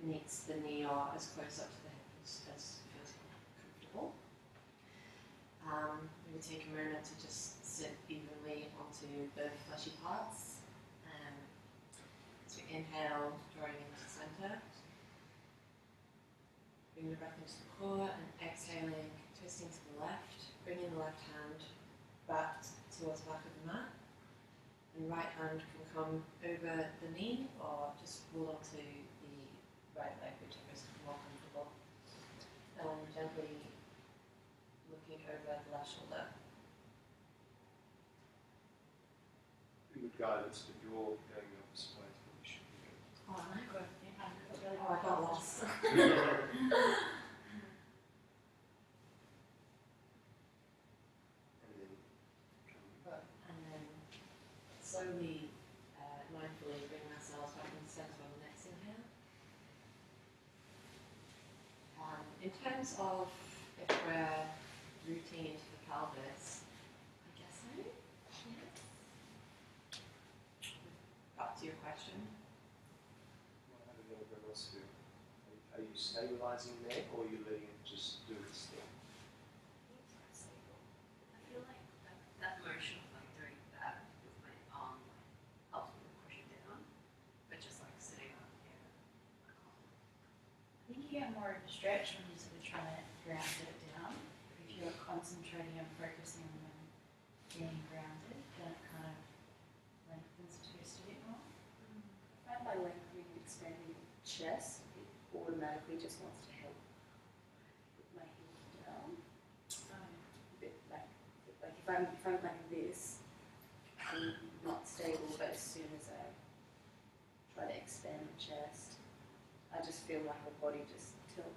meets the knee or as close up to the hip as feels comfortable. We will take a moment to just sit evenly onto the fleshy parts. So inhale, drawing into the center. Bring the breath into the core and exhaling, twisting to the left. Bringing the left hand back towards the back of the mat. And right hand can come over the knee or just hold onto the right leg, whichever is more comfortable. And gently looking over the left shoulder. Who would guide us, but you're going the opposite way to what we should be going? Oh, I got really Oh, I got lost. And then coming back. And then slowly, mindfully bring ourselves back in the center on the next inhale. In terms of if we're rooting into the pelvis, I guess so. Yes. Back to your question. Well, how do everyone else feel? Are you stabilising there, or are you letting it just do its thing? I feel like that motion of like doing that with my arm like helps me push it down, but just like sitting up here, I can't. I think you get more of a stretch when you're sort of trying to ground it down. If you're concentrating and focusing on being grounded, then it kind of lengthens the twist a bit more. I find by lengthening and expanding the chest, it automatically just wants to help put my heels down. A bit like if I'm like this, I'm not stable, but as soon as I try to expand the chest, I just feel like my body just tilt.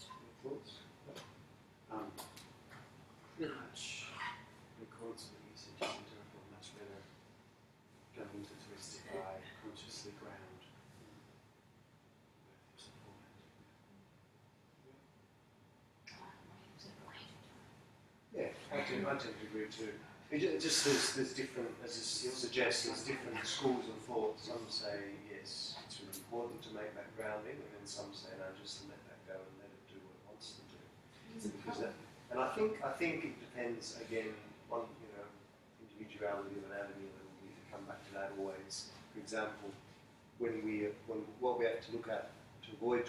Any thoughts? Pretty much in accordance with what you said, Jacinta, I feel much better going into twist if I consciously ground. Yeah, I tend to agree too. It just there's different, as it suggests, there's different schools of thought. Some say yes, it's really important to make that grounding, and then some say no, just let that go and let it do what it wants to do. Because that, and I think it depends again on individuality of anatomy, and we can come back to that always. For example, what we have to look at to avoid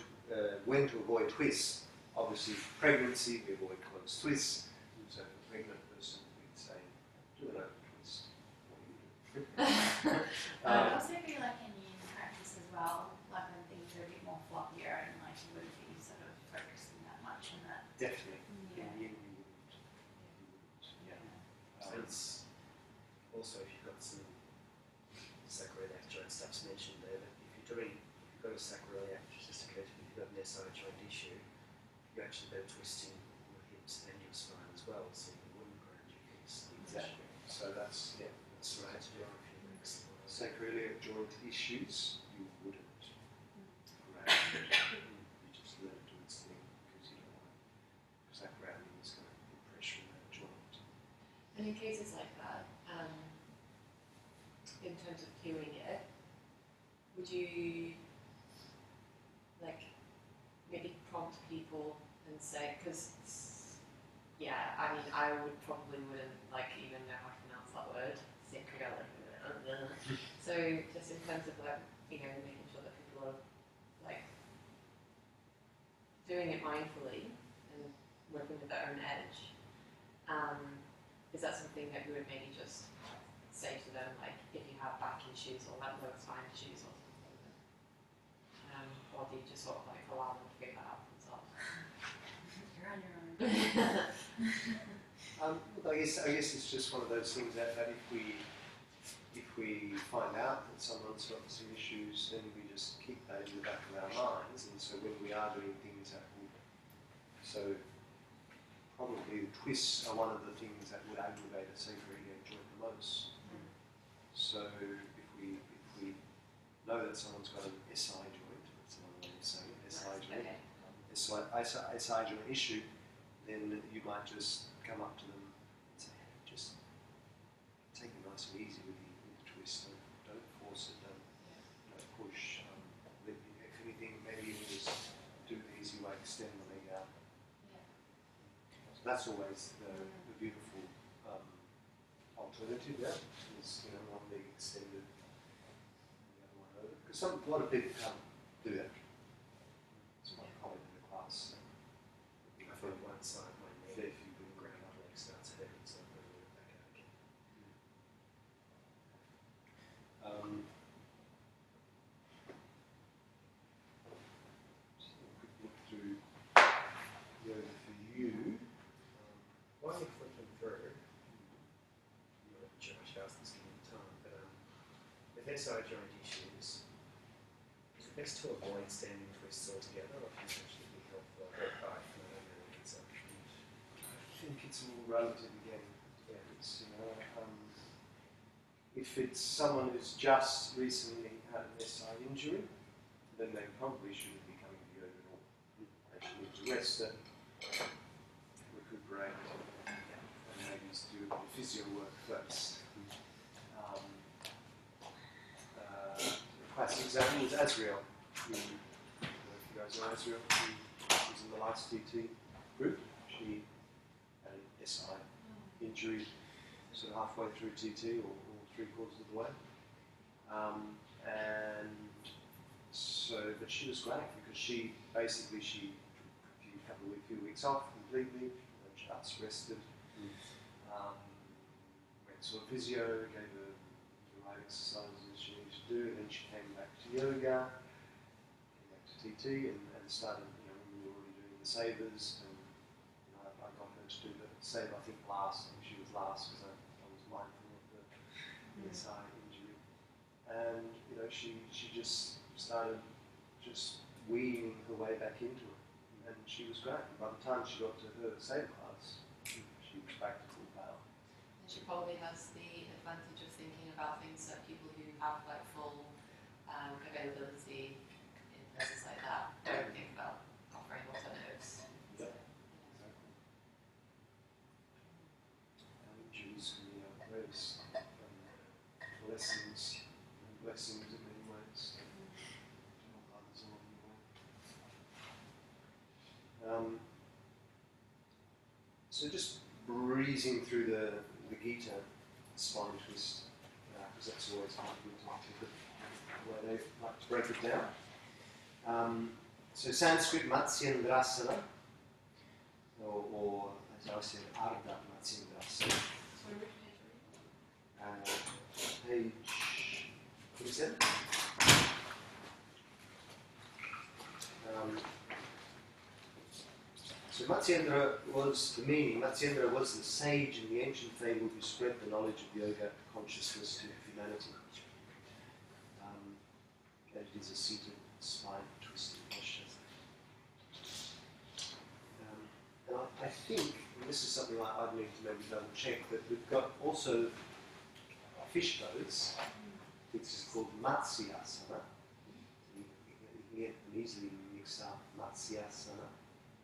when to avoid twists. Obviously, pregnancy we avoid closed twists. So for a pregnant person, we'd say do an open twist. What do you do? I'd also be like in yin practice as well, like when things are a bit more floppier and like you wouldn't be sort of focusing that much on that. Definitely. Yeah. In yin, you wouldn't. Yeah. It's also if you've got some sacroiliac joint stuff's mentioned there, but if you've got a sacroiliac, sophisticated, if you've got an SI joint issue, you're actually better twisting your hips and your spine as well, so you wouldn't ground your hips. Exactly. So that's That's right. right to do on a few weeks. Sacroiliac joint issues, you wouldn't ground. You just let it do its thing because you don't want it. Because that grounding is going to put pressure on that joint. And in cases like that, in terms of healing it, would you say, because, yeah, I mean, I probably wouldn't like even know how to pronounce that word. So just in terms of like, making sure that people are like doing it mindfully and working with their own edge, is that something that you would maybe just say to them, like if you have back issues or like low spine issues or something, or do you just sort of like allow them to figure that out themselves? You're on your own. Look, I guess it's just one of those things that if we find out that someone's got some issues, then we just keep that in the back of our minds, and so when we are doing things that would, so probably the twists are one of the things that would aggravate a sacroiliac joint the most. So if we know that someone's got an SI joint, that's another way of saying it, SI joint, SI joint issue, then you might just come up to them and say, hey, just take it nice and easy with the twist, don't force it, don't push. If anything, maybe you just do the easy way, extend the leg out. So that's always the beautiful alternative there, is one leg extended and the other one over. Because a lot of people can't do that. It's quite common in the class. I find one side, my fair few people grab up leg starts hurting, so I'm going to work back out again. Just a quick look through yoga for you. While you're flipping through, I'm not sure I should ask this given the time, but with SI joint issues, is it best to avoid standing twists altogether, or can it actually be helpful? I think it's a I think it's all relative again. It's, if it's someone who's just recently had an SI injury, then they probably shouldn't be coming to yoga at all. They should need to rest it, recuperate, and maybe do the physio work first. The classic example is Azriel. If you guys know Azriel, she was in the last TT group. She had an SI injury sort of halfway through TT or 3/4 of the way. And so, but she was great because she basically took a few weeks off completely, and then just rested. Went to a physio, gave her the right exercises she needed to do, and then she came back to yoga, came back to TT, and started, when we were already doing the savers, and I got her to do the saver, I think last, she was last because I was mindful of the SI injury. And, she just started just weaving her way back into it. And she was great. And by the time she got to her saver class, she was back to full power. And she probably has the advantage of thinking about things that people who have like full availability in places like that don't think about offering alternatives. Yeah, exactly. And injuries can be our greatest blessings in many ways. To help others along the way. So just breezing through the Gita spine twist, because that's always quite good to look at the way they like to break it down. So Sanskrit Matsyendrasana, or as I said, Ardha Matsyendrasana. Page 27. So Matsyendra was the sage in the ancient fable who spread the knowledge of yoga consciousness to humanity. And it is a seated spine twisting posture. And I think, and this is something I'd need to maybe double check, that we've got also a fish pose, which is called Matsyasana. You can easily mix up Matsyasana,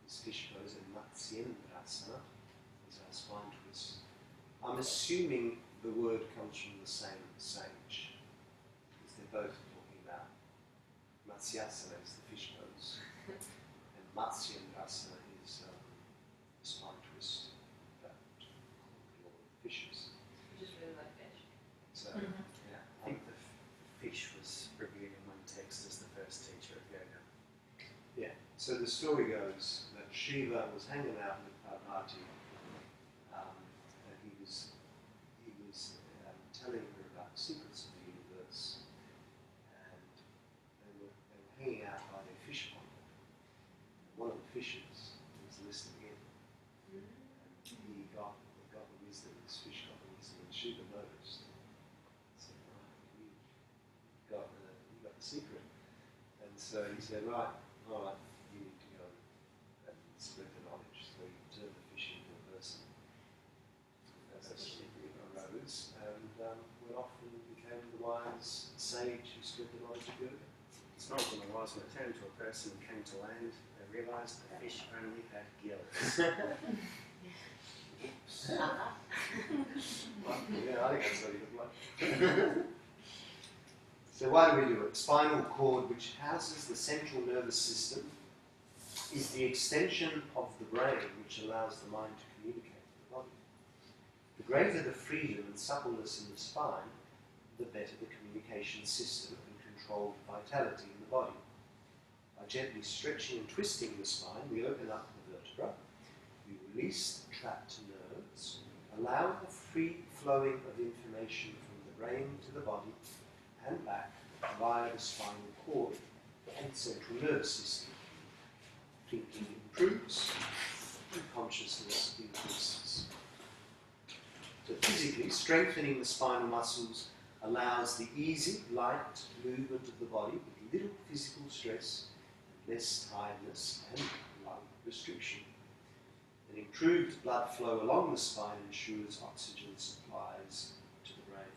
this fish pose, and Matsyendrasana is our spine twist. I'm assuming the word comes from the same sage, because they're both talking about Matsyasana is the fish pose, and Matsyendrasana is is a spine twist that called fishes. I just really like fish. So, Yeah, I think the fish was reviewed in one text as the first teacher of yoga. yeah. So the story goes that Shiva was hanging out with Parvati, and he was telling her about the secrets of the universe, and they were hanging out by their fish pond. One of the fishes was listening in, and he got the wisdom. This fish got the wisdom, and Shiva noticed. Said, "Right, you got the secret." And so he said, "Right, all right, you need to go and spread the knowledge." So he turned the fish into a person. And the person arose and went off and became the wise sage who spread the knowledge of yoga. It's not when I was, when it turned into a person and came to land, they realised the fish only had gills. Oops. Well, yeah, I think that's what he looked like. So why do we do it? Spinal cord, which houses the central nervous system, is the extension of the brain which allows the mind to communicate with the body. The greater the freedom and suppleness in the spine, the better the communication system and controlled vitality in the body. By gently stretching and twisting the spine, we open up the vertebra, we release the trapped nerves, allow the free flowing of information from the brain to the body and back via the spinal cord and central nervous system. Thinking improves and consciousness increases. So physically, strengthening the spinal muscles allows the easy, light movement of the body with little physical stress, and less tiredness and lung restriction. An improved blood flow along the spine ensures oxygen supplies to the brain.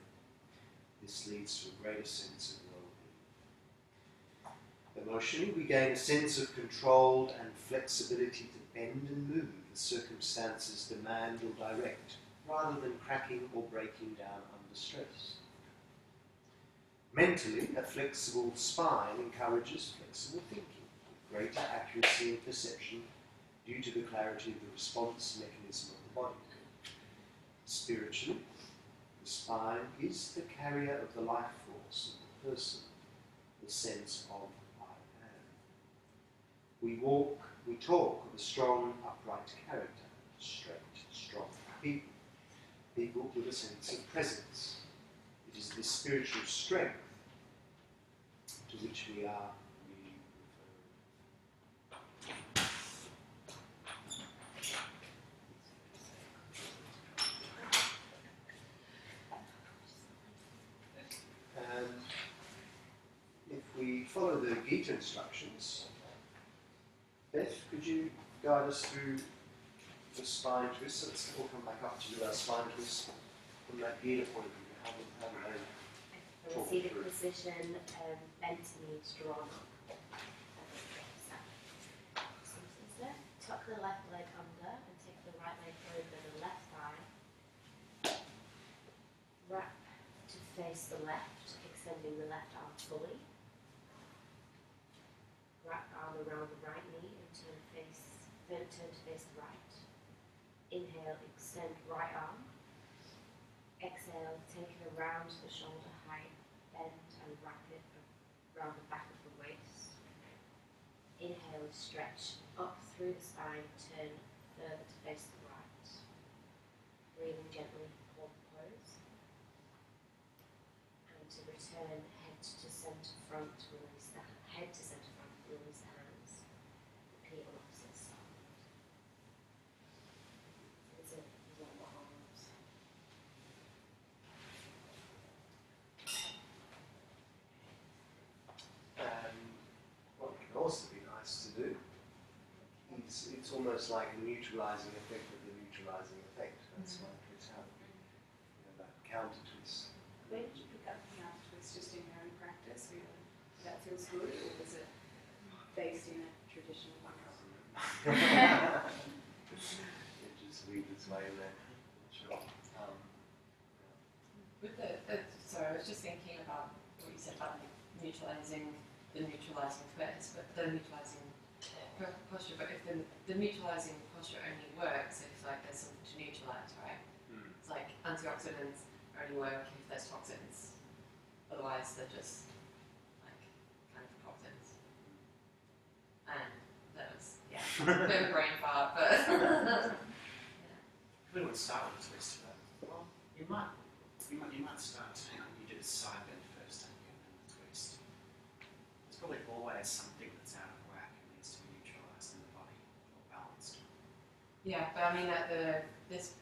This leads to a greater sense of well-being. Emotionally, we gain a sense of control and flexibility to bend and move as circumstances demand or direct, rather than cracking or breaking down under stress. Mentally, a flexible spine encourages flexible thinking, with greater accuracy and perception due to the clarity of the response mechanism of the body. Spiritually, the spine is the carrier of the life force of the person, the sense of I am. We talk of a strong, upright character, straight, strong people, people with a sense of presence. It is this spiritual strength to which we are really referring. And if we follow the Gita instructions, Beth, could you guide us through the spine twist? So let's all come back up to our spine twist from that Gita point of view. How do they And we see the position bent knees drawn up. So, tuck the left leg under and take the right leg over the left thigh. Wrap to face the left, extending the left arm fully. Wrap arm around the right knee and turn to face the right. Inhale, extend right arm. Exhale, take it around the shoulder height, bend and wrap it around the back of the waist. Inhale, stretch up through the spine, turn further to face the right. Breathing gently, hold the pose. And to return head to centre front, release the head to centre front, release the hands. Repeat on opposite side. So it's a lower arms. What can also be nice to do, it's almost like a neutralizing effect of the neutralizing effect. That's why it's how that counter twist. Where did you pick up the counter twist? Just in your own practice? Or that feels good, or was it based in a traditional way? It just weaved its way in there. Sure. With sorry, I was just thinking about what you said about neutralizing the neutralizing twist, but the neutralizing posture, but if the neutralising posture only works if like there's something to neutralise, right? It's like antioxidants only work if there's toxins. Otherwise, they're just like kind of toxins. And that was a bit of a brain fart, but We would start with a twist, but well, you might start. Hang on, you did a side bend first, don't you, and then the twist. There's probably always something that's out of whack and needs to be neutralised in the body or balanced. yeah. But I mean, this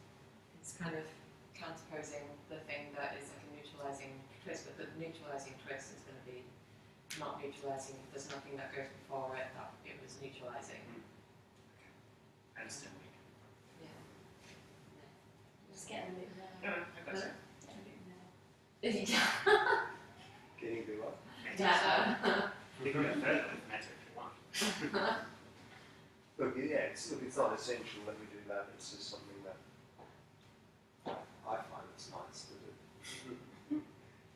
is kind of counterposing the thing that is like a neutralising twist, but the neutralising twist is going to be not neutralising if there's nothing that goes before it that it was neutralising. I understand what you mean. Yeah. Just getting a bit mad. No, I got you. Getting a bit mad. Getting a bit what? Yeah. You can go further with meta if you want. Look, yeah, it's not essential that we do that. It's just something that I find it's nice to do.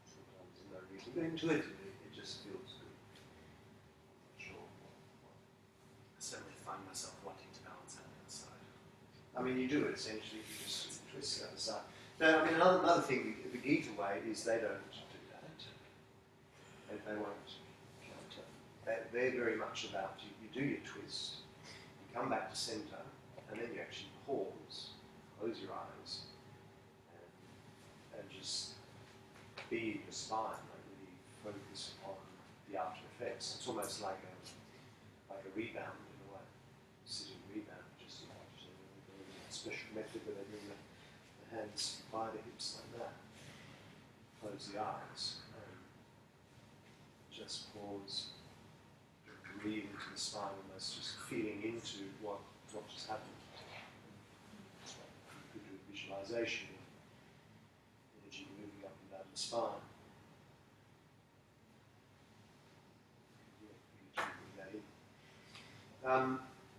Sometimes there's no reason, but intuitively it just feels good. I'm not sure. I certainly find myself wanting to balance out the other side. I mean, you do it essentially. You just twist the other side. Now, I mean, another thing the Gita way is they don't do that. They won't counter. They're very much about you do your twist, you come back to centre, and then you actually pause, close your eyes, and just be in your spine, like really focus on the after effects. It's almost like a rebound in a way, sitting rebound, just a special method where they bring the hands by the hips like that. Close the eyes and just pause, breathe into the spine, almost just feeling into what just happened. You could do a visualization of energy moving up and down the spine. Bring that in.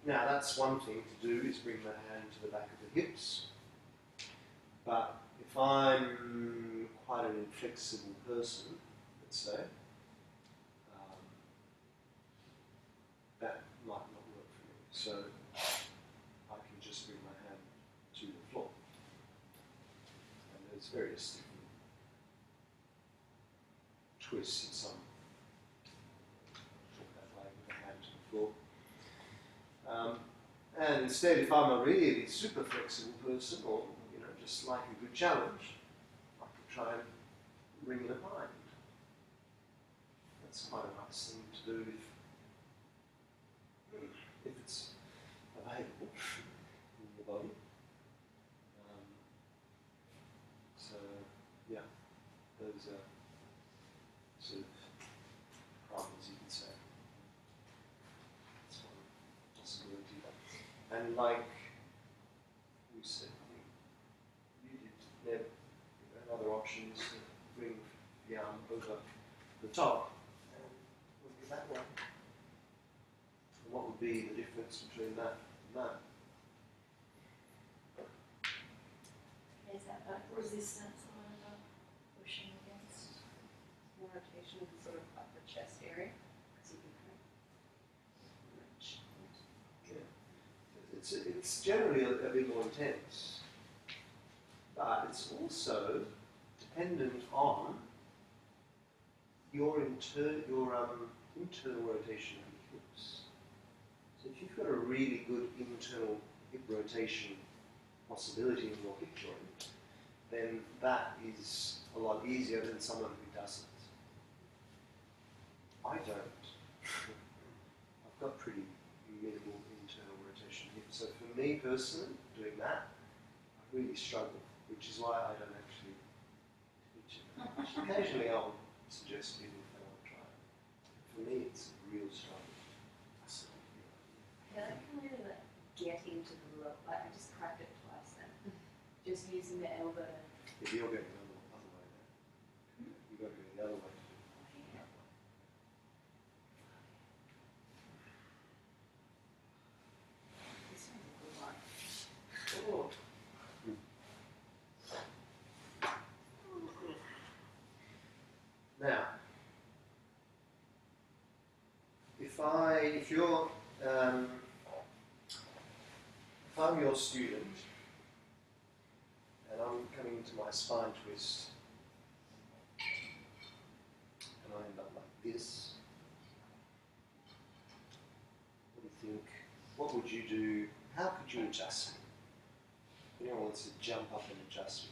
Now that's one thing to do, is bring the hand to the back of the hips. But if I'm quite an inflexible person, let's say, that might not work for me. So I can just bring my hand to the floor. And there's various different twists in some. Talk that way with the hand to the floor. And instead, if I'm a really super flexible person, or just like a good challenge, I could try and bring in a bind. That's quite a nice thing to do if it's available in your body. So yeah, those are sort of problems you can say. That's one possibility. And like you said, you did another option is to bring the arm over the top and look at that way. And what would be the difference between that and that? Is that like resistance or whatever? Pushing against? More rotation in the sort of upper chest area, because you can kind of reach. Yeah. It's generally a bit more intense, but it's also dependent on your internal rotation of the hips. So if you've got a really good internal hip rotation possibility in your hip joint, then that is a lot easier than someone who doesn't. I don't. I've got pretty minimal internal rotation here. So for me personally, doing that, I really struggle, which is why I don't actually teach it that much. Occasionally I'll suggest people if they want to try it. For me, it's a real struggle. Yeah, I can really like get into the low. Like I just cracked it twice then. Just using the elbow. If you're going the other way then, you've got to go the other way. This one's a good one. Oh. Now, if you're if I'm your student and I'm coming into my spine twist and I end up like this, what do you think? What would you do? How could you adjust me? Anyone wants to jump up and adjust me?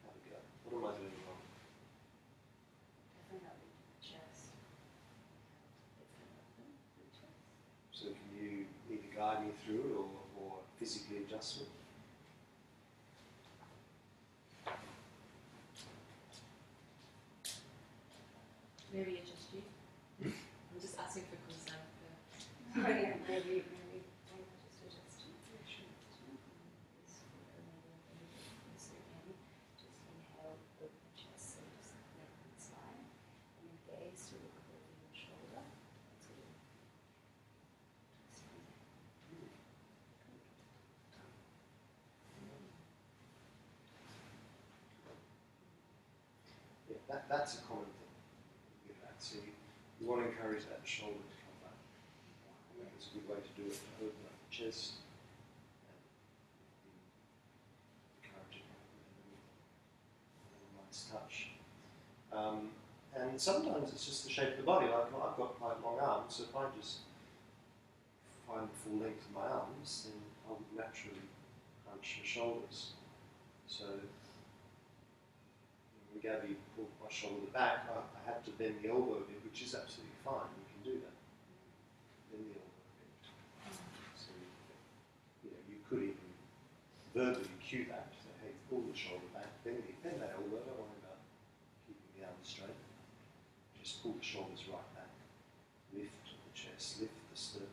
How to go? What am I doing wrong? Definitely not into the chest. It's an open the chest. So can you either guide me through it or physically adjust me? Maybe adjust you. I'm just asking for consent. Oh yeah, maybe I just adjust it. Just inhale, open the chest, so just neck and spine, and then gaze to look over your shoulder. That's good. Just breathe. Yeah, that's a common thing. With that. So you want to encourage that shoulder to come back. And that's a good way to do it, to open up the chest and encourage it with a nice touch. And sometimes it's just the shape of the body. Like I've got quite long arms, so if I just find the full length of my arms, then I would naturally hunch the shoulders. So when Gabby pulled my shoulder back, I had to bend the elbow a bit, which is absolutely fine. You can do that. Bend the elbow a bit. So you could even verbally cue that. Say, hey, pull the shoulder back, bend that elbow. Don't worry about keeping the arms straight. Just pull the shoulders right back. Lift the chest, lift the sternum.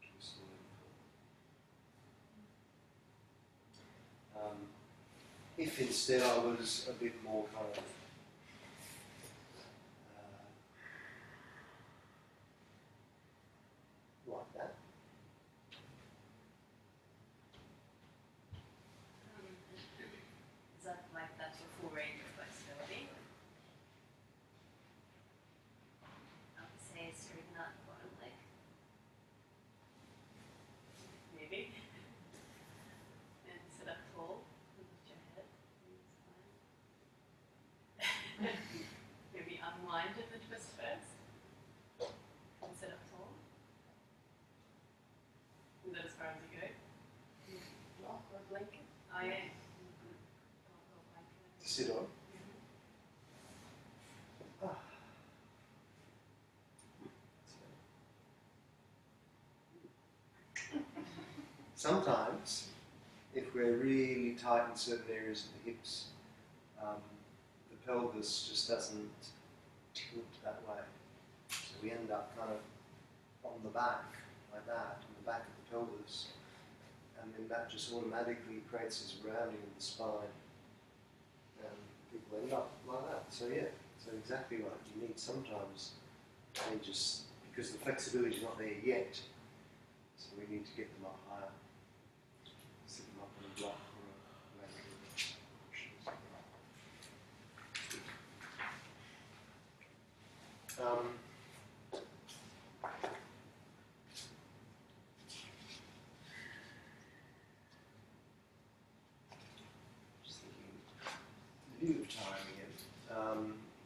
Twist the leg forward. If instead I was a bit more kind of like that. Is that like that's your full range of flexibility? I would say straighten out the bottom leg. Maybe. And sit up tall. Lift your head. Maybe unwind in the twist first. And sit up tall. Is that as far as you go? Block or blanket. Oh yeah. To sit on. Ah. Sometimes, if we're really tight in certain areas of the hips, the pelvis just doesn't tilt that way. So we end up kind of on the back, like that, on the back of the pelvis. And then that just automatically creates this rounding of the spine. And people end up like that. So yeah, so exactly right. You need sometimes, they just, because the flexibility is not there yet, so we need to get them up higher. Sit them up on a block or a blanket. Just thinking, view of time again.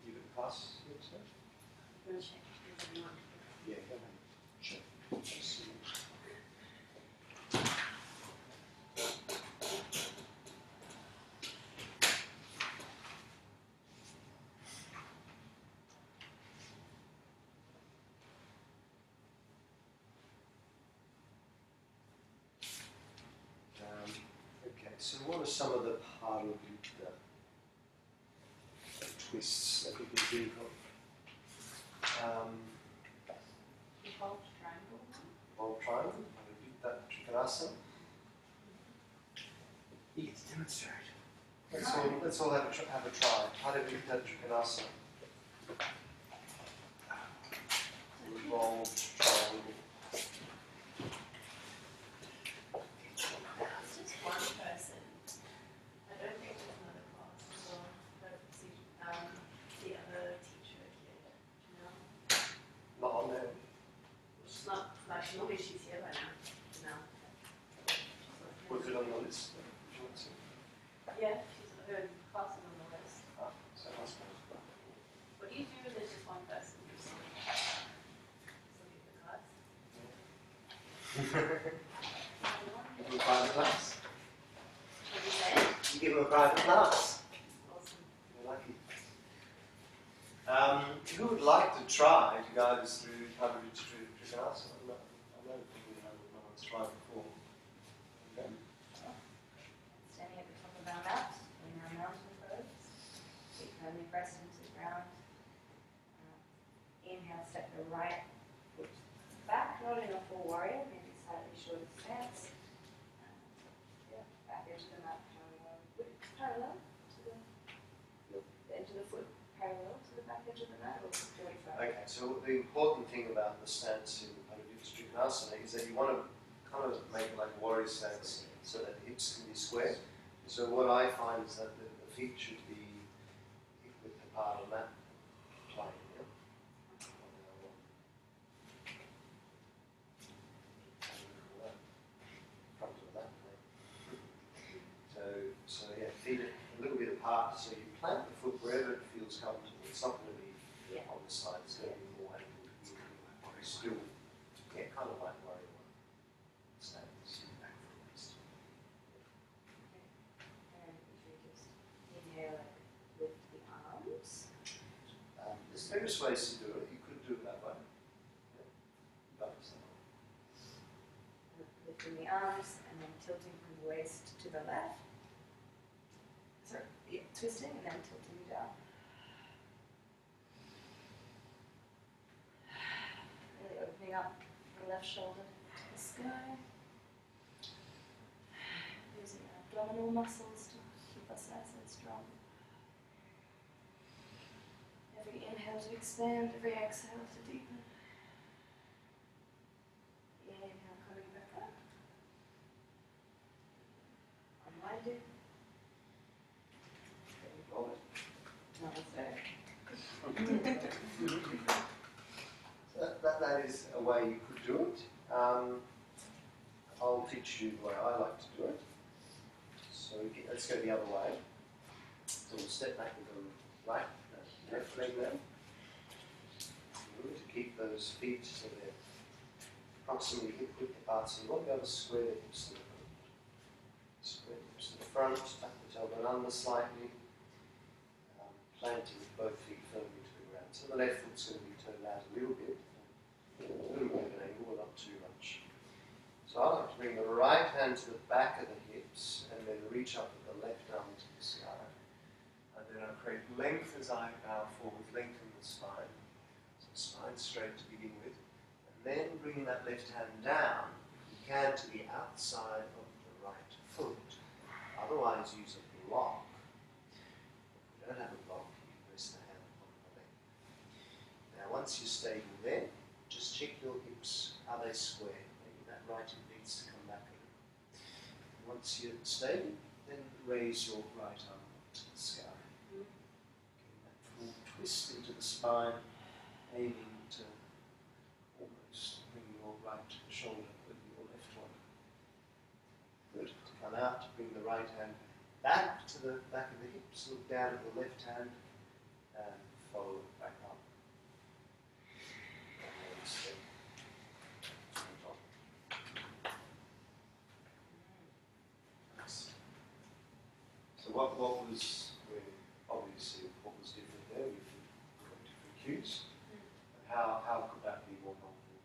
You got the class next time? I'm going to check if there's anyone. Yeah, go ahead. Sure. Just see. Okay, so what are some of the part of the twists that we can think of? The whole triangle one. Bold triangle, I repeat that Trikonasana. You get to demonstrate. Let's all have a try. How to do that Trikonasana. Bold triangle. It's just one person. I don't think there's another class as well. But the other teacher here, you know. Not on there. Normally she's here by now. Was it on the list? Do you want to? Yeah, her class is on the list. Ah, so I suppose. What do you do when there's just one person who's looking at the class? Give them a private class. What do you say? You give them a private class. Awesome. You're lucky. Who would like to try to guide us through Trikonasana? I know people know that no one's tried before. Okay. Standing at the top of our mat in our mountain pose. Feet firmly pressed into the ground. Inhale, step the right foot back, not in a full warrior, maybe slightly shorter stance. Back edge of the mat parallel to the edge of the foot, parallel to the back edge of the mat, or 45. Okay, so the important thing about the stance in Trikonasana is that you want to kind of make it like a warrior stance so that the hips can be square. So what I find is that the feet should be hip width apart on that plane. Yeah? Front of that plane. So yeah, feet a little bit apart. So you plant the foot wherever it feels comfortable. It's not going to be on the side. It's going to be more angled. Still, yeah, kind of like warrior one. Stance back for a rest. And if you just inhale and lift the arms. There's various ways to do it. You could do it that way. Yeah. But Lifting the arms and then tilting from the waist to the left. Sorry, yeah, twisting and then tilting down. Really opening up the left shoulder to the sky. Using our abdominal muscles to keep us nice and strong. Every inhale to expand, every exhale to deepen. Inhale, coming back up. Unwinding. Going forward. Namaste. so that is a way you could do it. I'll teach you the way I like to do it. So let's go the other way. So we'll step back with the right, left leg there. To keep those feet so they're approximately hip width apart. So you want to be able to square the hips to the front. Square the hips to the front, tuck the tailbone under slightly. Planting both feet firmly to the ground. So the left foot's going to be turned out a little bit of an angle, but not too much. So I like to bring the right hand to the back of the hips and then reach up with the left arm to the sky. And then I create length as I bow forward, lengthen the spine. So spine straight to begin with. And then bringing that left hand down, if you can, to the outside of the right foot. Otherwise use a block. If you don't have a block, you can rest the hand on the leg. Now once you're stable there, just check your hips. Are they square? Maybe that right hip needs to come back a little. Once you're stable, then raise your right arm up to the sky. Getting that full twist into the spine, aiming to almost bring your right shoulder with your left one. Good. To come out, to bring the right hand back to the back of the hips, look down at the left hand, and follow it back up. And then step to the top. Nice. So what was, obviously, what was different there? We've got different cues. And how could that be more helpful?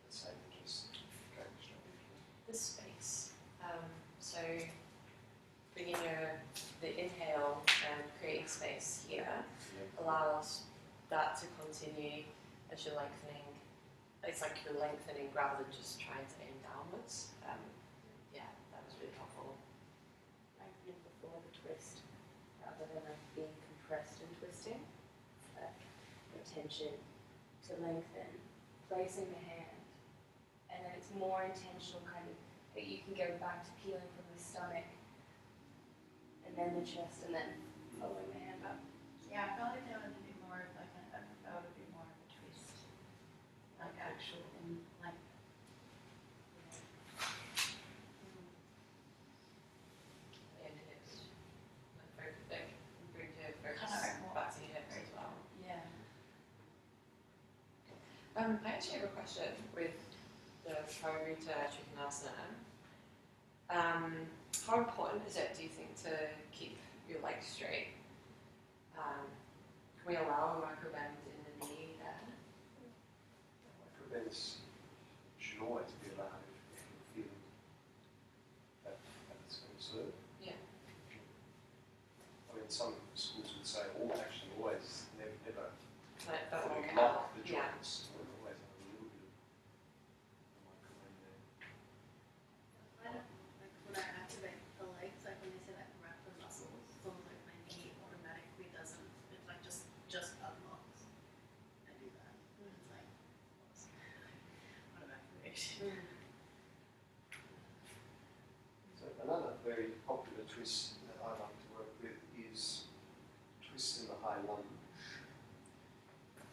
Let's say we're just going straight into it. The space. So bringing the inhale and creating space here allows that to continue as you're lengthening. It's like you're lengthening rather than just trying to aim downwards. Yeah, that was really helpful. Lengthening before the twist, rather than being compressed and twisting. Attention to lengthen, placing the hand, and then it's more intentional kind of that you can go back to peeling from the stomach, and then the chest, and then following the hand up. Yeah, I felt like there was a bit more of like I felt a bit more of a twist, like actual and like actually have a question with the Parivrtta Trikonasana. How important is it, do you think, to keep your legs straight? Can we allow a micro bend in the knee there? Microbends should always be allowed if you're feeling that it's going to serve. Yeah. I mean, some schools would say, actually always, never Like that fully one lock the yeah. joints. We'll always have a little bit of microbend there. I don't like when I activate the legs, like when they say like wrap the muscles, it's almost like my knee automatically doesn't. It's like just unlocks. I do that. And it's like what an activation. So another very popular twist that I like to work with is twist in the high lunge.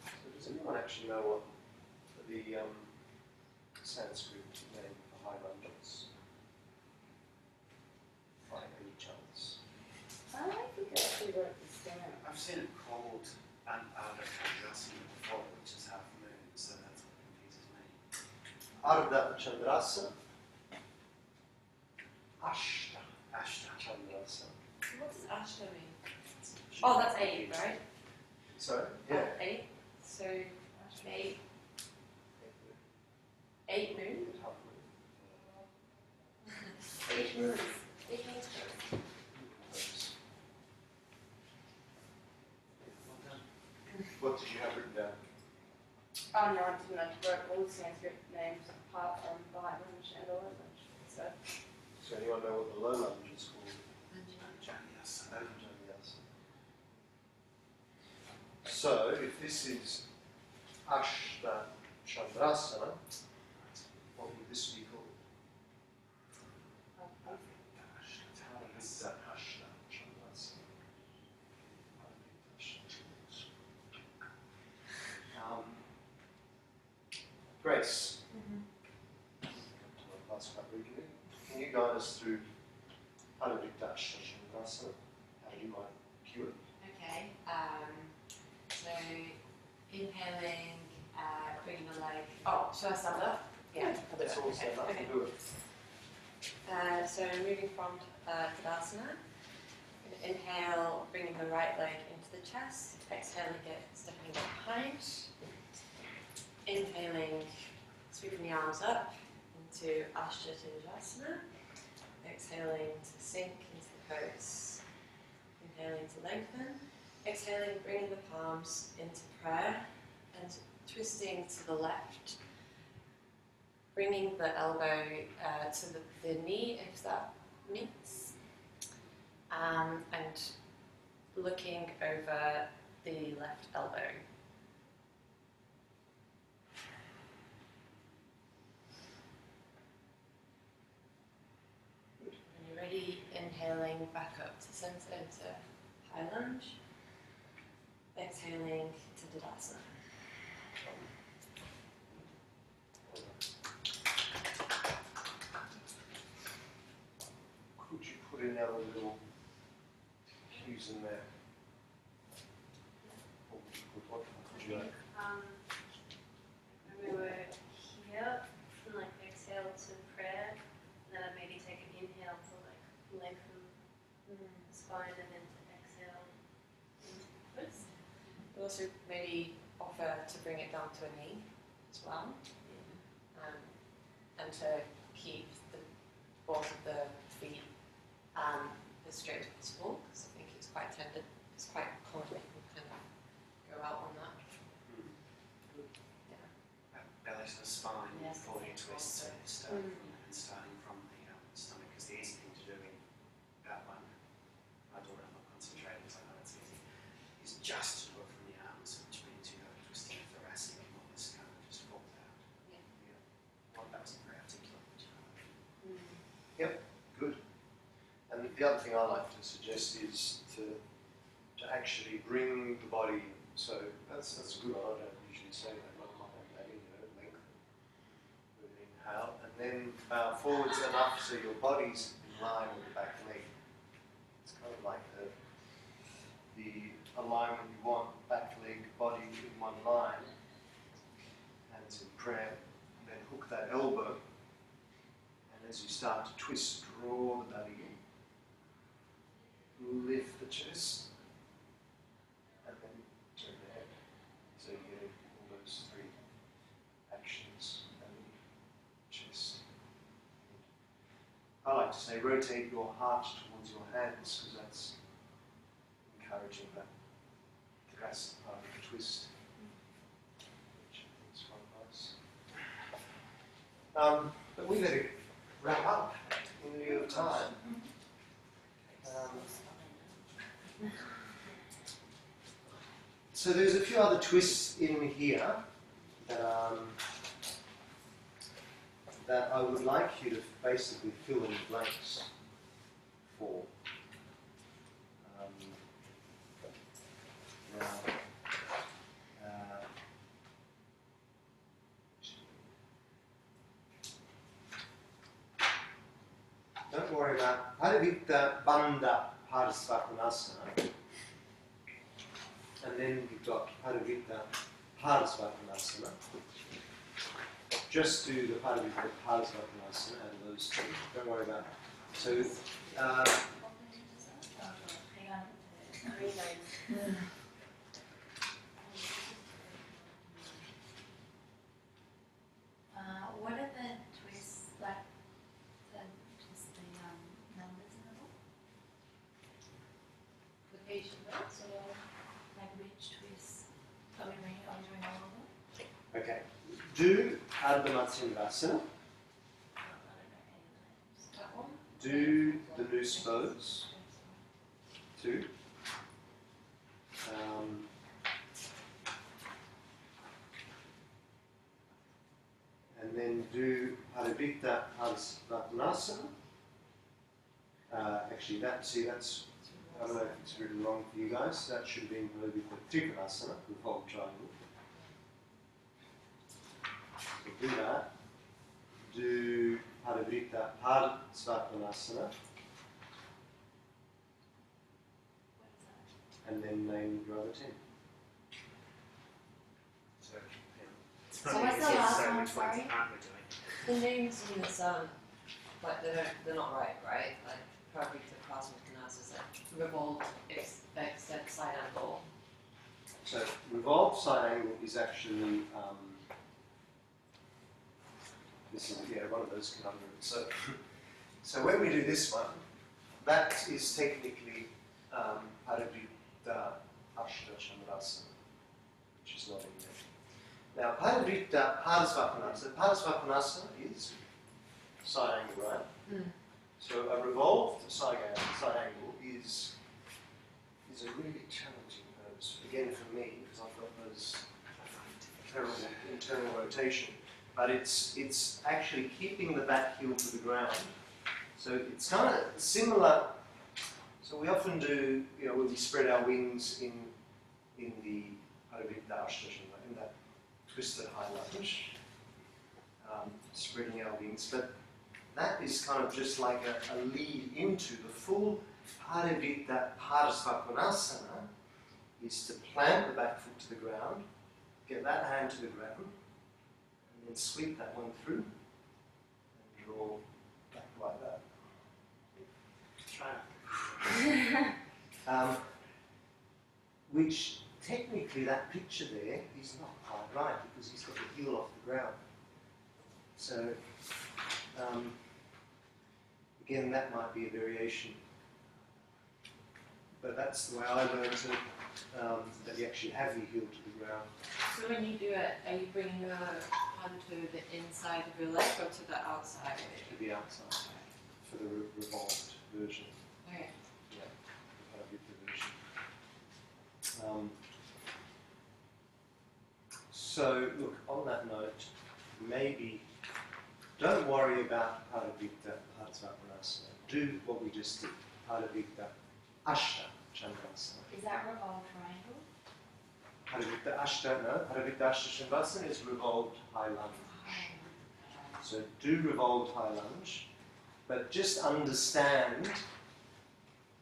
So does anyone actually know what the Sanskrit name for high lunge is? By any chance? I think I actually wrote this down. I've seen it called Ardha Chandrasana before, which is half moon, so that's what confuses me. Ardha Chandrasana. Ashta Chandrasana. What does ashta mean? Oh, that's 8, right? Sorry? Yeah. 8. So 8 moon? Half moon. 8 moons. 8 moons. What did you have written down? Oh no, I didn't. I wrote all the Sanskrit names apart from the high lunge and the low lunge. So So anyone know what the low lunge is called? Anjanyasana. Anjanyasana. So if this is Ashta Chandrasana, what would this be called? Parivrtta Ashta Chandrasana. Grace. Last quite regularly. Can you guide us through Parivrtta Ashta Chandrasana? How you might cue it? Okay. So inhaling, bringing the leg. Oh, should I stand up? Yeah. I'll do Let's it. all stand up Okay. and do it. So moving from Tadasana. Inhale, bringing the right leg into the chest. Exhaling it, stepping behind. Inhaling, sweeping the arms up into Ashta Chandrasana. Exhaling to sink into the pose. Inhaling to lengthen. Exhaling, bringing the palms into prayer and twisting to the left. Bringing the elbow to the knee if that meets. And looking over the left elbow. When you're ready, inhaling back up to center into high lunge. Exhaling to Tadasana. Could you put in our little cues in there? What would you put? What would you like? When we were here, and like exhale to prayer, and then I'd maybe take an inhale to like lengthen the spine, and then to exhale into twist. We'll also maybe offer to bring it down to a knee as well. And to keep the balls of the feet as straight as possible, because I think it's quite tender. It's quite common people kind of go out on that. Belly to the spine, Yes, before you that's twist also. and starting from the stomach, because the easy thing to do in that one, I do it, I'm not concentrating because I know it's easy, is just to do it from the arms, which means you have a twisting of thoracic and all this kind of just falls out. Yeah. Well, that wasn't very articulate. Good. And the other thing I like to suggest is to actually bring the body. So that's a good one. I don't usually say that. Lengthen. Good inhale, and then forwards enough so your body's in line with the back leg. It's kind of like the alignment you want, back leg, body in one line, hands in prayer. cramp, and then hook that elbow, and as you start to twist, draw the belly in, lift the chest, and then turn the head. So you get all those three actions, belly, chest. I like to say rotate your heart towards your hands, because that's encouraging that thoracic part of the twist, which I think is quite nice. But we better wrap up in lieu of time. So there's a few other twists in here that I would like you to basically fill in the blanks for. Now, don't worry about Parivitta Bandha Parsvakonasana, and then you've got Parivitta Parsvakonasana. Just do the Parivitta Parsvakonasana out of those two. Don't worry about it. So, Hang on. What are the twists, like just the numbers in the book? The page notes or Like which twists? Are we doing all of them? okay. Do Ardha Matsyendrasana. I don't know any of the names. That one? Do the loose pose. 2. And then do Parivitta Parsvakonasana. Actually, that's, I don't know if it's written wrong for you guys. That should have been Parivitta Trikonasana, revolve triangle. So do that. Do Parivitta Parsvakonasana. And then name your other 10. So what's the last one, sorry? The names in this, like they're not right? Like Parivitta Parsvakonasana is like revolved, extend, side angle. So revolved side angle is actually this is one of those conundrums. So when we do this one, that is technically Parivitta Ashta Chandrasana, which is not in there. Now Parivitta Parsvakonasana is side angle, right? Mm. So a revolved side angle is a really challenging pose. Again for me, because I've got those terrible internal rotation. But it's actually keeping the back heel to the ground. So it's kind of similar. So we often do, where we spread our wings in the Parivitta Ashtasana, in that twisted high lunge, spreading our wings. But that is kind of just like a lead into the full Parivitta Parsvakonasana, is to plant the back foot to the ground, get that hand to the ground, and then sweep that one through, and draw back like that. Which technically that picture there is not quite right, because he's got the heel off the ground. So again, that might be a variation, but that's the way I learned it, that you actually have your heel to the ground. So when you do it, are you bringing your hand to the inside of your leg or to the outside? To the outside, for the revolved version. Okay. Yeah, the Parivitta version. So look, on that note, maybe don't worry about Parivitta Parsvakonasana. Do what we just did, Parivitta Ashta Chandrasana. Is that revolved triangle? Parivitta Ashta, no, Parivitta Ashta Chandrasana is revolved high lunge. So do revolved high lunge, but just understand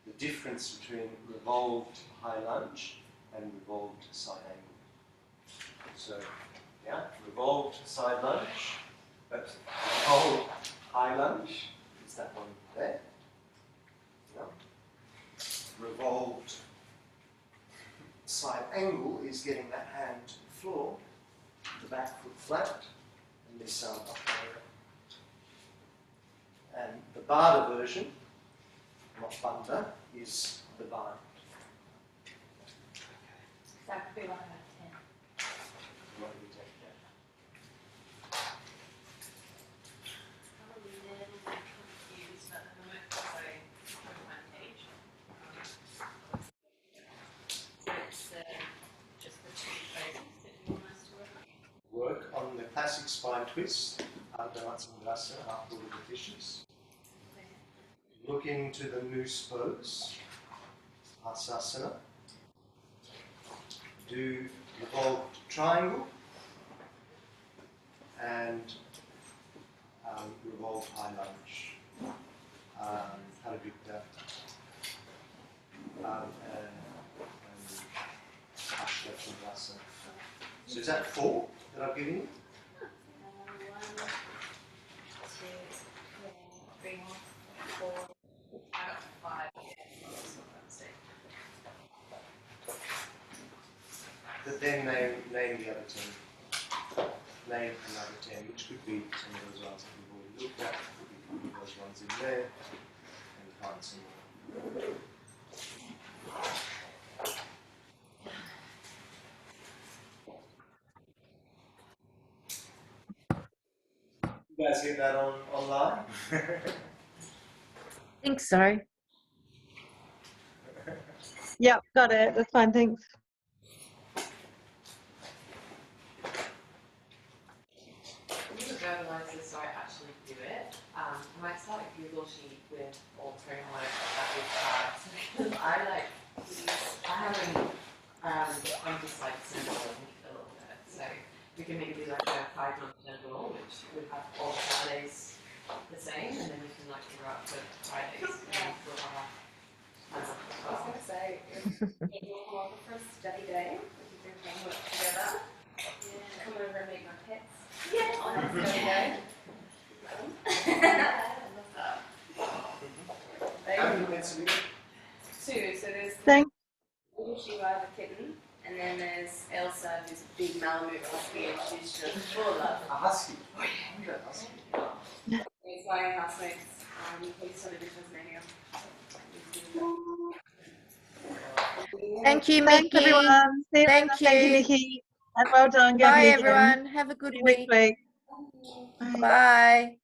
the difference between revolved high lunge and revolved side angle. So Yeah, revolved side lunge, but revolved high lunge is that one there. Yeah. Revolved side angle is getting that hand to the floor, the back foot flat, and this arm up there. And the Bada version, not Banda, is the bind. That could be 1 out of 10. What do we take there? I'm a little bit confused at the moment because I have my page. So it's just the 2 poses that you want us to work on. Work on the classic spine twist, Ardha Matsumudasana, upward of the fishes. Look into the moose pose, Asasana. Do revolved triangle and revolved high lunge. Harabhikta and Ashtapurasana. So is that 4 that I've given you? 1, 2, 3, 4. I got 5. So that's it. But then name the other 10. Name another 10, which could be some of those ones that we've already looked at. Could be those ones in there, and find some more. You guys get that online? I think so. Yep, got it. That's fine, thanks. I'm going to verbalise this so I actually do it. I might start a Google sheet with altering what that is cards. I like these. I haven't, I'm just like sampling a little bit. So we can maybe do like a 5-month general, which would have all the Saturdays the same, and then we can like figure out the Fridays. And we'll have I was going to say, if you're welcome for a study day, if you can hang work together, come over and meet my pets. Yeah. On a study day. How many minutes have you got? 2, so there's Thanks. little Shiva, the kitten, and then there's Elsa, who's a big Malamute husky, and she's just full of love. A husky. Oh, yeah, you got a husky. It's my housemates. He's sort of in Tasmania. Thank you, Thanks, Mickey. everyone. See you Thank later. Thank you, you. Nikki. And well done, Bye, Gabby, again. everyone. Have a good See you next week. week. Bye. Bye.